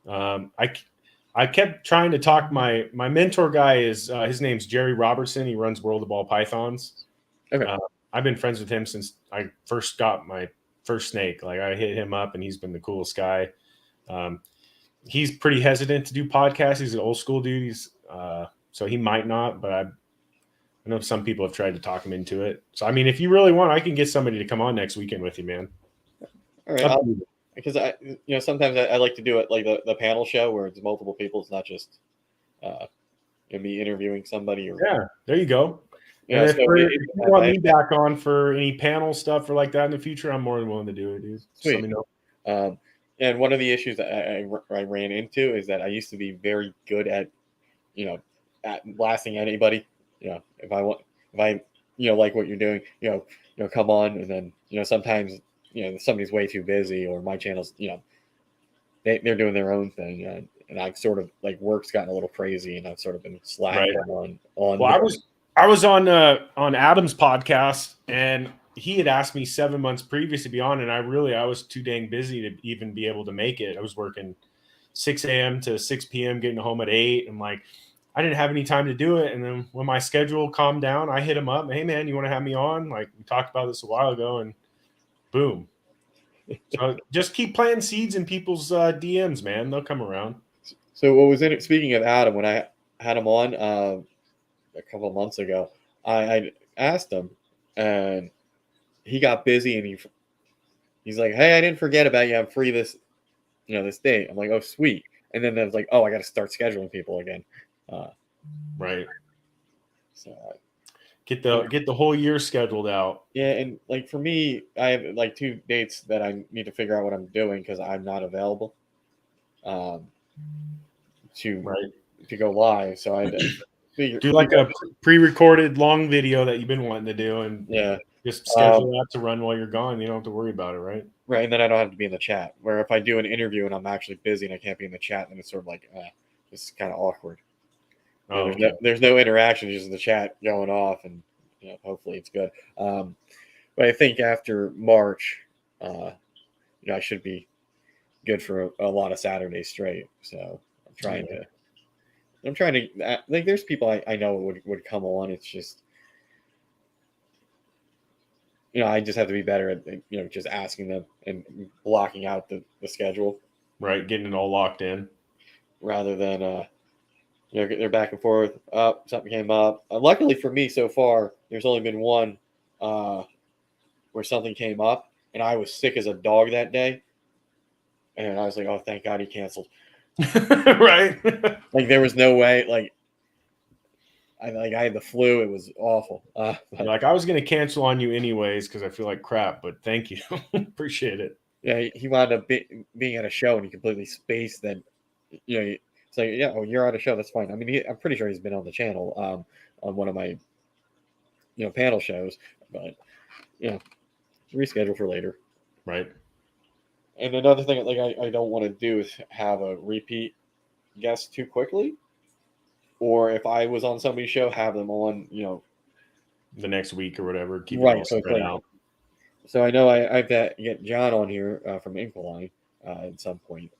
I kept trying to talk my mentor guy is his name's Jerry Robertson. He runs World of Ball Pythons. Okay. I've been friends with him since I first got my first snake. Like I hit him up and he's been the coolest guy. He's pretty hesitant to do podcasts. He's an old school dude. He's so he might not, but I know some people have tried to talk him into it. So I mean, if you really want, I can get somebody to come on next weekend with you, man. All right. Because sometimes I like to do it like the panel show where it's multiple people. It's not just me interviewing somebody. Or yeah, there you go. And if you want me back on for any panel stuff or like that in the future, I'm more than willing to do it, dude. Just let me know. And one of the issues that I ran into is that I used to be very good at at blasting anybody. If I like what you're doing, come on, and then sometimes somebody's way too busy or my channel's they're doing their own thing, and I've sort of like work's gotten a little crazy, and I've sort of been slacking on. Well, I was on Adam's podcast, and he had asked me 7 months previous to be on, and I was too dang busy to even be able to make it. I was working 6 a.m. to 6 p.m., getting home at 8, and like I didn't have any time to do it. And then when my schedule calmed down, I hit him up. Hey, man, you want to have me on? Like we talked about this a while ago, and boom. So just keep planting seeds in people's DMs, man. They'll come around. So what was in it? Speaking of Adam, when I had him on a couple of months ago, I asked him, and he got busy, and he's like, "Hey, I didn't forget about you. I'm free this date." I'm like, "Oh, sweet." And then I was like, "Oh, I got to start scheduling people again." Right. So get the whole year scheduled out. Yeah, and like for me, I have like 2 dates that I need to figure out what I'm doing because I'm not available to go live. So I do like a pre-recorded long video that you've been wanting to do, and just schedule that to run while you're gone. You don't have to worry about it, right? Right, and then I don't have to be in the chat. Where if I do an interview and I'm actually busy and I can't be in the chat, then it's sort of like it's kind of awkward. There's no interaction, just the chat going off, and hopefully it's good. But I think after March, I should be good for a lot of Saturdays straight. So I'm trying to like. There's people I know would come on. It's just I just have to be better at just asking them and blocking out the schedule. Right, getting it all locked in, rather than they're back and forth. Something came up. Luckily for me, so far, there's only been one where something came up, and I was sick as a dog that day, and I was like, "Oh, thank God he canceled." Right? Like there was no way. Like I had the flu. It was awful. Like I was going to cancel on you anyways because I feel like crap. But thank you, appreciate it. Yeah, he wound up being at a show, and he completely spaced that. It's like, yeah, oh, you're on a show. That's fine. I mean, I'm pretty sure he's been on the channel on one of my, panel shows. But, reschedule for later. Right. And another thing, like I don't want to do is have a repeat guest too quickly. Or if I was on somebody's show, have them on, the next week or whatever. Keep right, it all spread out. So I know I have to get John on here from Inquiline at some point.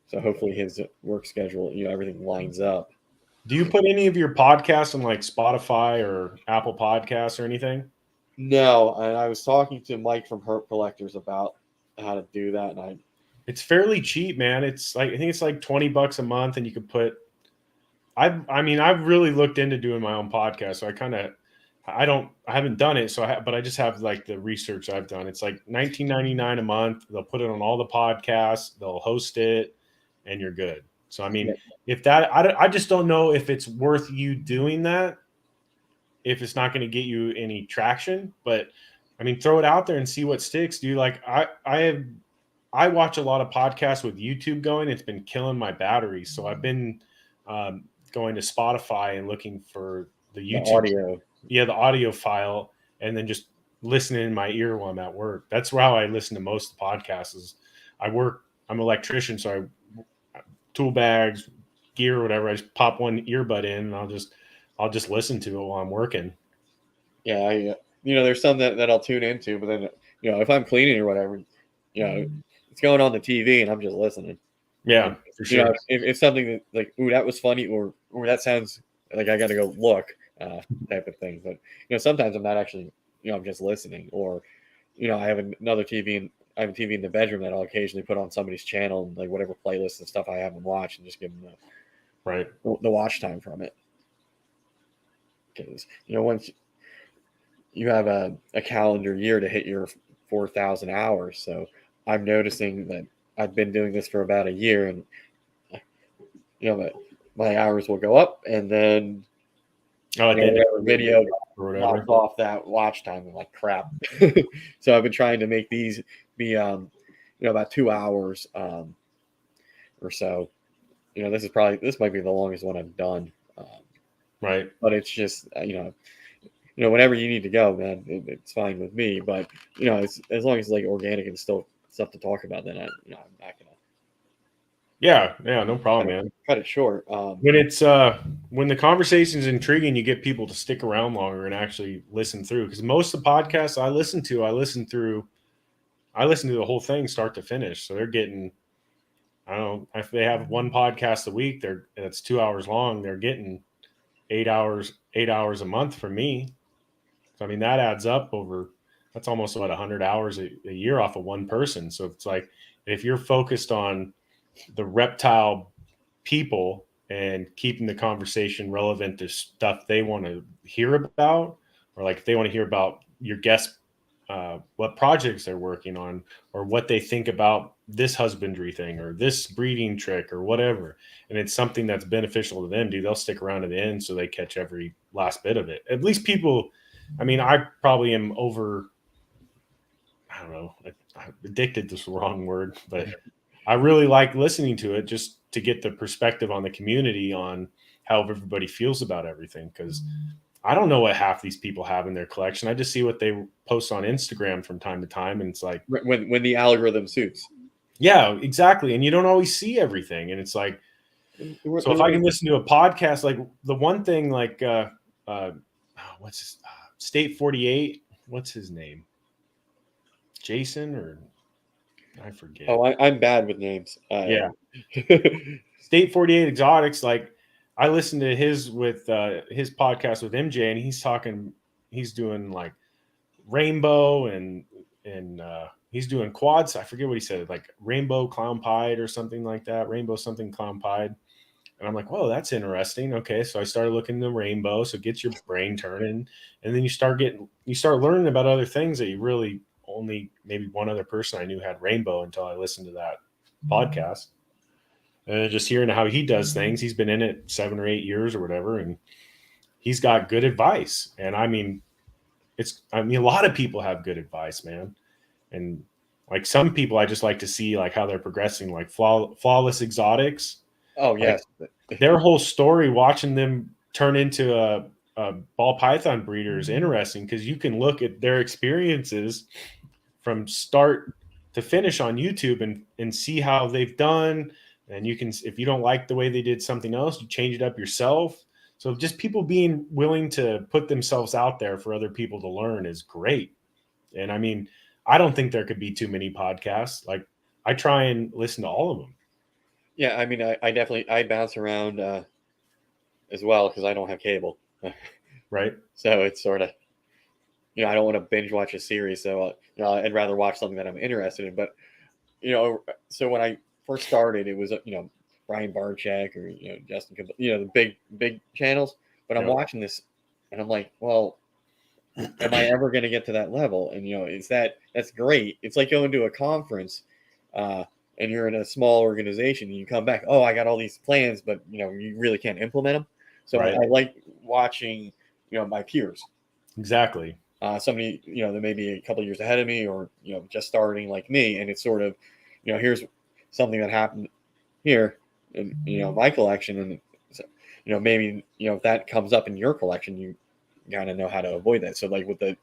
So hopefully his work schedule, everything lines up. Do you put any of your podcasts on like Spotify or Apple Podcasts or anything? No, and I was talking to Mike from Herp Collectors about how to do that, and it's fairly cheap, man. It's like I think it's like $20 a month, and you could put. I mean, I've really looked into doing my own podcast, so I kind of I haven't done it, but I just have like the research I've done. It's like $19.99 a month. They'll put it on all the podcasts, they'll host it, and you're good. So I mean, if that, I just don't know if it's worth you doing that, if it's not going to get you any traction. But I mean, throw it out there and see what sticks, dude. Like I watch a lot of podcasts with YouTube going. It's been killing my battery, so I've been going to Spotify and looking for the YouTube audio. Yeah, the audio file, and then just listening in my ear while I'm at work. That's how I listen to most of the podcasts. Is I'm an electrician, so tool bags, gear, whatever. I just pop one earbud in, and I'll just listen to it while I'm working. Yeah, there's some that I'll tune into, but then if I'm cleaning or whatever, it's going on the TV and I'm just listening. Yeah, for sure. If something that like, ooh, that was funny, or that sounds like I got to go look, type of thing. But sometimes I'm not actually, I'm just listening, or I have another TV and I have a TV in the bedroom that I'll occasionally put on somebody's channel and like whatever playlist and stuff I haven't watched, and just give them the watch time from it. Because once you have a calendar year to hit your 4,000 hours, so I'm noticing that I've been doing this for about a year, and my hours will go up, and then whatever video knocks off that watch time. I'm like, crap. So I've been trying to make these be about 2 hours or so. This might be the longest one I've done. Right. But it's just whenever you need to go, man, it's fine with me. But as long as it's like organic and still stuff to talk about, then I'm not gonna. Yeah, no problem, man. Cut it short. When the conversation's intriguing, you get people to stick around longer and actually listen through. Because most of the podcasts I listen to the whole thing start to finish. So they're getting, I don't know, if they have one podcast a week, that's 2 hours long. They're getting 8 hours a month from me. So I mean, that adds up that's almost about 100 hours a year off of one person. So it's like, if you're focused on the reptile people and keeping the conversation relevant to stuff they want to hear about, or like if they want to hear about your guests, what projects they're working on, or what they think about this husbandry thing or this breeding trick or whatever, and it's something that's beneficial to them, dude, they'll stick around to the end so they catch every last bit of it. At least people, I mean, I probably am I don't know, addicted is the wrong word, but I really like listening to it just to get the perspective on the community on how everybody feels about everything. Because I don't know what half these people have in their collection. I just see what they post on Instagram from time to time, and it's like when the algorithm suits. Yeah, exactly. And you don't always see everything, and it's like, so if I can listen to a podcast, like the one thing, like what's his State 48? What's his name? Jason or I forget. Oh, I'm bad with names. Yeah. State 48 Exotics. Like I listened to his podcast with MJ, and he's doing like rainbow and he's doing quads. I forget what he said, like rainbow clown pied or something like that. Rainbow something clown pied. And I'm like, whoa, that's interesting. Okay. So I started looking at the rainbow. So it gets your brain turning. And then you start learning about other things that you really only maybe one other person I knew had rainbow until I listened to that podcast. And just hearing how he does things, he's been in it 7 or 8 years or whatever. And he's got good advice. And I mean, a lot of people have good advice, man. And like some people, I just like to see like how they're progressing, like Flawless Exotics. Oh, yes. Like, their whole story, watching them turn into a ball python breeder is interesting, because you can look at their experiences from start to finish on YouTube and see how they've done. And you can, if you don't like the way they did something else, you change it up yourself. So just people being willing to put themselves out there for other people to learn is great. And I mean, I don't think there could be too many podcasts. Like I try and listen to all of them. Yeah, I mean, I definitely bounce around as well because I don't have cable. Right. So it's sort of, I don't want to binge watch a series. So I'd rather watch something that I'm interested in. But so when I first started, it was Brian Barczyk or Justin, the big channels. But I'm watching this, and I'm like, well, am I ever going to get to that level? And that's great. It's like going to a conference, and you're in a small organization, and you come back, oh, I got all these plans, but you really can't implement them. So Right. I like watching my peers. Exactly. Somebody that may be a couple years ahead of me, or just starting like me, and it's sort of here's something that happened here in my collection, and so, maybe if that comes up in your collection, you kind of know how to avoid that. So like with the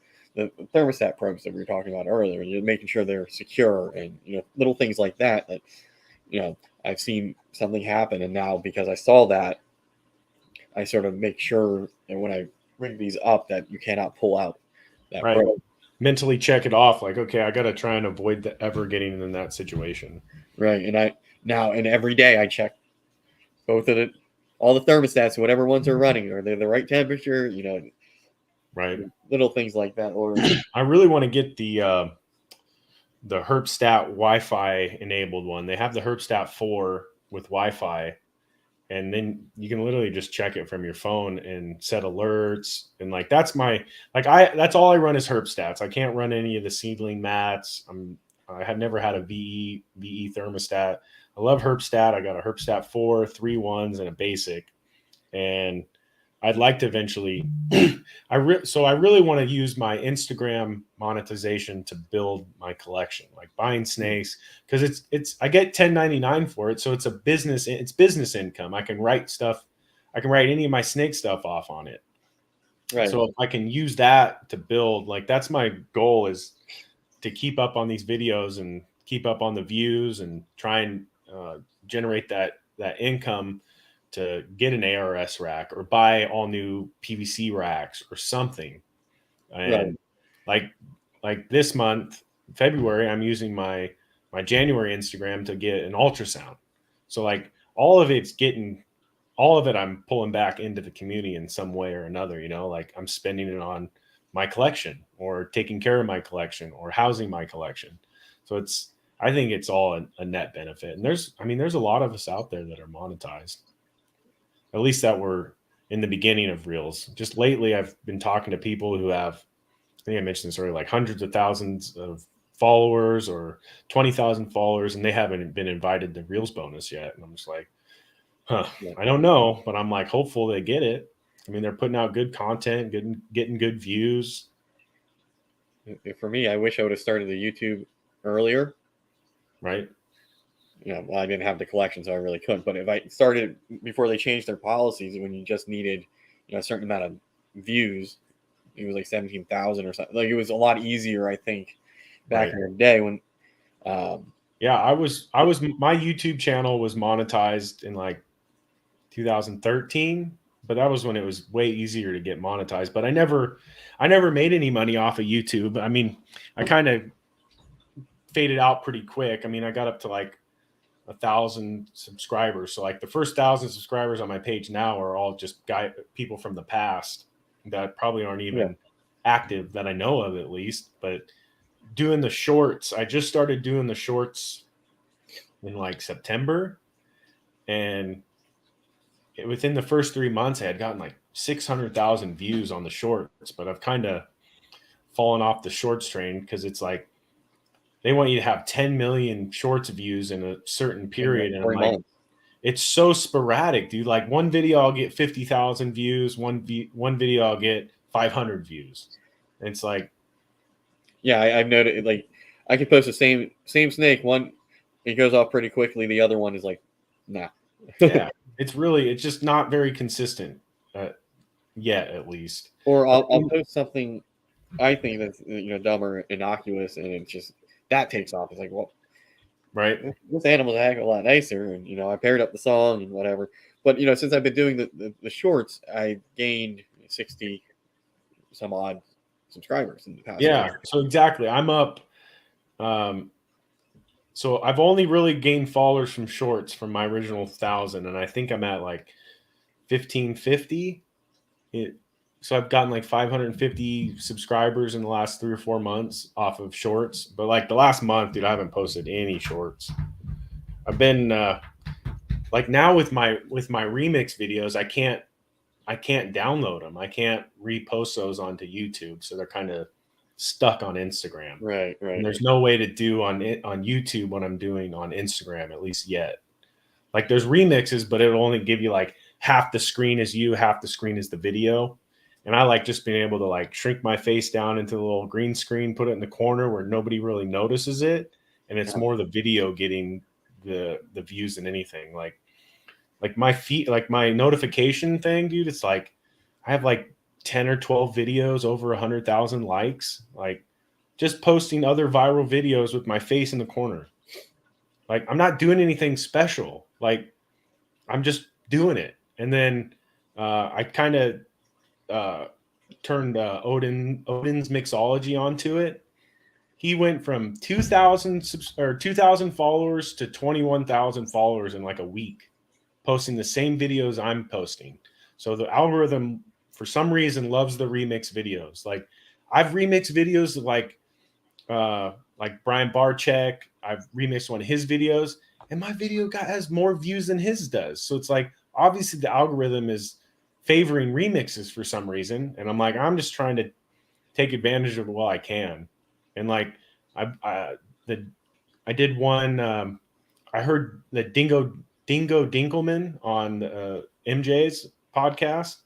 thermostat probes that we were talking about earlier, you're making sure they're secure, and little things like that I've seen something happen, and now because I saw that, I sort of make sure that when I rig these up that you cannot pull out that Right. probe. Mentally check it off. Like, okay, I got to try and avoid ever getting in that situation. Right. And every day I check all the thermostats, whatever ones are running, are they the right temperature? Right. Little things like that. Or I really want to get the Herpstat Wi-Fi enabled one. They have the Herpstat 4 with Wi-Fi, and then you can literally just check it from your phone and set alerts. And like that's all I run is Herpstats. I can't run any of the seedling mats. I have never had a VE thermostat. I love Herpstat. I got a Herpstat 4, 3 ones, and a basic. And I'd like to eventually I really want to use my Instagram monetization to build my collection, like buying snakes, because I get 1099 for it, so it's business income. I can write any of my snake stuff off on it. right. So if I can use that to build, like that's my goal, is to keep up on these videos and keep up on the views and try and generate that income to get an ARS rack or buy all new PVC racks or something. And like this month, February, I'm using my January Instagram to get an ultrasound. So like all of it I'm pulling back into the community in some way or another, like I'm spending it on my collection or taking care of my collection or housing my collection. So I think it's all a net benefit. And there's a lot of us out there that are monetized, at least that were in the beginning of Reels. Just lately, I've been talking to people who have, I think I mentioned this earlier, like hundreds of thousands of followers or 20,000 followers, and they haven't been invited to Reels bonus yet. And I'm just like, I don't know, but I'm like hopeful they get it. I mean, they're putting out good content, getting good views. For me, I wish I would have started the YouTube earlier. Right. Well, I didn't have the collection, so I really couldn't. But if I started before they changed their policies, when you just needed a certain amount of views, it was like 17,000 or something. Like it was a lot easier, I think, back in the day when. I was my YouTube channel was monetized in like 2013, but that was when it was way easier to get monetized. But I never made any money off of YouTube. I mean, I kind of faded out pretty quick. I mean, I got up to like 1,000 subscribers. So like the first 1,000 subscribers on my page now are all just people from the past that probably aren't even active that I know of, at least. But doing the shorts, I just started doing the shorts in like September, and within the first 3 months I had gotten like 600,000 views on the shorts. But I've kind of fallen off the shorts train because it's like they want you to have 10 million shorts views in a certain period. And I'm like, it's so sporadic, dude. Like one video I'll get 50,000 views. One video I'll get 500 views. And it's like, yeah, I've noticed. Like I can post the same snake. One, it goes off pretty quickly. The other one is like, nah. Yeah, it's just not very consistent yet, at least. Or I'll post something I think that's dumb or innocuous, and it's just that takes off. It's like, well, right, this animal's a heck of a lot nicer, and I paired up the song and whatever. But since I've been doing the shorts, I gained 60 some odd subscribers in the past. Yeah, so exactly, I'm up. So I've only really gained followers from shorts from my original 1,000, and I think I'm at like 1,550. So I've gotten like 550 subscribers in the last 3 or 4 months off of shorts. But like the last month, dude, I haven't posted any shorts. I've been like now with my remix videos, I can't download them. I can't repost those onto YouTube, so they're kind of stuck on Instagram. Right. And there's no way to do on YouTube what I'm doing on Instagram, at least yet. Like there's remixes, but it'll only give you like half the screen is you, half the screen is the video. And I like just being able to like shrink my face down into the little green screen, put it in the corner where nobody really notices it, and it's more the video getting the views than anything. Like my feed, like my notification thing, dude. It's like I have like 10 or 12 videos over 100,000 likes. Like just posting other viral videos with my face in the corner. Like I'm not doing anything special. Like I'm just doing it. And then I kind of turned Odin's mixology onto it. He went from 2,000 followers to 21,000 followers in like a week, posting the same videos I'm posting. So the algorithm, for some reason, loves the remix videos. Like I've remixed videos like Brian Barczyk. I've remixed one of his videos, and my video has more views than his does. So it's like obviously the algorithm is favoring remixes for some reason, and I'm like, I'm just trying to take advantage of it while I can. And like I did one. I heard the Dingo Dinkelman on MJ's podcast,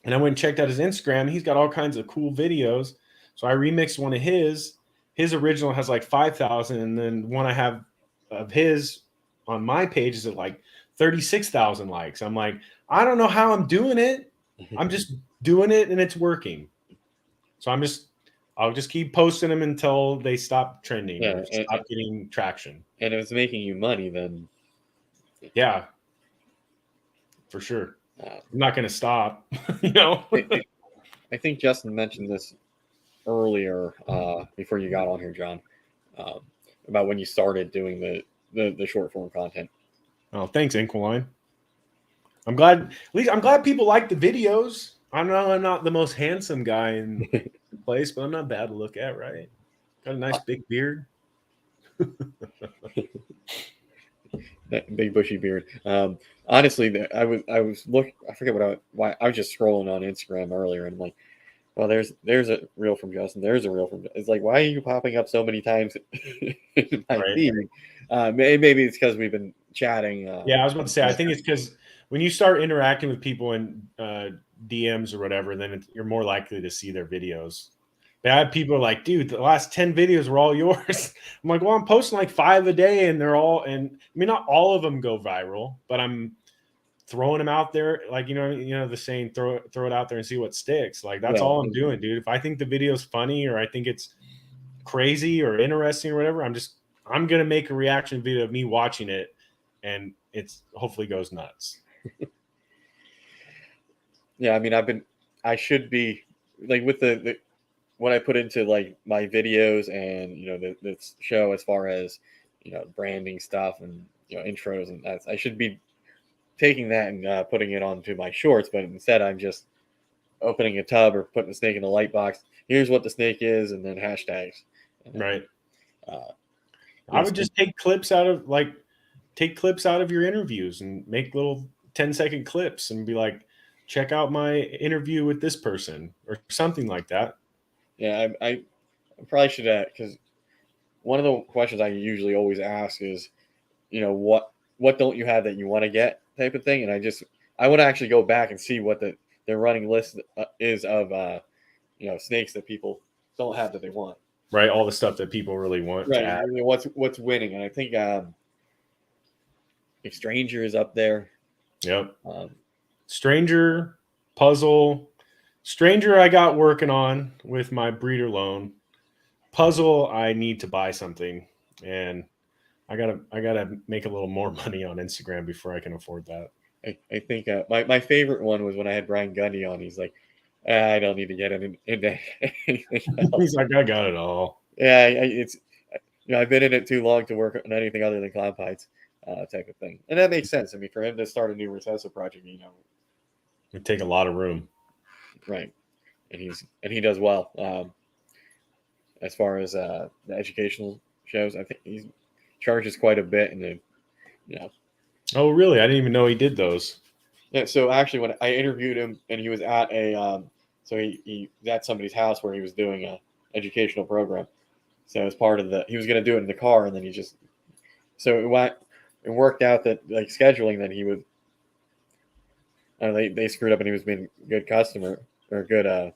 and I went and checked out his Instagram. He's got all kinds of cool videos. So I remixed one of his. His original has like 5,000, and then one I have of his on my page is at like 36,000 likes. I'm like, I don't know how I'm doing it. I'm just doing it, and it's working. So I'll just keep posting them until they stop trending or stop getting traction. And if it's making you money, then yeah, for sure. I'm not going to stop. You know. I think Justin mentioned this earlier before you got on here, John, about when you started doing the short form content. Oh, thanks, Inquiline. I'm glad people like the videos. I know I'm not the most handsome guy in the place, but I'm not bad to look at, right? Got a nice big beard. That big bushy beard. Honestly, I was looking. I forget why I was just scrolling on Instagram earlier, and I'm like, well, there's a reel from Justin. There's a reel from. It's like, why are you popping up so many times in my feed? Maybe it's because we've been chatting. Yeah, I was about to say. I think it's because when you start interacting with people in DMs or whatever, then you're more likely to see their videos. But I have people like, dude, the last 10 videos were all yours. I'm like, well, I'm posting like 5 a day, and they're all, and I mean, not all of them go viral, but I'm throwing them out there. Like, you know, the saying, throw it out there and see what sticks. Like, that's all I'm doing, dude. If I think the video's funny or I think it's crazy or interesting or whatever, I'm going to make a reaction video of me watching it, and it's hopefully goes nuts. Yeah, I mean, I should be like with the what I put into like my videos and, you know, this show as far as, you know, branding stuff and, you know, intros, and that I should be taking that and putting it onto my shorts, but instead I'm just opening a tub or putting a snake in a light box. Here's what the snake is, and then hashtags. Right. I would just take clips out of your interviews and make little 10-second clips and be like, check out my interview with this person or something like that. Yeah, I probably should, because one of the questions I usually always ask is, you know, what don't you have that you want to get, type of thing. And I want to actually go back and see what their running list is of, you know, snakes that people don't have that they want. Right, all the stuff that people really want. Right, I mean, what's winning, and I think if Stranger is up there. Yep. Stranger, Puzzle. Stranger I got working on with my breeder loan. Puzzle, I need to buy something, and I gotta make a little more money on Instagram before I can afford that. I think my favorite one was when I had Brian Gundy on. He's like, I don't need to get into anything else. He's like, I got it all. Yeah, it's, you know, I've been in it too long to work on anything other than clown pites, type of thing, and that makes sense. I mean, for him to start a new recessive project, you know, it'd take a lot of room. Right, and he does well. As far as the educational shows, I think he charges quite a bit, and you know. Oh, really? I didn't even know he did those. Yeah. So actually, when I interviewed him, and he was at he was at somebody's house where he was doing a educational program. So as part of he was going to do it in the car, and then it worked out that like scheduling that he would, they screwed up, and he was being a good customer or a good,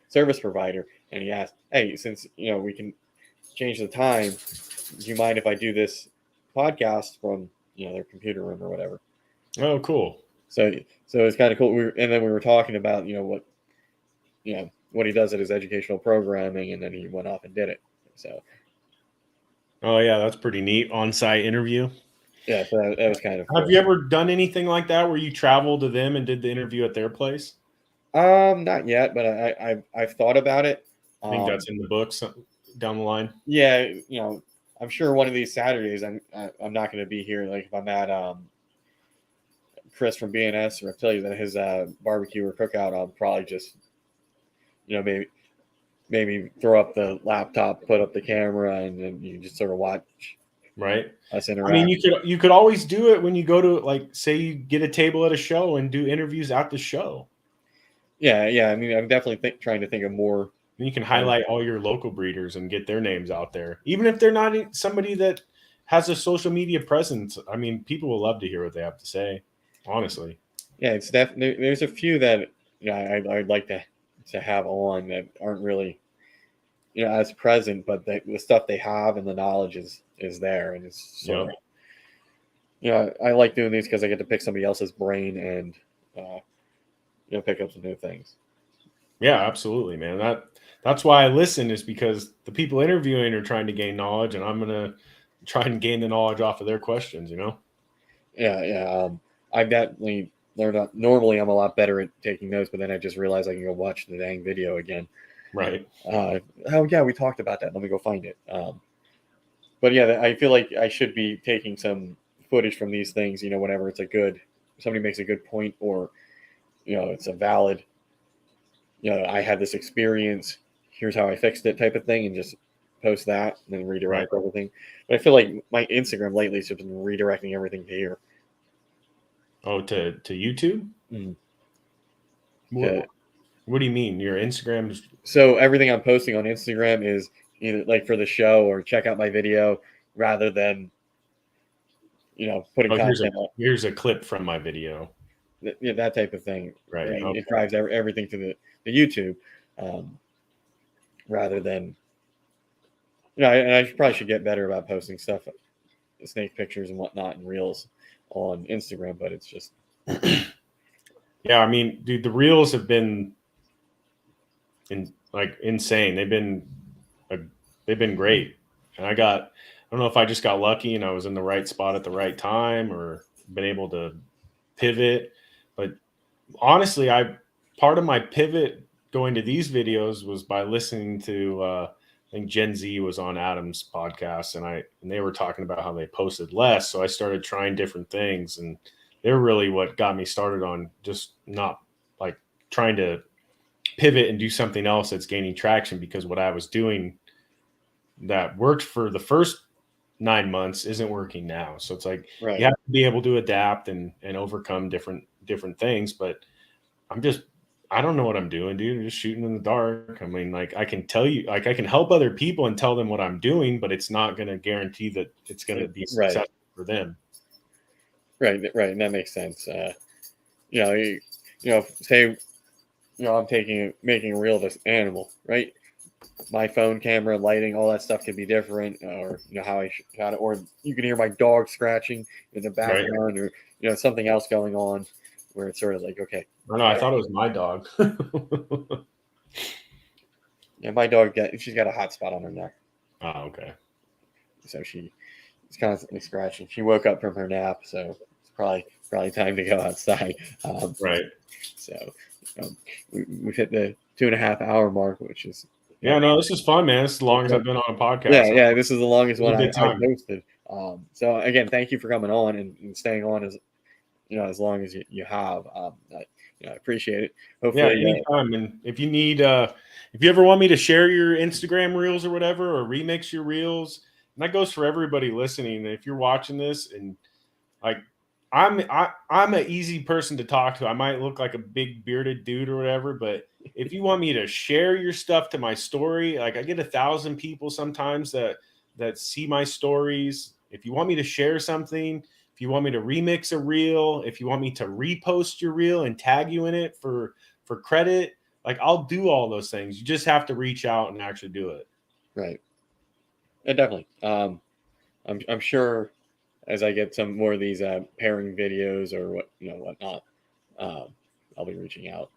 service provider. And he asked, hey, since, we can change the time, do you mind if I do this podcast from, their computer room or whatever? Oh, cool. So it's kind of cool. And then we were talking about, what he does at his educational programming, and then he went off and did it. So. Oh yeah, that's pretty neat. On-site interview. Yeah, so that was kind of cool. Have you ever done anything like that where you traveled to them and did the interview at their place? Not yet, but I've thought about it. I think that's in the books down the line. Yeah, I'm sure one of these Saturdays I'm not going to be here. Like if I'm at Chris from BNS or Reptiles at his barbecue or cookout, I'll probably just maybe throw up the laptop, put up the camera, and then you just sort of watch. Right. Us interact. I mean, you could always do it when you go to, like, say you get a table at a show and do interviews at the show. Yeah. I mean, I'm definitely trying to think of more. And you can highlight all your local breeders and get their names out there, even if they're not somebody that has a social media presence. I mean, people will love to hear what they have to say. Honestly. Yeah, it's definitely, there's a few that I'd like to have on that aren't really as present, but the stuff they have and the knowledge is there, and it's so. I like doing these because I get to pick somebody else's brain and pick up some new things. Yeah, absolutely, man. That's why I listen, is because the people interviewing are trying to gain knowledge, and I'm gonna try and gain the knowledge off of their questions. Yeah. I've definitely learned. Normally, I'm a lot better at taking notes, but then I just realized I can go watch the dang video again. Right. Oh yeah, we talked about that. Let me go find it. But yeah, I feel like I should be taking some footage from these things. Whenever somebody makes a good point, or it's a valid. I had this experience. Here's how I fixed it, type of thing, and just post that and then redirect everything. But I feel like my Instagram lately has just been redirecting everything to here. Oh, to YouTube? Mm. What do you mean? Your Instagram? So everything I'm posting on Instagram is either like for the show or check out my video, rather than putting content. Here's a clip from my video. Yeah, that type of thing. Right. Okay. It drives everything to the YouTube, rather than. And I probably should get better about posting stuff, snake pictures and whatnot, and reels on Instagram, but it's just. Yeah, I mean, dude, the reels have been insane. They've been great, and I don't know if I just got lucky and I was in the right spot at the right time, or been able to pivot. But honestly, part of my pivot going to these videos was by listening to I think Gen Z was on Adam's podcast, and they were talking about how they posted less. So I started trying different things, and they're really what got me started on just not like trying to pivot and do something else that's gaining traction, because what I was doing that worked for the first 9 months isn't working now. So it's like, you have to be able to adapt and overcome different things. But I don't know what I'm doing, dude. I'm just shooting in the dark. I mean, like, I can tell you, like, I can help other people and tell them what I'm doing, but it's not going to guarantee that it's going to be successful for them. Right. And that makes sense. Say, I'm making a reel of this animal, right? My phone camera, lighting, all that stuff can be different, or how I shot it, or you can hear my dog scratching in the background, or something else going on, where it's sort of like, okay. No, I thought it was my dog. Yeah, my dog she's got a hot spot on her neck. Oh, okay. So she's constantly scratching. She woke up from her nap, so it's probably time to go outside. Right. So we've hit the 2.5 hour mark, which is. Yeah, no, this is fun, man. This is the longest I've been on a podcast. Yeah, this is the longest one I've posted. So again, thank you for coming on and staying on as long as you have. I appreciate it. Hopefully, anytime. And if you need, if you ever want me to share your Instagram reels or whatever, or remix your reels, and that goes for everybody listening. If you're watching this and like, I'm an easy person to talk to. I might look like a big bearded dude or whatever, but if you want me to share your stuff to my story, like I get 1,000 people sometimes that see my stories. If you want me to share something, if you want me to remix a reel, if you want me to repost your reel and tag you in it for credit, like I'll do all those things. You just have to reach out and actually do it. Right. Yeah, definitely. I'm sure as I get some more of these pairing videos or whatnot, I'll be reaching out.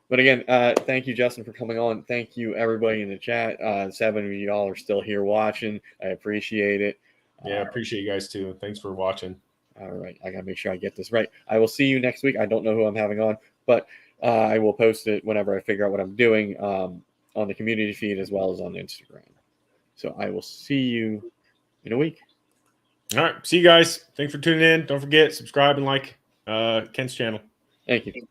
But again, thank you, Justin, for coming on. Thank you, everybody in the chat. 7 of y'all are still here watching. I appreciate it. Yeah, I appreciate you guys too. Thanks for watching. All right, I gotta make sure I get this right. I will see you next week. I don't know who I'm having on, but I will post it whenever I figure out what I'm doing on the community feed as well as on Instagram. So I will see you in a week. All right, see you guys. Thanks for tuning in. Don't forget, subscribe and like Ken's channel. Thank you.